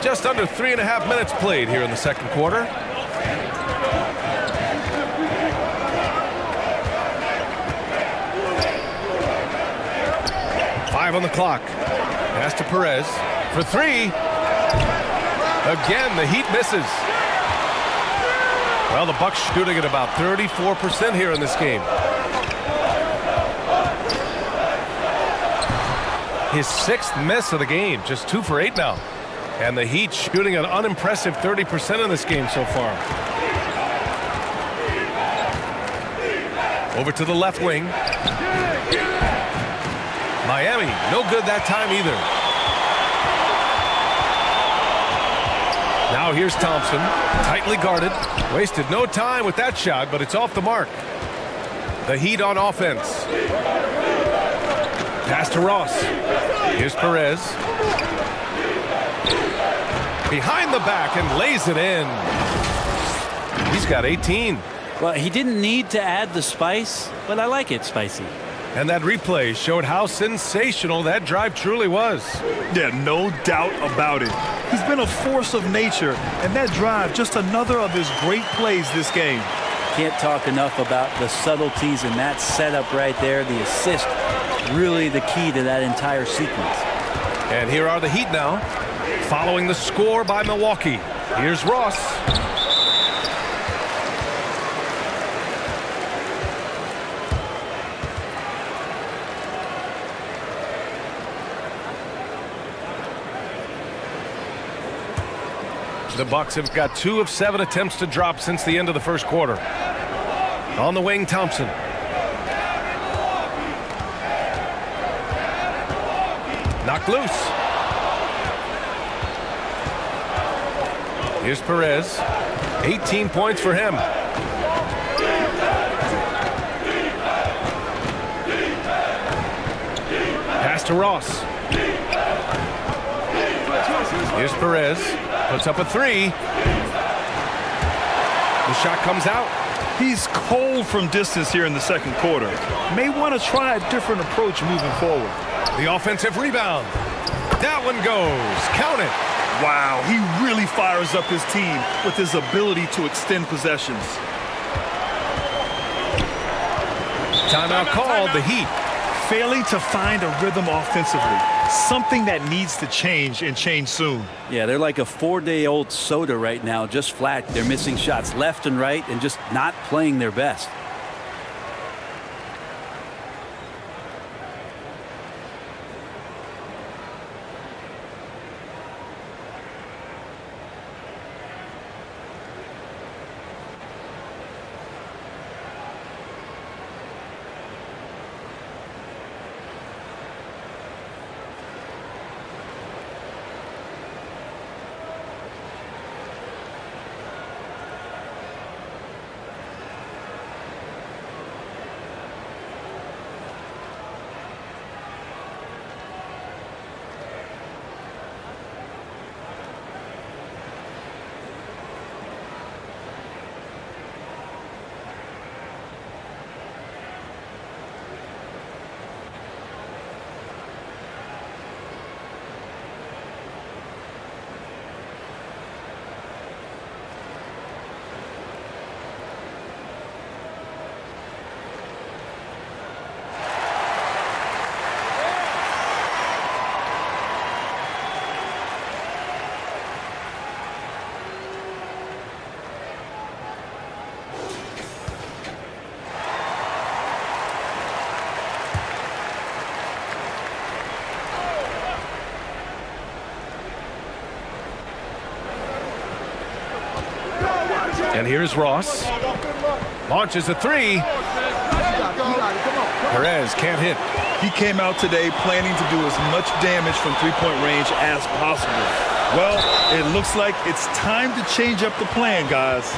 Just under 3.5 minutes played here in the second quarter. Five on the clock. Pass to Perez for three. Again, the Heat misses. Well, the Bucks shooting at about 34% here in this game. His 6th miss of the game, just 2 for 8 now. And the Heat shooting an unimpressive 30% in this game so far. Over to the left wing. Miami, no good that time either. Now here's Thompson, tightly guarded. Wasted no time with that shot, but it's off the mark. The Heat on offense. Pass to Ross. Here's Perez. Behind the back and lays it in. He's got 18. Well, he didn't need to add the spice, but I like it spicy. And that replay showed how sensational that drive truly was. Yeah, no doubt about it. He's been a force of nature, and that drive, just another of his great plays this game. Can't talk enough about the subtleties in that setup right there. The assist, really the key to that entire sequence. And here are the Heat now, following the score by Milwaukee. Here's Ross. The Bucks have got 2 of 7 attempts to drop since the end of the first quarter. On the wing, Thompson. Knocked loose. Here's Perez. 18 points for him. Pass to Ross. Here's Perez. Puts up a 3. The shot comes out. He's cold from distance here in the second quarter. May want to try a different approach moving forward. The offensive rebound. That one goes. Count it. Wow, he really fires up his team with his ability to extend possessions. Timeout called. The Heat failing to find a rhythm offensively. Something that needs to change and change soon. Yeah, they're like a 4-day-old soda right now, just flat. They're missing shots left and right and just not playing their best. And here's Ross. Launches a 3. Perez can't hit. He came out today planning to do as much damage from three-point range as possible. Well, it looks like it's time to change up the plan, guys.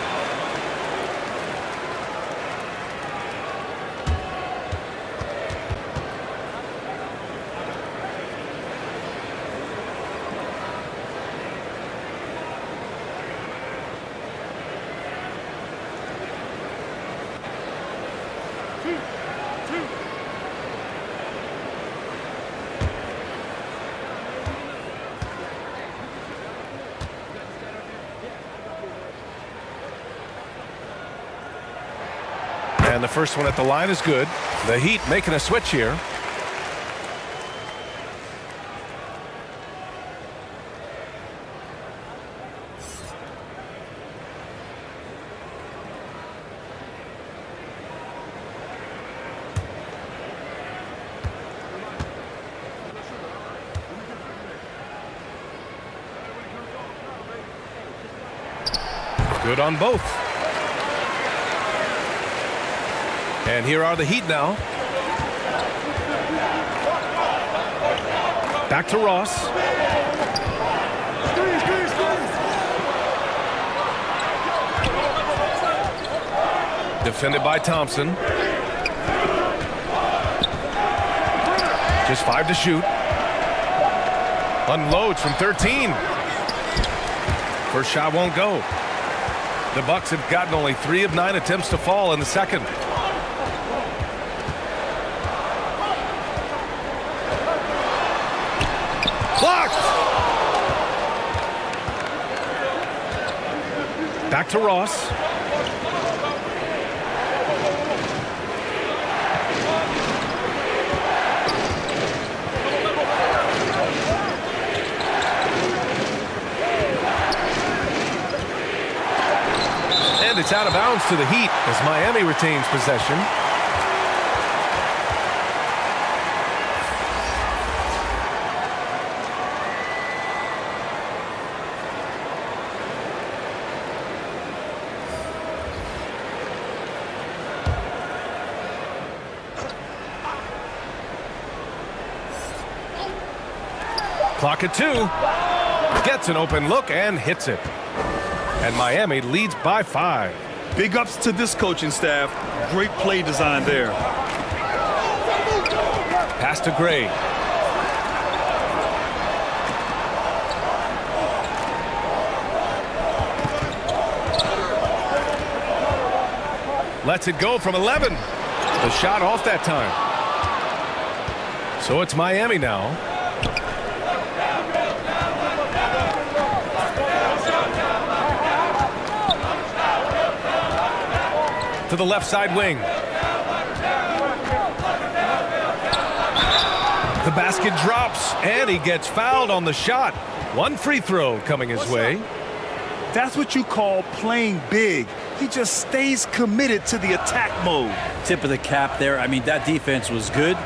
And the first one at the line is good. The Heat making a switch here. Good on both. And here are the Heat now. Back to Ross. Defended by Thompson. Just 5 to shoot. Unloads from 13. First shot won't go. The Bucks have gotten only 3 of 9 attempts to fall in the second. Blocked! Back to Ross. And it's out of bounds to the Heat as Miami retains possession. Clock at 2. Gets an open look and hits it. And Miami leads by 5. Big ups to this coaching staff. Great play design there. Pass to Gray. Lets it go from 11. The shot off that time. So it's Miami now. To the left side wing. The basket drops, and he gets fouled on the shot. One free throw coming his way. That's what you call playing big. He just stays committed to the attack mode. Tip of the cap there. I mean, that defense was good.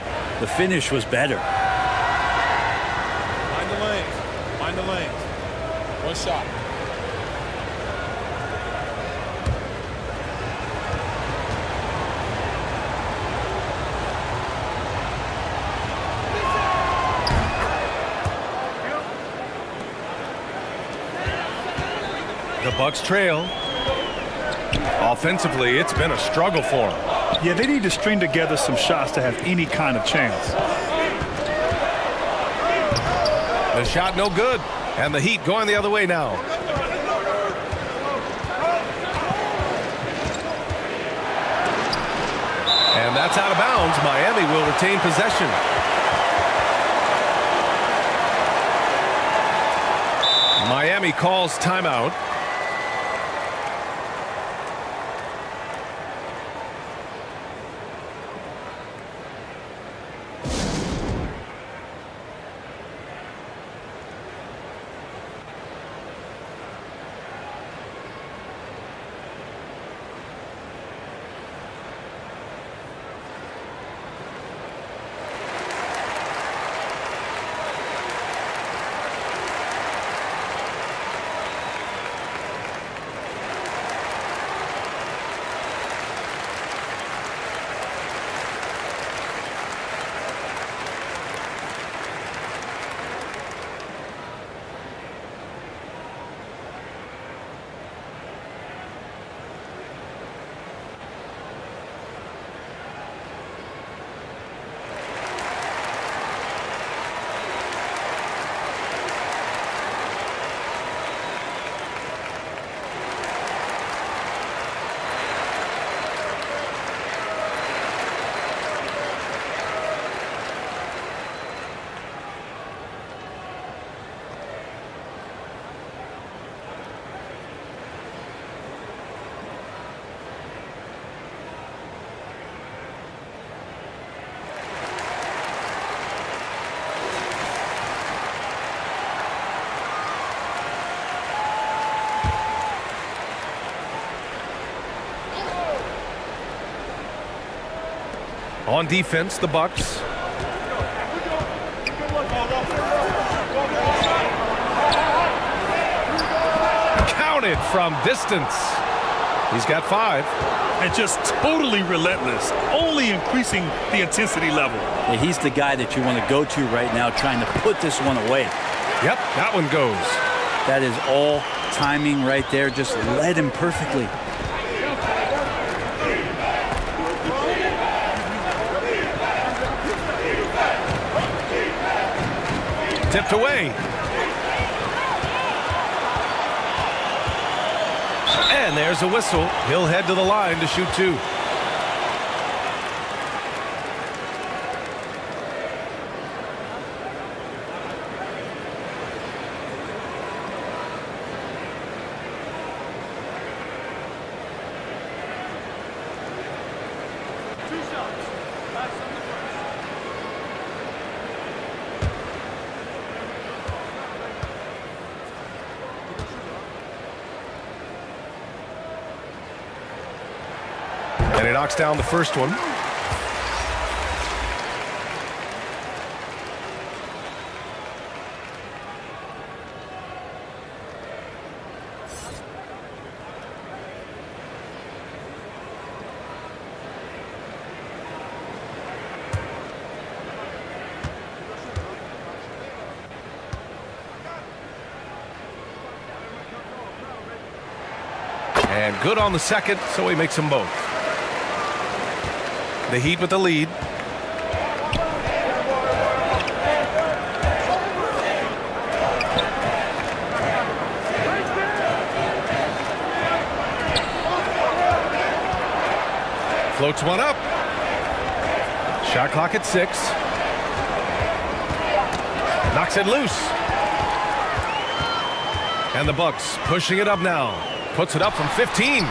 The finish was better. Mind the lanes. Mind the lanes. One shot. The Bucks trail. Offensively, it's been a struggle for them. Yeah, they need to string together some shots to have any kind of chance. The shot no good, and the Heat going the other way now. And that's out of bounds. Miami will retain possession. Miami calls timeout. On defense, the Bucks. Counted from distance. He's got 5. And just totally relentless, only increasing the intensity level. Yeah, he's the guy that you want to go to right now, trying to put this one away. Yep, that one goes. That is all timing right there. Just led him perfectly. Tipped away. And there's a whistle. He'll head to the line to shoot 2. And he knocks down the first one. And good on the second, so he makes them both. The Heat with the lead. Floats one up. Shot clock at 6. Knocks it loose. And the Bucks pushing it up now. Puts it up from 15.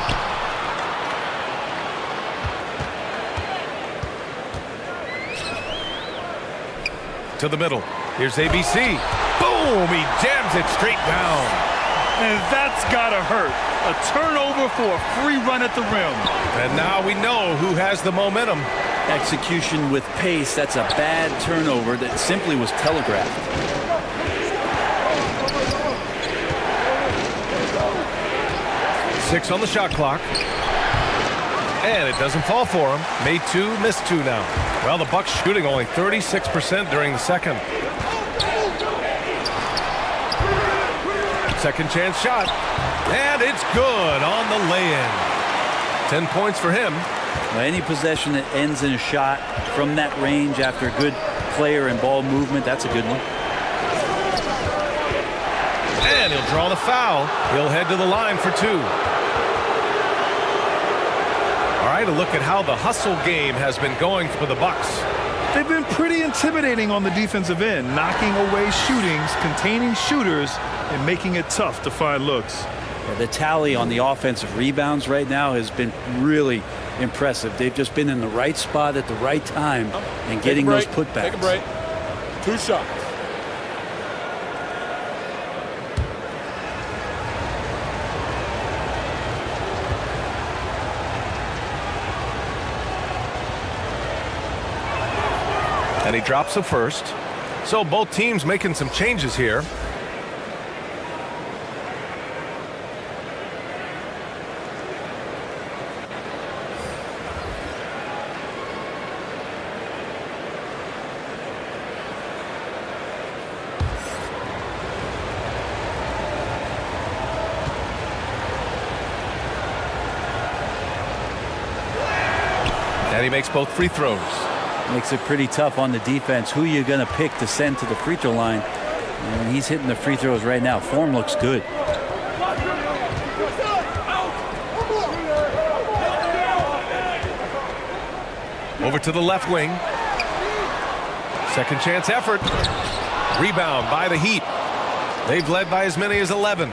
To the middle. Here's ABC. Boom! He jams it straight down. And that's gotta hurt. A turnover for a free run at the rim. And now we know who has the momentum. Execution with pace. That's a bad turnover that simply was telegraphed. Six on the shot clock. And it doesn't fall for him. Made 2, missed 2 now. Well, the Bucks shooting only 36% during the second. Second chance shot. And it's good on the lay-in. 10 points for him. Well, any possession that ends in a shot from that range after good player and ball movement, that's a good one. And he'll draw the foul. He'll head to the line for 2. All right, a look at how the hustle game has been going for the Bucks. They've been pretty intimidating on the defensive end, knocking away shootings, containing shooters, and making it tough to find looks. Yeah, the tally on the offensive rebounds right now has been really impressive. They've just been in the right spot at the right time and getting those putbacks. Take a break. 2 shots. And he drops the first. So both teams making some changes here. And he makes both free throws. Makes it pretty tough on the defense. Who you're going to pick to send to the free throw line. And he's hitting the free throws right now. Form looks good. Over to the left wing. Second chance effort. Rebound by the Heat. They've led by as many as 11.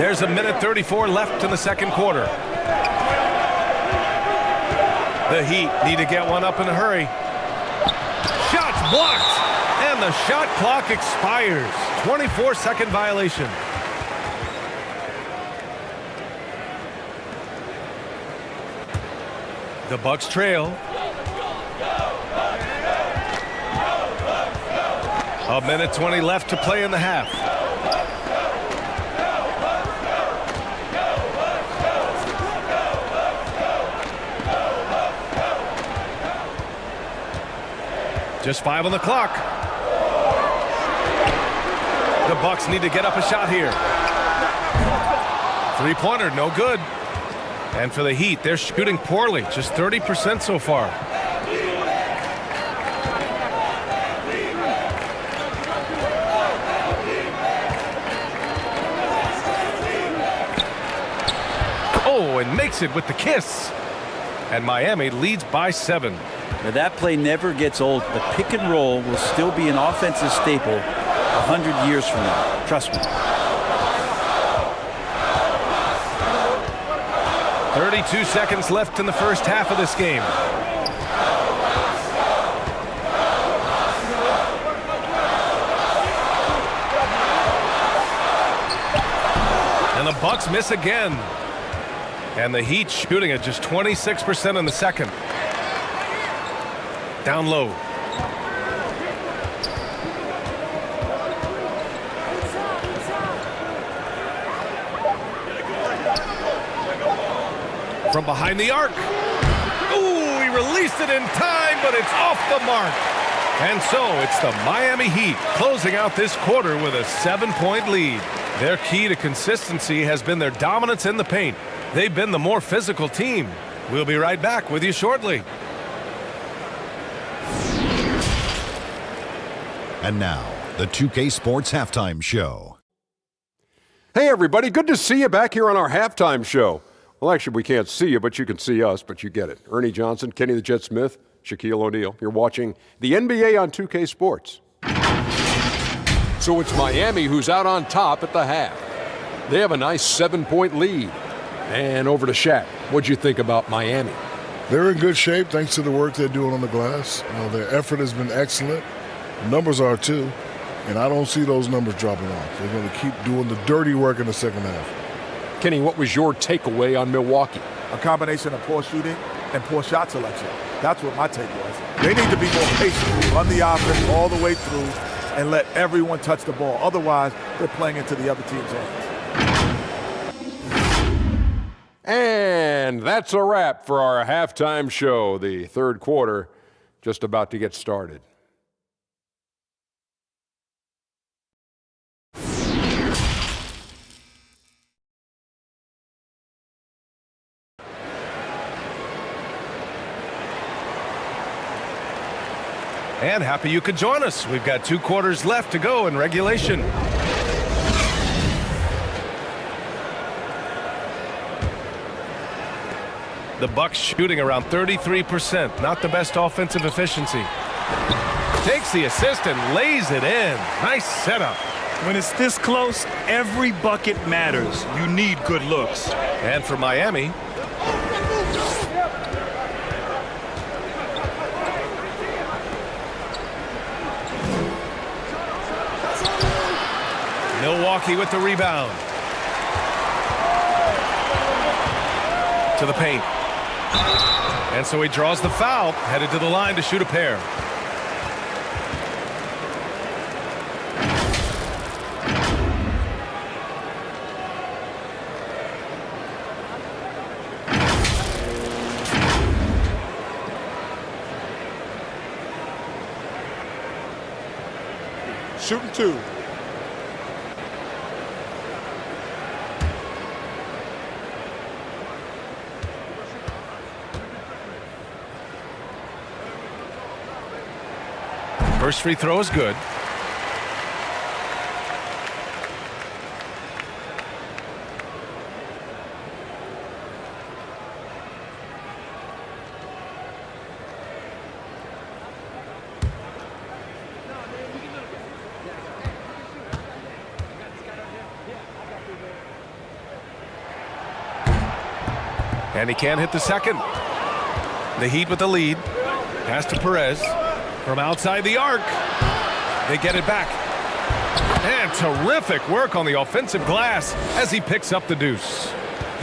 There's 1:34 left in the second quarter. The Heat need to get one up in a hurry. Shots blocked, and And the shot clock expires. 24-second violation. The Bucks trail. A minute 20 left to play in the half. Just 5 on the clock. The Bucks need to get up a shot here. Three-pointer, no good. And for the Heat, they're shooting poorly, just 30% so far. Oh, and makes it with the kiss. And Miami leads by 7. Now that play never gets old. The pick and roll will still be an offensive staple 100 years from now. Trust me. 32 seconds left in the first half of this game. And the Bucks miss again. And the Heat shooting at just 26% in the second. Down low. From behind the arc. Ooh, he released it in time, but it's off the mark. And so it's the Miami Heat closing out this quarter with a 7-point lead. Their key to consistency has been their dominance in the paint. They've been the more physical team. We'll be right back with you shortly. And now, the 2K Sports Halftime Show. Hey, everybody. Good to see you back here on our halftime show. Well, actually, we can't see you, but you can see us, but you get it. Ernie Johnson, Kenny the Jet Smith, Shaquille O'Neal. You're watching the NBA on 2K Sports. So it's Miami who's out on top at the half. They have a nice 7-point lead. And over to Shaq. What'd you think about Miami? They're in good shape thanks to the work they're doing on the glass. Their effort has been excellent. Numbers are too, and I don't see those numbers dropping off. They're going to keep doing the dirty work in the second half. Kenny, what was your takeaway on Milwaukee? A combination of poor shooting and poor shot selection. That's what my take was. They need to be more patient, run the offense all the way through, and let everyone touch the ball. Otherwise, they're playing into the other team's hands. And that's a wrap for our halftime show. The third quarter just about to get started. And happy you could join us. We've got 2 quarters left to go in regulation. The Bucks shooting around 33%. Not the best offensive efficiency. Takes the assist and lays it in. Nice setup. When it's this close, every bucket matters. You need good looks. And for Miami, Milwaukee with the rebound. To the paint. And so he draws the foul, headed to the line to shoot a pair. Shooting 2. First free throw is good. And he can't hit the second. The Heat with the lead. Pass to Perez. From outside the arc. They get it back. And terrific work on the offensive glass as he picks up the deuce.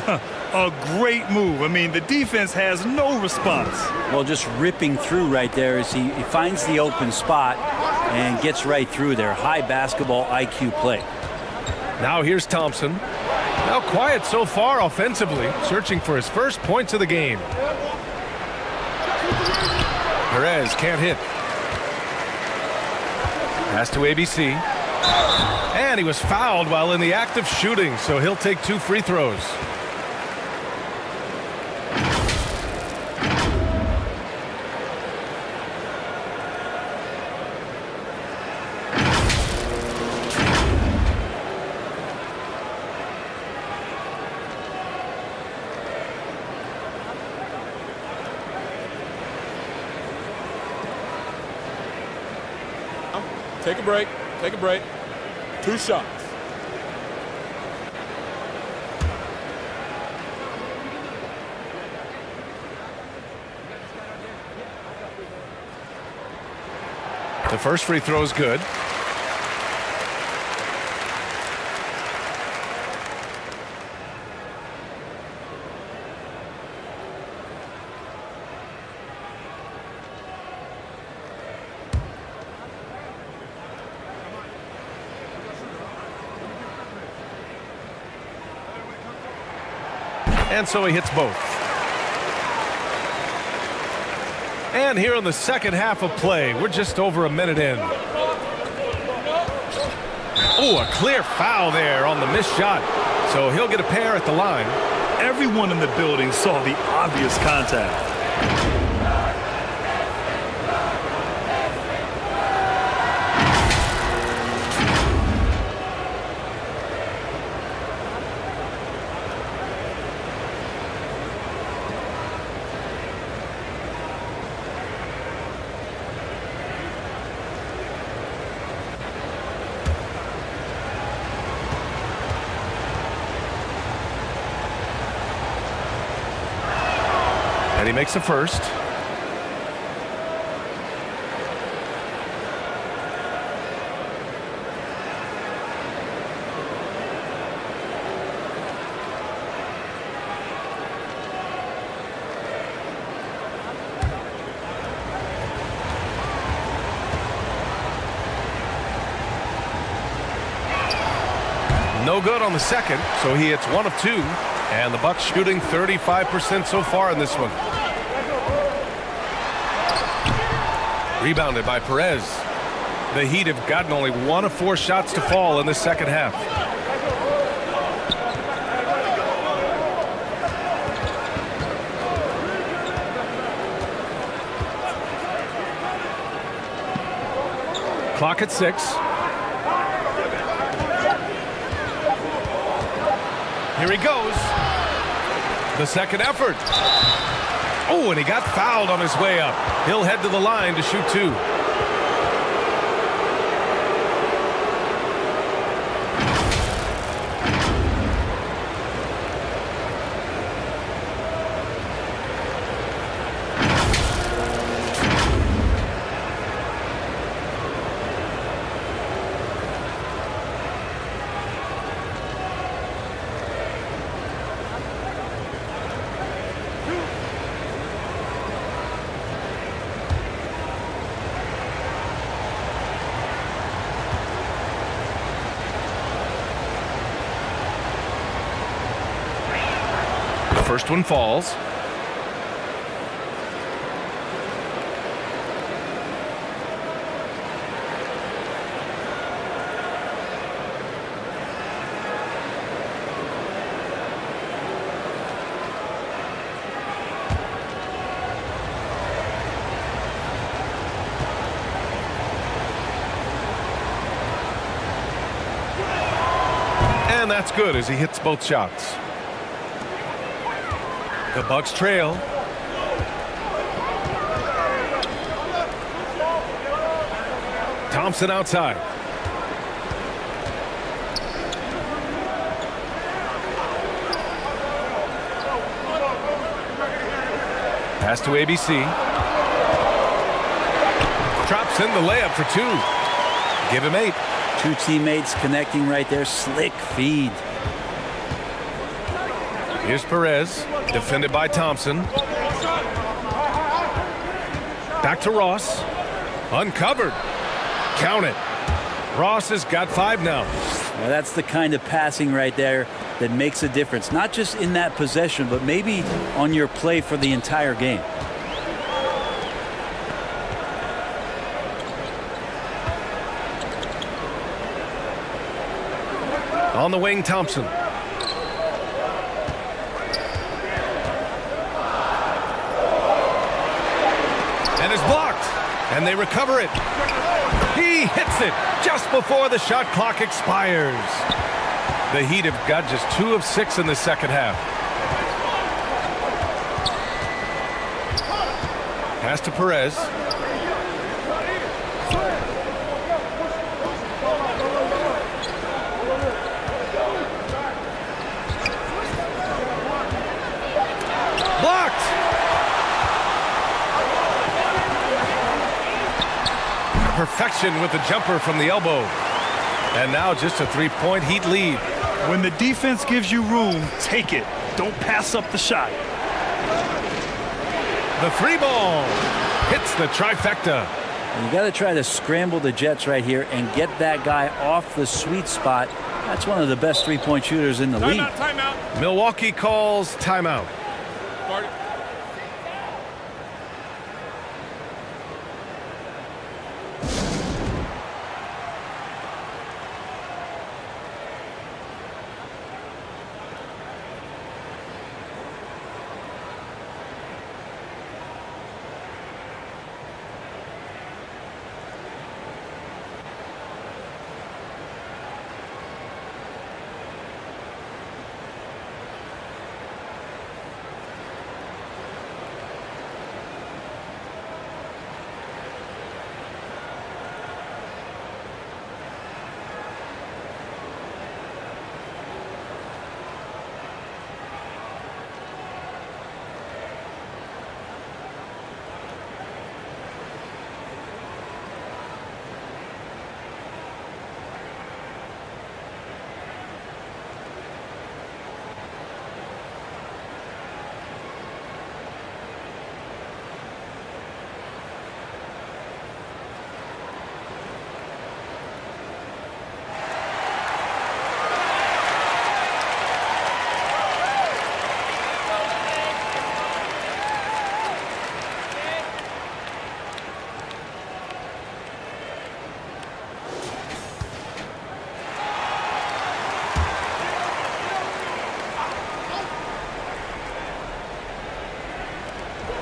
A great move. I mean, the defense has no response. Well, just ripping through right there as he finds the open spot and gets right through there. High basketball IQ play. Now here's Thompson. Now quiet so far offensively, searching for his first points of the game. Perez can't hit. Pass to ABC. And he was fouled while in the act of shooting, so he'll take 2 free throws. Take a break. Take a break. 2 shots. The first free throw is good. And so he hits both. And here in the second half of play, we're just over a minute in. Oh, a clear foul there on the missed shot. So he'll get a pair at the line. Everyone in the building saw the obvious contact. And he makes the first. No good on the second, so he hits 1 of 2. And the Bucks shooting 35% so far in this one. Rebounded by Perez. The Heat have gotten only 1 of 4 shots to fall in the second half. Clock at 6. Here he goes. The second effort. Oh, and he got fouled on his way up. He'll head to the line to shoot 2. First one falls. And that's good as he hits both shots. The Bucks trail. Thompson outside. Pass to ABC. Drops in the layup for 2. Give him 8. Two teammates connecting right there. Slick feed. Here's Perez, defended by Thompson. Back to Ross. Uncovered. Count it. Ross has got 5 now. Now that's the kind of passing right there that makes a difference. Not just in that possession, but maybe on your play for the entire game. On the wing, Thompson. And is blocked. And they recover it. He hits it just before the shot clock expires. The Heat have got just 2 of 6 in the second half. Pass to Perez. Blocked. Perfection with the jumper from the elbow. And now just a 3-point Heat lead. When the defense gives you room, take it. Don't pass up the shot. The 3 ball hits the trifecta. You got to try to scramble the Jets right here and get that guy off the sweet spot. That's one of the best 3-point shooters in the league. Timeout. Milwaukee calls timeout.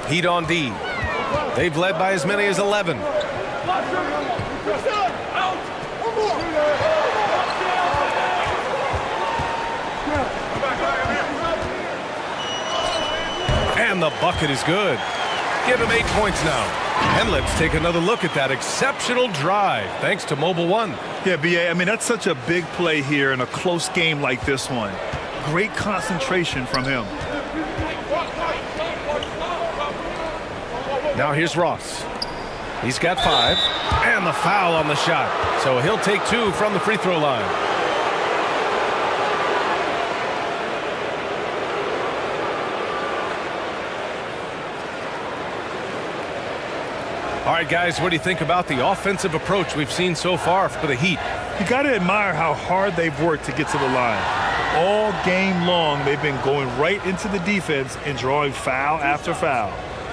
Heat on D. They've led by as many as 11. And the bucket is good. Give him 8 points now. And let's take another look at that exceptional drive, thanks to Mobile One. Yeah, BA, I mean, that's such a big play here in a close game like this one. Great concentration from him. Now here's Ross. He's got 5. And the foul on the shot. So he'll take 2 from the free throw line. All right, guys, what do you think about the offensive approach we've seen so far for the Heat? You got to admire how hard they've worked to get to the line. All game long, they've been going right into the defense and drawing foul after foul.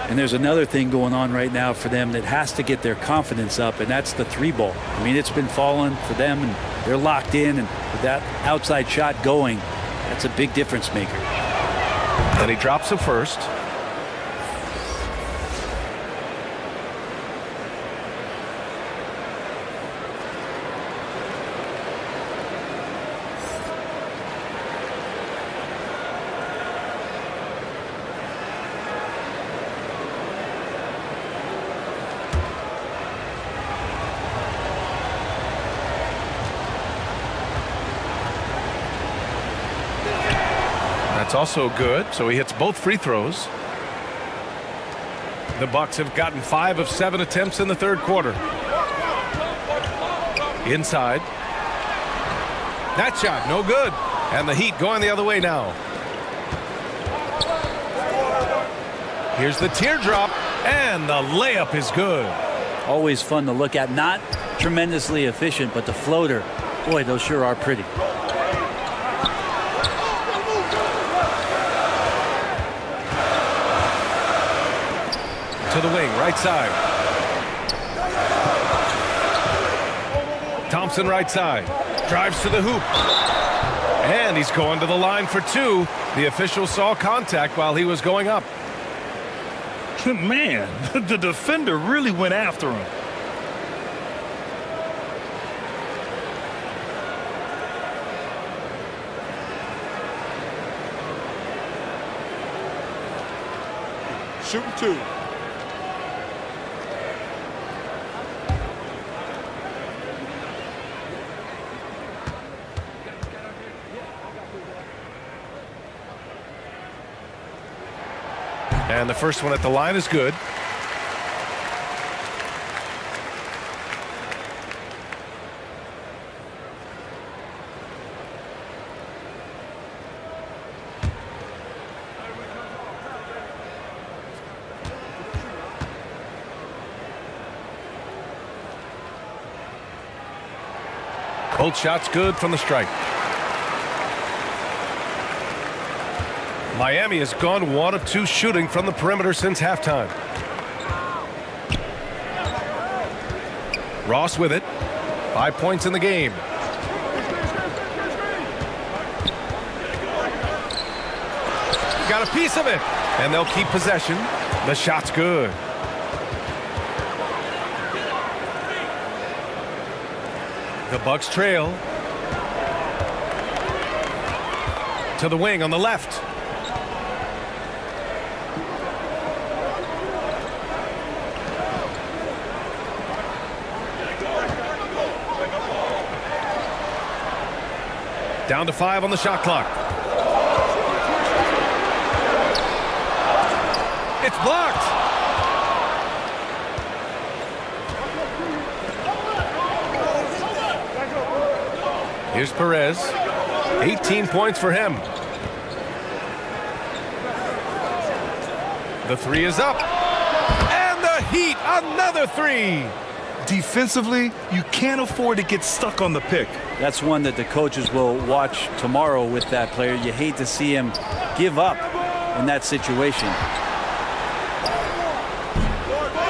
And there's another thing going on right now for them that has to get their confidence up, and that's the 3 ball. I mean, it's been falling for them, and they're locked in, and with that outside shot going, that's a big difference maker. And he drops him first. That's also good, so he hits both free throws. The Bucks have gotten 5 of 7 attempts in the third quarter. Inside. That shot, no good. And the Heat going the other way now. Here's the teardrop, and the layup is good. Always fun to look at. Not tremendously efficient, but the floater, boy, those sure are pretty. To the wing, right side. Thompson right side. Drives to the hoop. And he's going to the line for two. The official saw contact while he was going up. Man, the defender really went after him. Shooting two. And the first one at the line is good. Both shots good from the strike. Miami has gone 1 of 2 shooting from the perimeter since halftime. Ross with it. 5 points in the game. Got a piece of it, and they'll keep possession. The shot's good. The Bucks trail. To the wing on the left. Down to 5 on the shot clock. It's blocked. Here's Perez. 18 points for him. The three is up. And the Heat, another three. Defensively, you can't afford to get stuck on the pick. That's one that the coaches will watch tomorrow with that player. You hate to see him give up in that situation.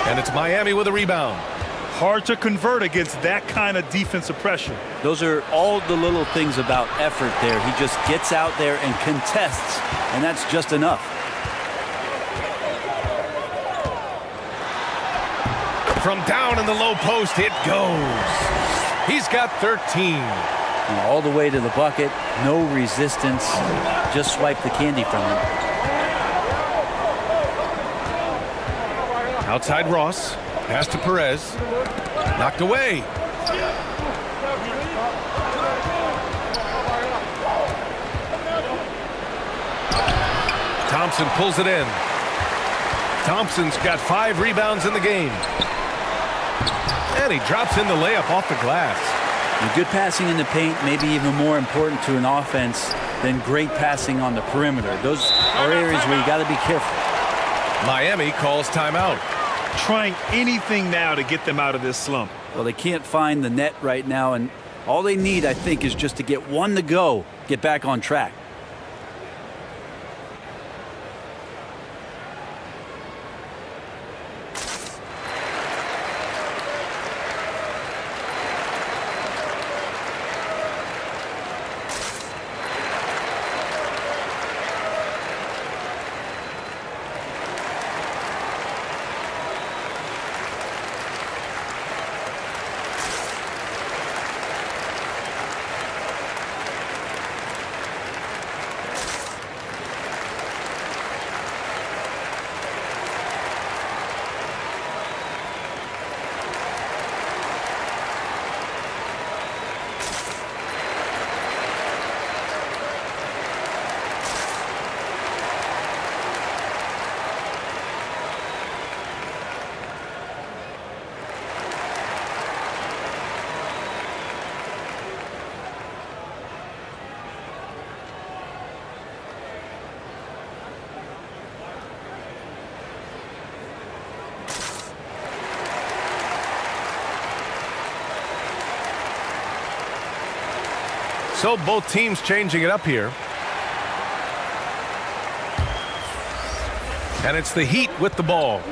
And it's Miami with a rebound. Hard to convert against that kind of defensive pressure. Those are all the little things about effort there. He just gets out there and contests, and that's just enough. From down in the low post, it goes. He's got 13. And all the way to the bucket, no resistance. Just swipe the candy from him. Outside Ross. Pass to Perez. Knocked away. Thompson pulls it in. Thompson's got 5 rebounds in the game. And he drops in the layup off the glass. And good passing in the paint, maybe even more important to an offense than great passing on the perimeter. Those are areas where you got to be careful. Miami calls timeout. Trying anything now to get them out of this slump. Well, they can't find the net right now, and all they need, I think, is just to get one to go, get back on track. So both teams changing it up here. And it's the Heat with the ball.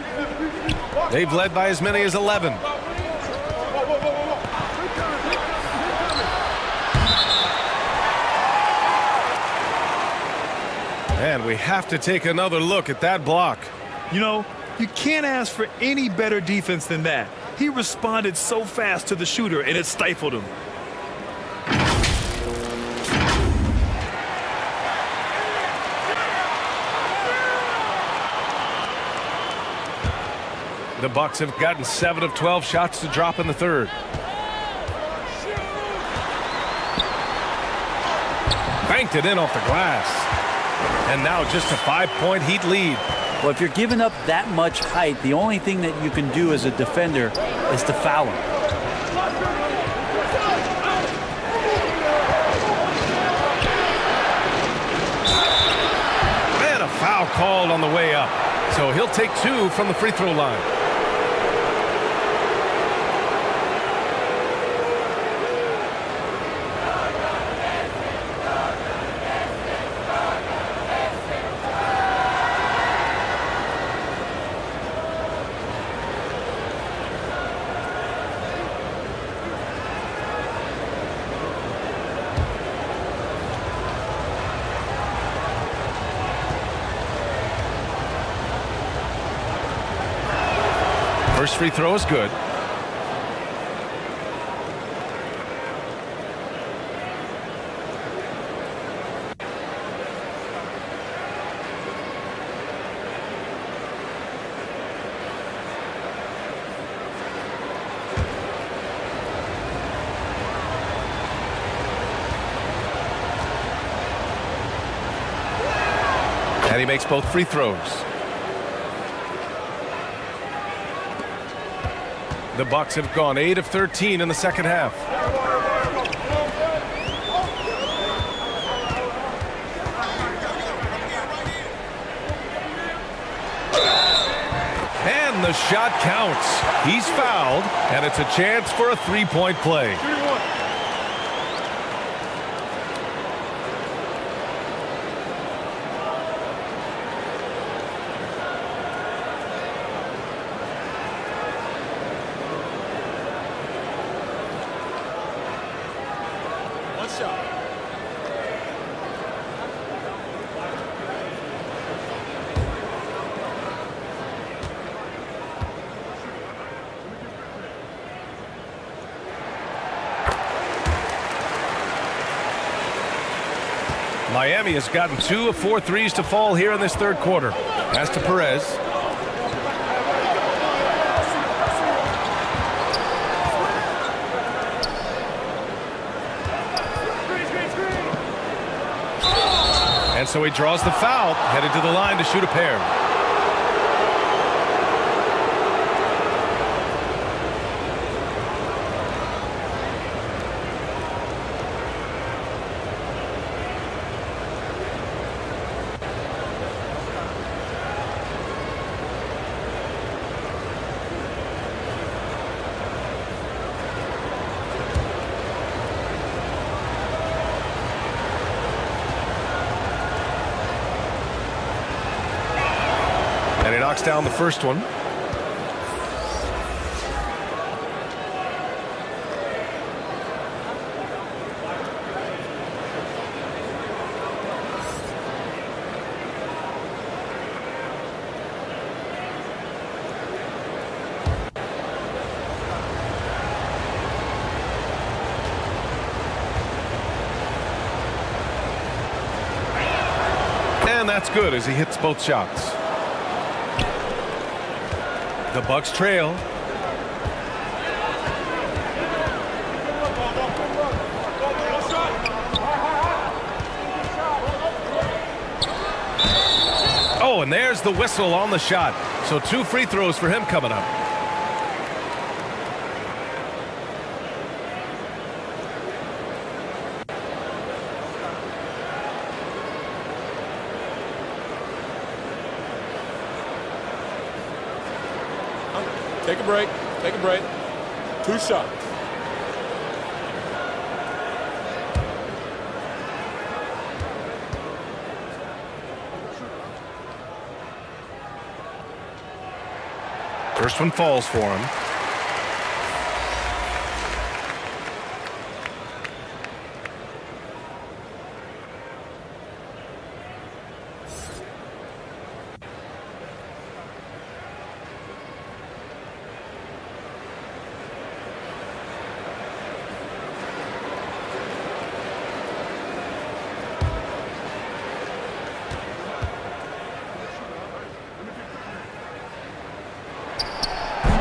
They've led by as many as 11. And we have to take another look at that block. You know, you can't ask for any better defense than that. He responded so fast to the shooter, and it stifled him. The Bucks have gotten 7 of 12 shots to drop in the third. Banked it in off the glass. And now just a 5-point Heat lead. Well, if you're giving up that much height, the only thing that you can do as a defender is to foul him. And a foul called on the way up. So he'll take 2 from the free throw line. First free throw is good. And he makes both free throws. The Bucks have gone 8 of 13 in the second half. And the shot counts. He's fouled, and it's a chance for a three-point play. Miami has gotten 2 of 4 threes to fall here in this third quarter. As to Perez. And so he draws the foul, headed to the line to shoot a pair. And he knocks down the first one. And that's good as he hits both shots. The Bucks trail. Oh, and there's the whistle on the shot. So 2 free throws for him coming up. Take a break. Take a break. 2 shots. First one falls for him.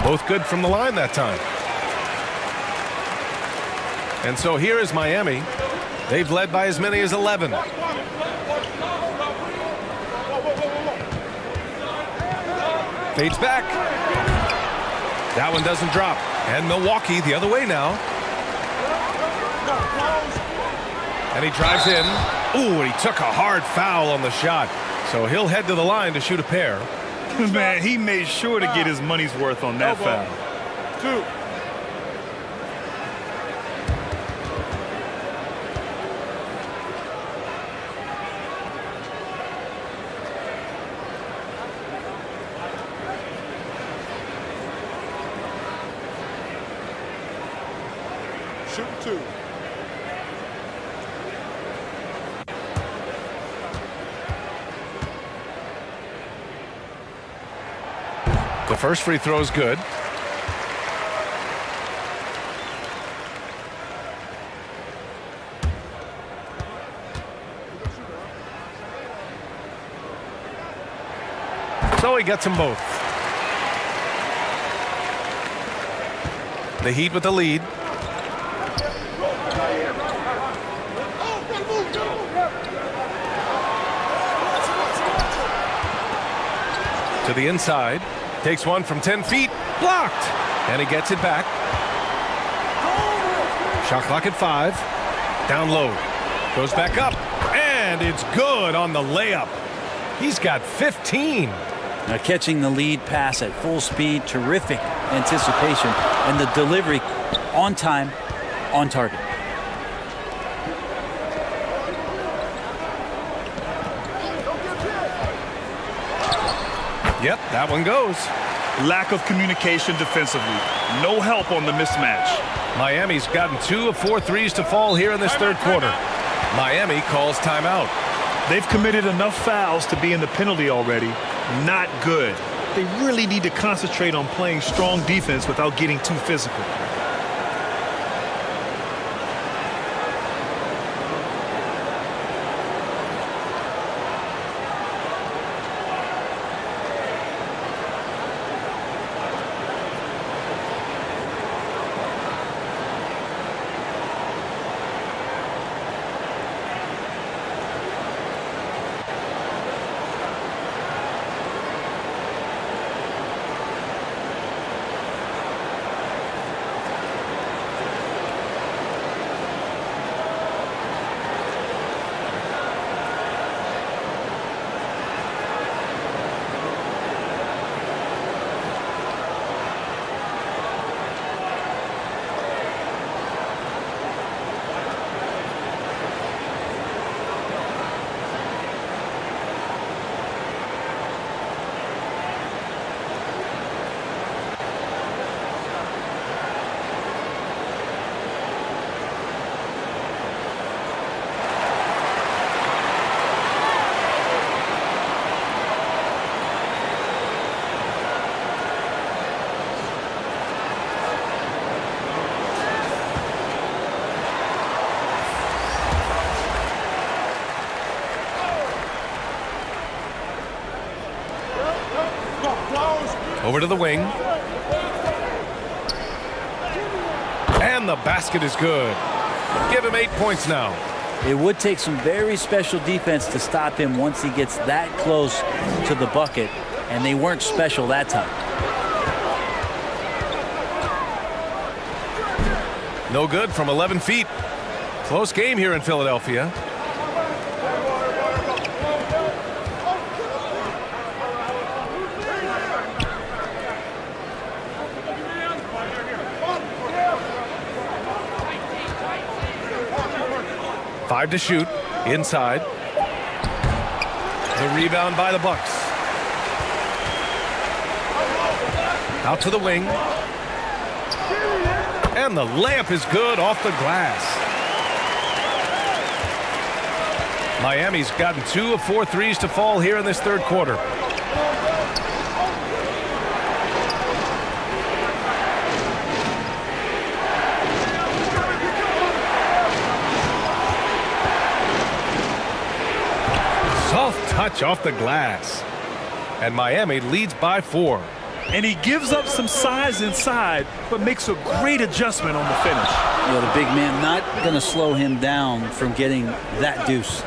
Both good from the line that time. And so here is Miami. They've led by as many as 11. Fades back. That one doesn't drop. And Milwaukee the other way now. And he drives in. Ooh, and he took a hard foul on the shot. So he'll head to the line to shoot a pair. Man, he made sure to get his money's worth on that foul. 2. Shoot 2. The first free throw is good. So he gets them both. The Heat with the lead. To the inside. Takes one from 10 feet. Blocked. And he gets it back. Shot clock at 5. Down low. Goes back up. And it's good on the layup. He's got 15. Now catching the lead pass at full speed. Terrific anticipation. And the delivery on time, on target. Yep, that one goes. Lack of communication defensively. No help on the mismatch. Miami's gotten 2 of 4 threes to fall here in this third quarter. Miami calls timeout. They've committed enough fouls to be in the penalty already. Not good. They really need to concentrate on playing strong defense without getting too physical. Over to the wing. And the basket is good. Give him 8 points now. It would take some very special defense to stop him once he gets that close to the bucket, and they weren't special that time. No good from 11 feet. Close game here in Philadelphia. Five to shoot. Inside. The rebound by the Bucks. Out to the wing. And the layup is good off the glass. Miami's gotten 2 of 4 threes to fall here in this third quarter. Soft touch off the glass. And Miami leads by 4. And he gives up some size inside, but makes a great adjustment on the finish. You know, the big man not going to slow him down from getting that deuce.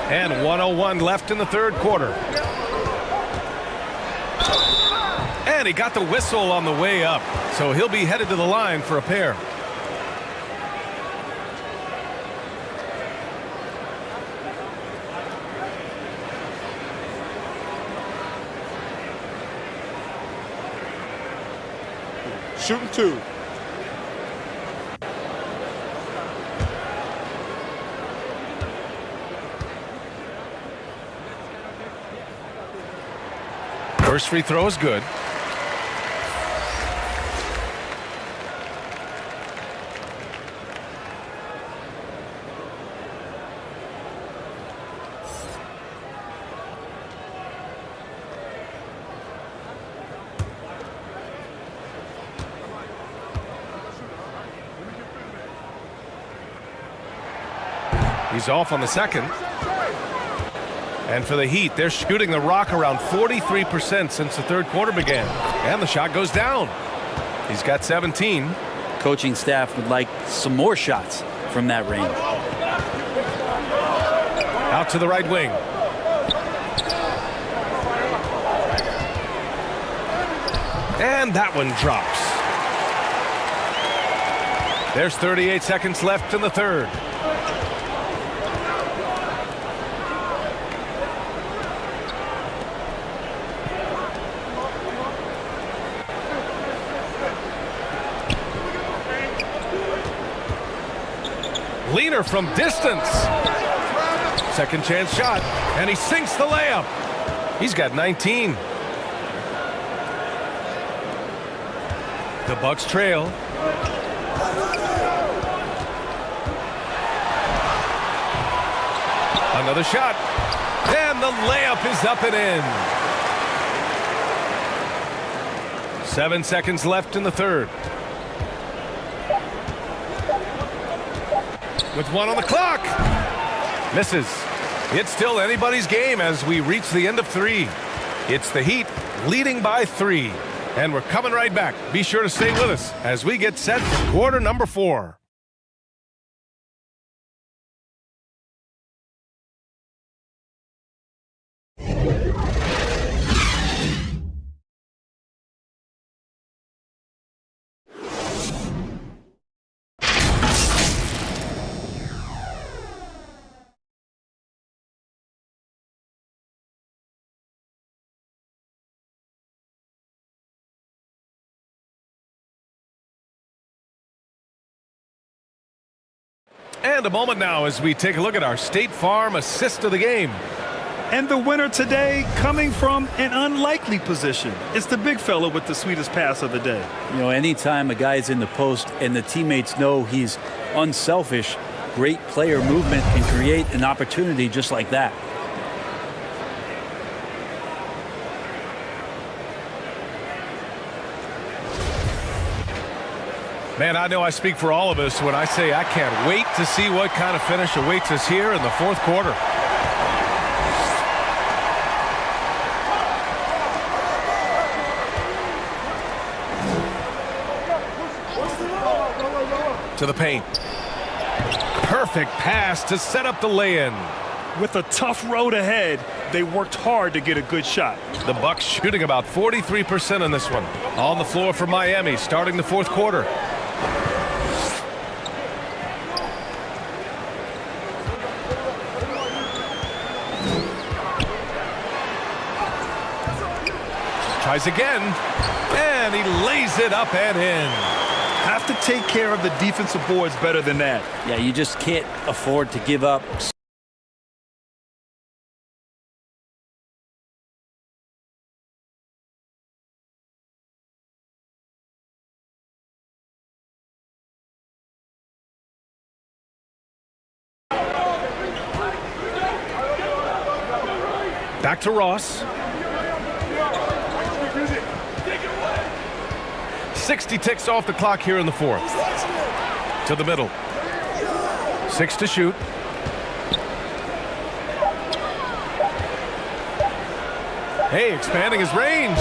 And 1:01 left in the third quarter. And he got the whistle on the way up, so he'll be headed to the line for a pair. Shooting 2. First free throw is good. He's off on the second. And for the Heat, they're shooting the rock around 43% since the third quarter began. And the shot goes down. He's got 17. Coaching staff would like some more shots from that range. Out to the right wing. And that one drops. There's 38 seconds left in the third. Leaner from distance. Second chance shot, and he sinks the layup. He's got 19. The Bucks trail. Another shot, and the layup is up and in. 7 seconds left in the third. With 1 on the clock. Misses. It's still anybody's game as we reach the end of 3. It's the Heat leading by 3. And we're coming right back. Be sure to stay with us as we get set for quarter number 4. And a moment now as we take a look at our State Farm assist of the game. And the winner today coming from an unlikely position. It's the big fella with the sweetest pass of the day. You know, anytime a guy's in the post and the teammates know he's unselfish, great player movement can create an opportunity just like that. Man, I know I speak for all of us when I say I can't wait to see what kind of finish awaits us here in the fourth quarter. To the paint. Perfect pass to set up the lay-in. With a tough road ahead, they worked hard to get a good shot. The Bucks shooting about 43% on this one. On the floor for Miami starting the fourth quarter. Tries again, and he lays it up and in. Have to take care of the defensive boards better than that. Yeah, you just can't afford to give up Back to Ross. 60 ticks off the clock here in the fourth. To the middle. 6 to shoot. Hey, expanding his range.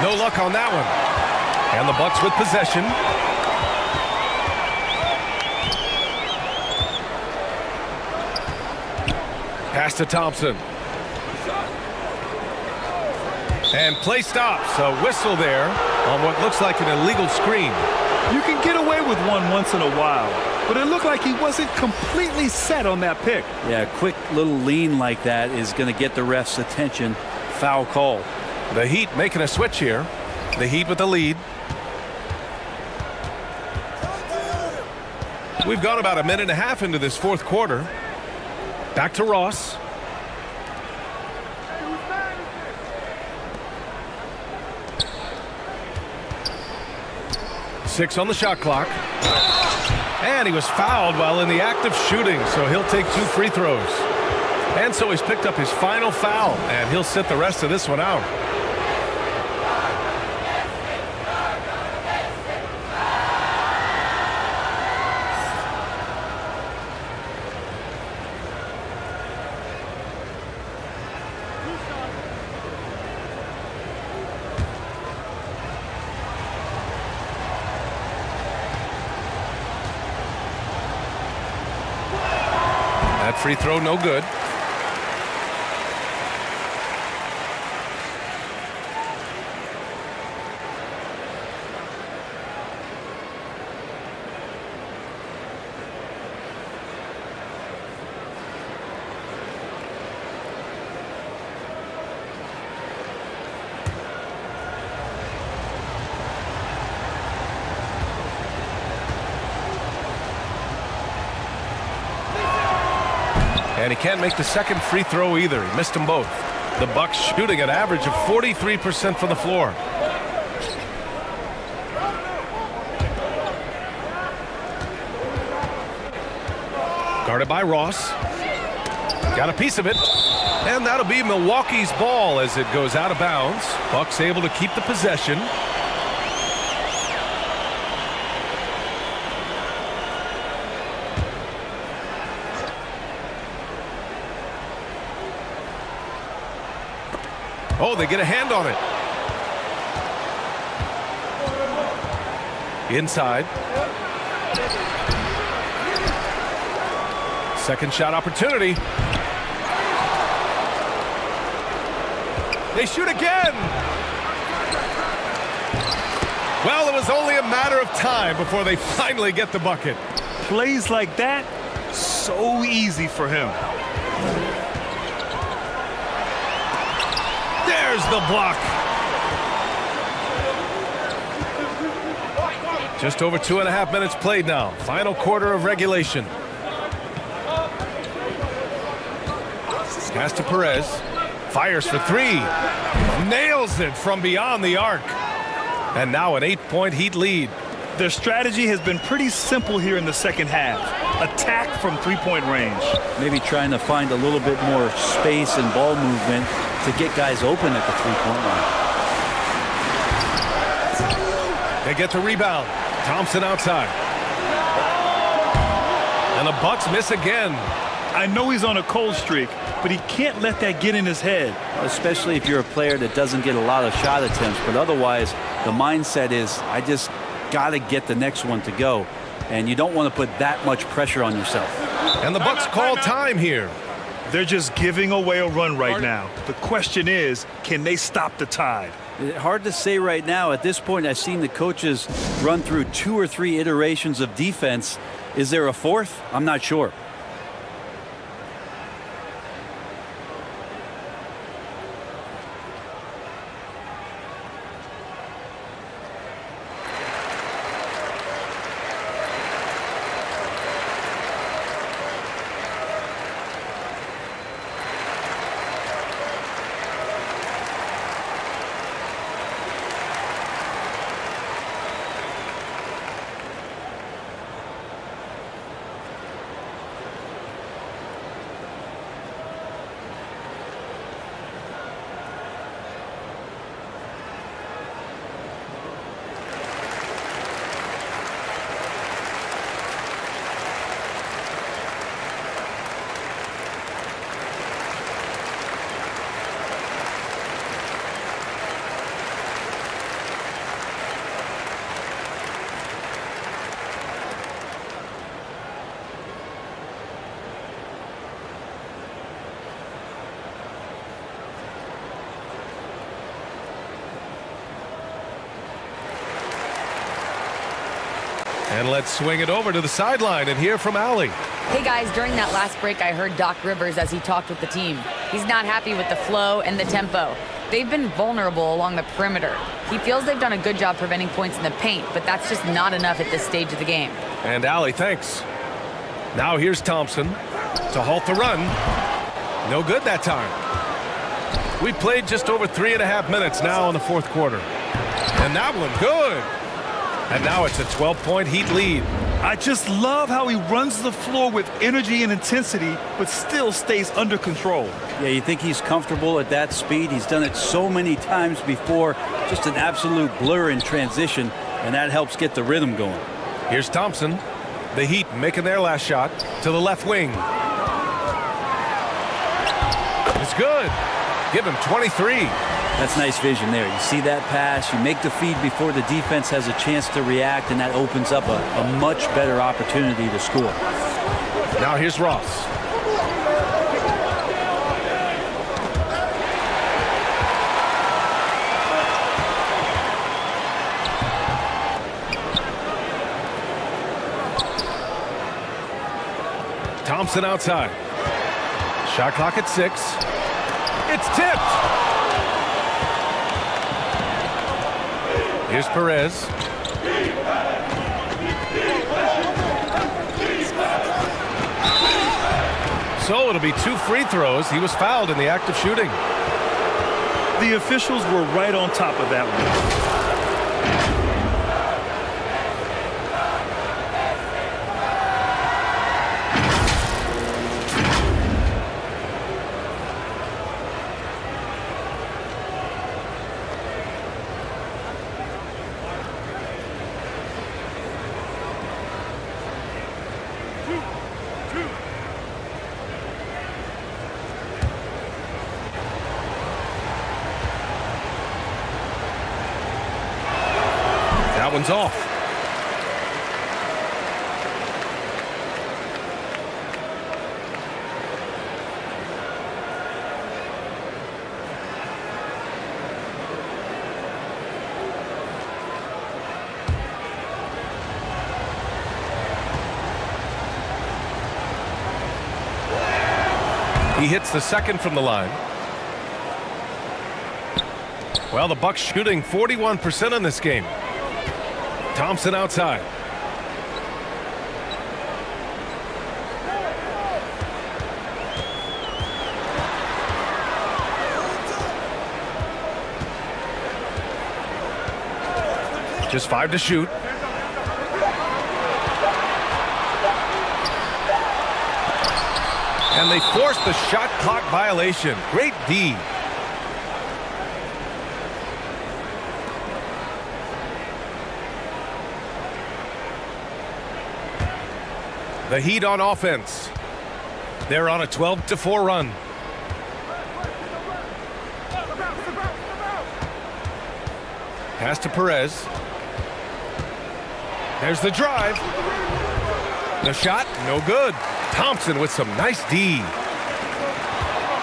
No luck on that one. And the Bucks with possession. Pass to Thompson. And play stops. A whistle there on what looks like an illegal screen. You can get away with one once in a while, but it looked like he wasn't completely set on that pick. Yeah, a quick little lean like that is going to get the ref's attention. Foul call. The Heat making a switch here. The Heat with the lead. We've gone about a minute and a half into this fourth quarter. Back to Ross. Six on the shot clock. And he was fouled while in the act of shooting, so he'll take 2 free throws. And so he's picked up his final foul, and he'll sit the rest of this one out. That free throw no good. And he can't make the second free throw either. He missed them both. The Bucks shooting an average of 43% from the floor. Guarded by Ross. Got a piece of it. And that'll be Milwaukee's ball as it goes out of bounds. Bucks able to keep the possession. Oh, they get a hand on it. Inside. Second shot opportunity. They shoot again. Well, it was only a matter of time before they finally get the bucket. Plays like that, so easy for him. There's the block. Just over 2.5 minutes played now. Final quarter of regulation. Pass to Perez. Fires for 3. Nails it from beyond the arc. And now an 8-point Heat lead. Their strategy has been pretty simple here in the second half. Attack from 3-point range. Maybe trying to find a little bit more space and ball movement to get guys open at the 3-point line. They get the rebound. Thompson outside. And the Bucks miss again. I know he's on a cold streak, but he can't let that get in his head. Especially if you're a player that doesn't get a lot of shot attempts, but otherwise the mindset is I just got to get the next one to go, and you don't want to put that much pressure on yourself. And the Bucks call time here. They're just giving away a run right now. The question is, can they stop the tide? Hard to say right now. At this point, I've seen the coaches run through 2 or 3 iterations of defense. Is there a fourth? I'm not sure. And let's swing it over to the sideline and hear from Allie. Hey guys, during that last break, I heard Doc Rivers as he talked with the team. He's not happy with the flow and the tempo. They've been vulnerable along the perimeter. He feels they've done a good job preventing points in the paint, but that's just not enough at this stage of the game. And Allie, thanks. Now here's Thompson to halt the run. No good that time. We played just over 3.5 minutes now in the fourth quarter. And that one, good. And now it's a 12-point Heat lead. I just love how he runs the floor with energy and intensity, but still stays under control. Yeah, you think he's comfortable at that speed. He's done it so many times before. Just an absolute blur in transition, and that helps get the rhythm going. Here's Thompson. The Heat making their last shot to the left wing. It's good. Give him 23. That's nice vision there. You see that pass, you make the feed before the defense has a chance to react, and that opens up a much better opportunity to score. Now here's Ross. Thompson outside. Shot clock at 6. It's tipped. Here's Perez. So it'll be 2 free throws. He was fouled in the act of shooting. The officials were right on top of that one. That one's off. He hits the second from the line. Well, the Bucks shooting 41% in this game. Thompson outside. Just 5 to shoot. And they forced the shot clock violation. Great D. The Heat on offense. They're on a 12-4 run. Pass to Perez. There's the drive. The shot, no good. Thompson with some nice D.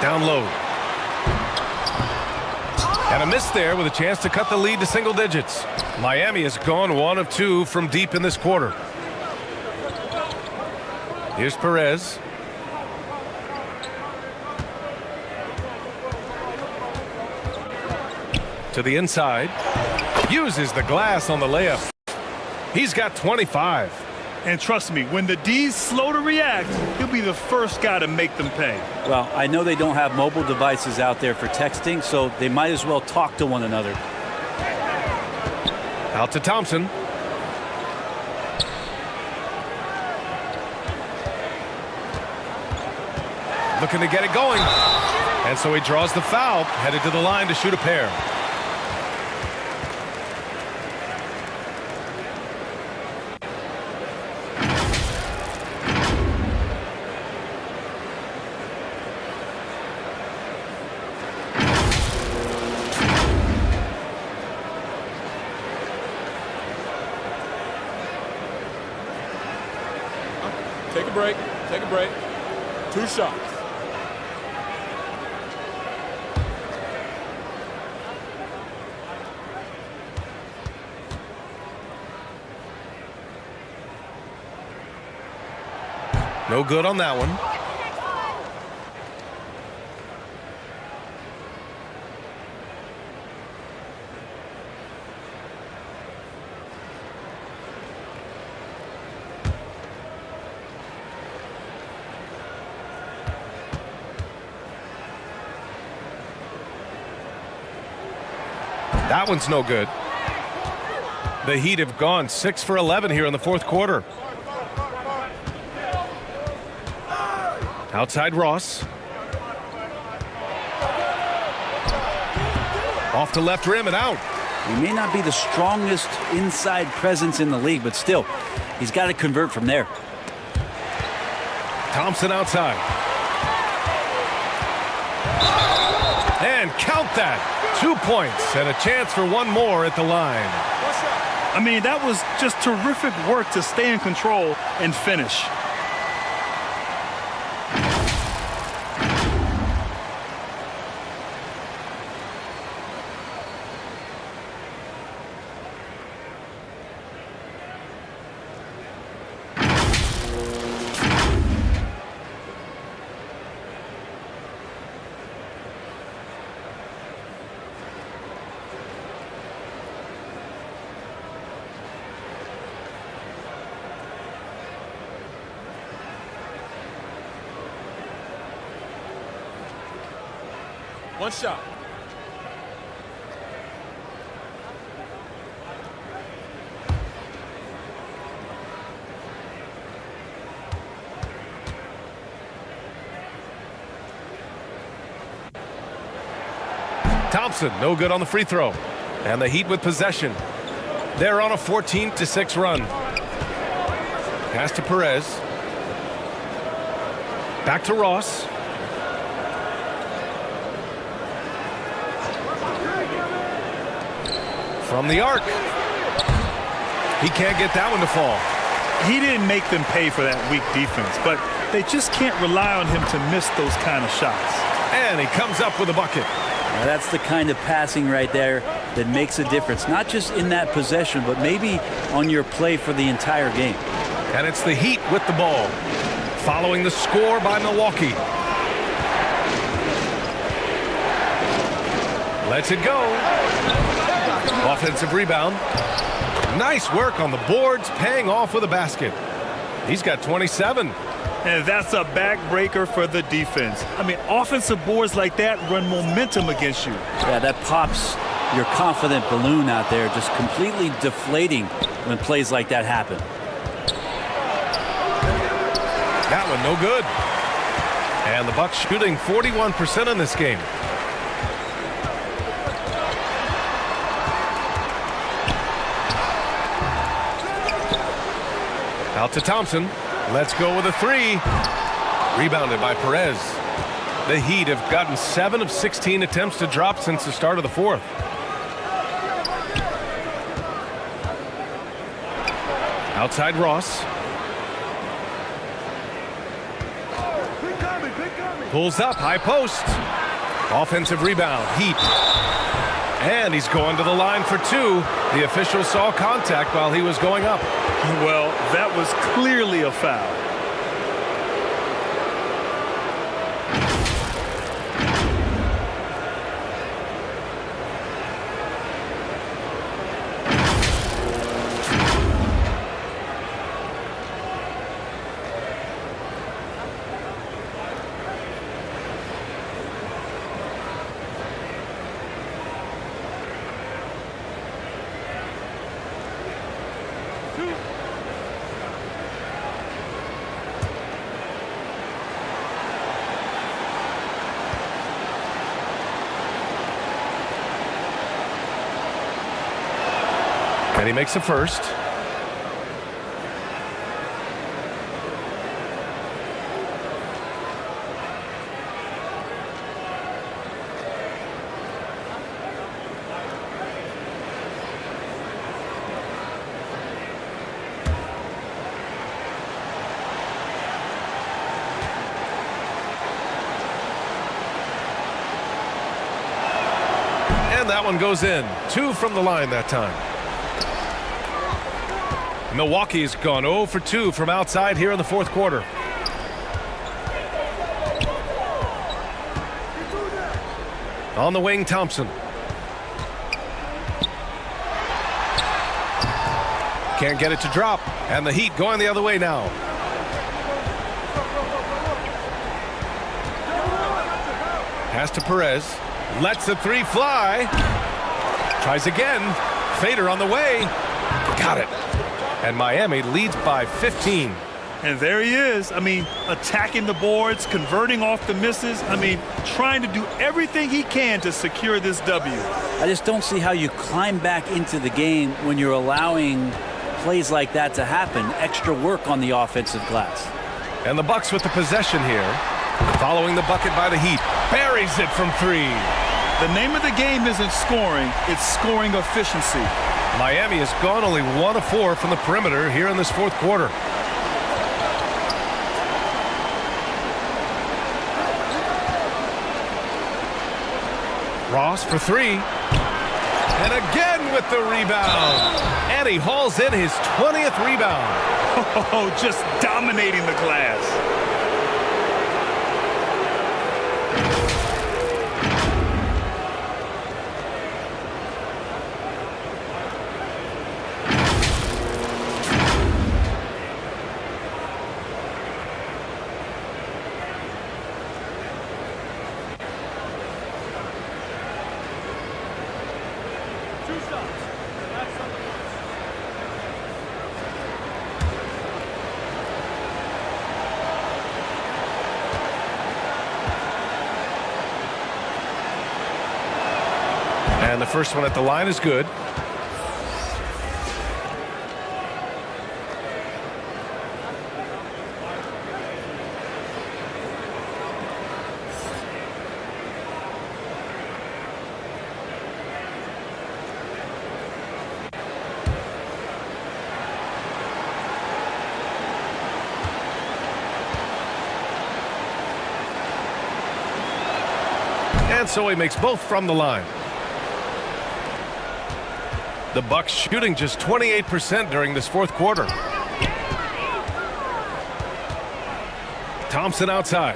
Down low. And a miss there with a chance to cut the lead to single digits. Miami has gone 1 of 2 from deep in this quarter. Here's Perez. To the inside. Uses the glass on the layup. He's got 25. And trust me, when the D's slow to react, he'll be the first guy to make them pay. Well, I know they don't have mobile devices out there for texting, so they might as well talk to one another. Out to Thompson. Looking to get it going. And so he draws the foul, headed to the line to shoot a pair. Take a break. Take a break. 2 shots. No good on that one. That one's no good. The Heat have gone 6 for 11 here in the fourth quarter. Outside Ross. Off to left rim and out. He may not be the strongest inside presence in the league, but still, he's got to convert from there. Thompson outside. And count that. 2 points and a chance for one more at the line. I mean, that was just terrific work to stay in control and finish. One shot. Thompson, no good on the free throw. And the Heat with possession. They're on a 14-6 run. Pass to Perez. Back to Ross. From the arc. He can't get that one to fall. He didn't make them pay for that weak defense, but they just can't rely on him to miss those kind of shots. And he comes up with a bucket. Now that's the kind of passing right there that makes a difference, not just in that possession, but maybe on your play for the entire game. And it's the Heat with the ball, following the score by Milwaukee. Lets it go. Offensive rebound. Nice work on the boards, paying off with a basket. He's got 27. And that's a backbreaker for the defense. I mean, offensive boards like that run momentum against you. Yeah, that pops your confident balloon out there, just completely deflating when plays like that happen. That one no good. And the Bucks shooting 41% in this game. Out to Thompson. Let's go with a three. Rebounded by Perez. The Heat have gotten 7 of 16 attempts to drop since the start of the fourth. Outside Ross. Pulls up, high post. Offensive rebound, Heat. And he's going to the line for two. The official saw contact while he was going up. Well, that was clearly a foul. And he makes the first. And that one goes in. 2 from the line that time. Milwaukee's gone 0 for 2 from outside here in the fourth quarter. On the wing, Thompson. Can't get it to drop. And the Heat going the other way now. Pass to Perez. Lets the three fly. Tries again. Fader on the way. Got it. And Miami leads by 15. And there he is. I mean, attacking the boards, converting off the misses. I mean, trying to do everything he can to secure this W. I just don't see how you climb back into the game when you're allowing plays like that to happen. Extra work on the offensive glass. And the Bucks with the possession here. Following the bucket by the Heat. Buries it from three. The name of the game isn't scoring, it's scoring efficiency. Miami has gone only 1 of 4 from the perimeter here in this fourth quarter. Ross for three. And again with the rebound. And he hauls in his 20th rebound. Oh, just dominating the glass. And the first one at the line is good. And so he makes both from the line. The Bucks shooting just 28% during this fourth quarter. Thompson outside.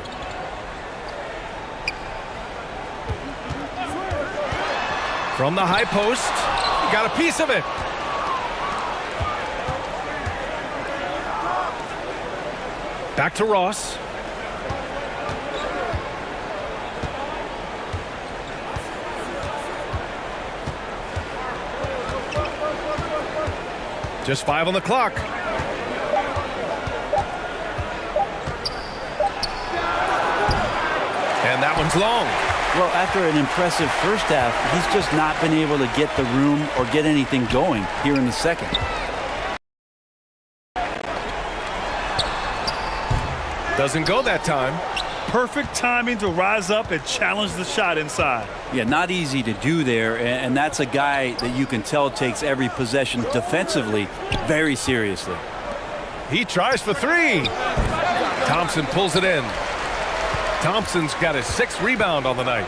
From the high post, he got a piece of it. Back to Ross. Just 5 on the clock. And that one's long. Well, after an impressive first half, he's just not been able to get the room or get anything going here in the second. Doesn't go that time. Perfect timing to rise up and challenge the shot inside. Yeah, not easy to do there, and that's a guy that you can tell takes every possession defensively very seriously. He tries for three. Thompson pulls it in. Thompson's got his 6th rebound on the night.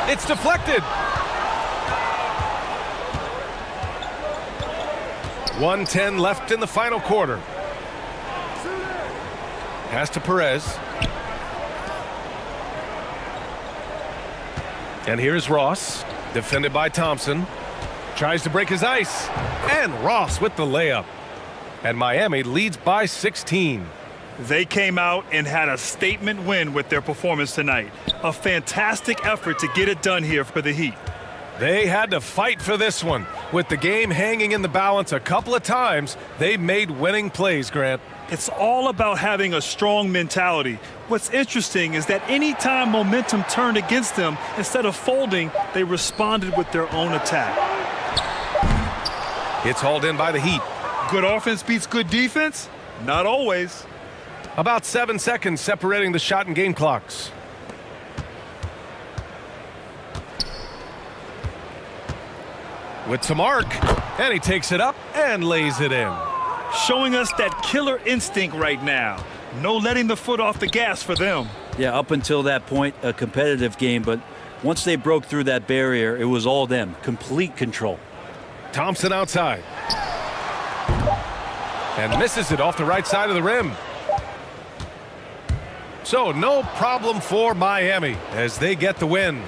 It's deflected. 1:10 left in the final quarter. Pass to Perez. And here's Ross, defended by Thompson. Tries to break his ice. And Ross with the layup. And Miami leads by 16. They came out and had a statement win with their performance tonight. A fantastic effort to get it done here for the Heat. They had to fight for this one. With the game hanging in the balance a couple of times, they made winning plays, Grant. It's all about having a strong mentality. What's interesting is that anytime momentum turned against them, instead of folding, they responded with their own attack. It's hauled in by the Heat. Good offense beats good defense? Not always. About 7 seconds separating the shot and game clocks. With some arc, and he takes it up and lays it in. Showing us that killer instinct right now. No letting the foot off the gas for them. Yeah, up until that point, a competitive game, but once they broke through that barrier, it was all them. Complete control. Thompson outside. And misses it off the right side of the rim. So no problem for Miami as they get the win.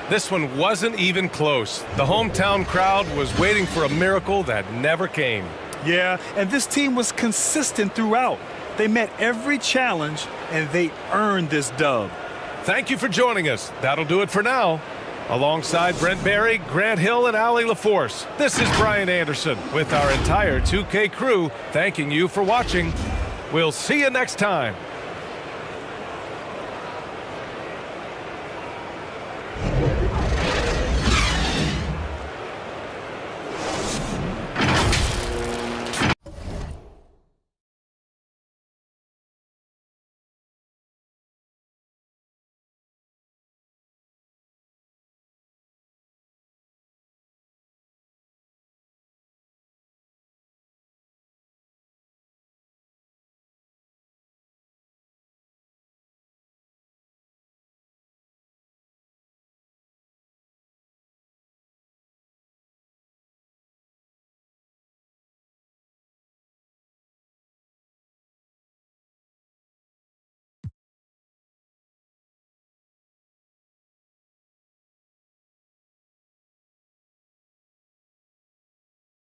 This one wasn't even close. The hometown crowd was waiting for a miracle that never came. Yeah, and this team was consistent throughout. They met every challenge, and they earned this dub. Thank you for joining us. That'll do it for now. Alongside Brent Barry, Grant Hill, and Allie LaForce, this is Brian Anderson with our entire 2K crew thanking you for watching. We'll see you next time.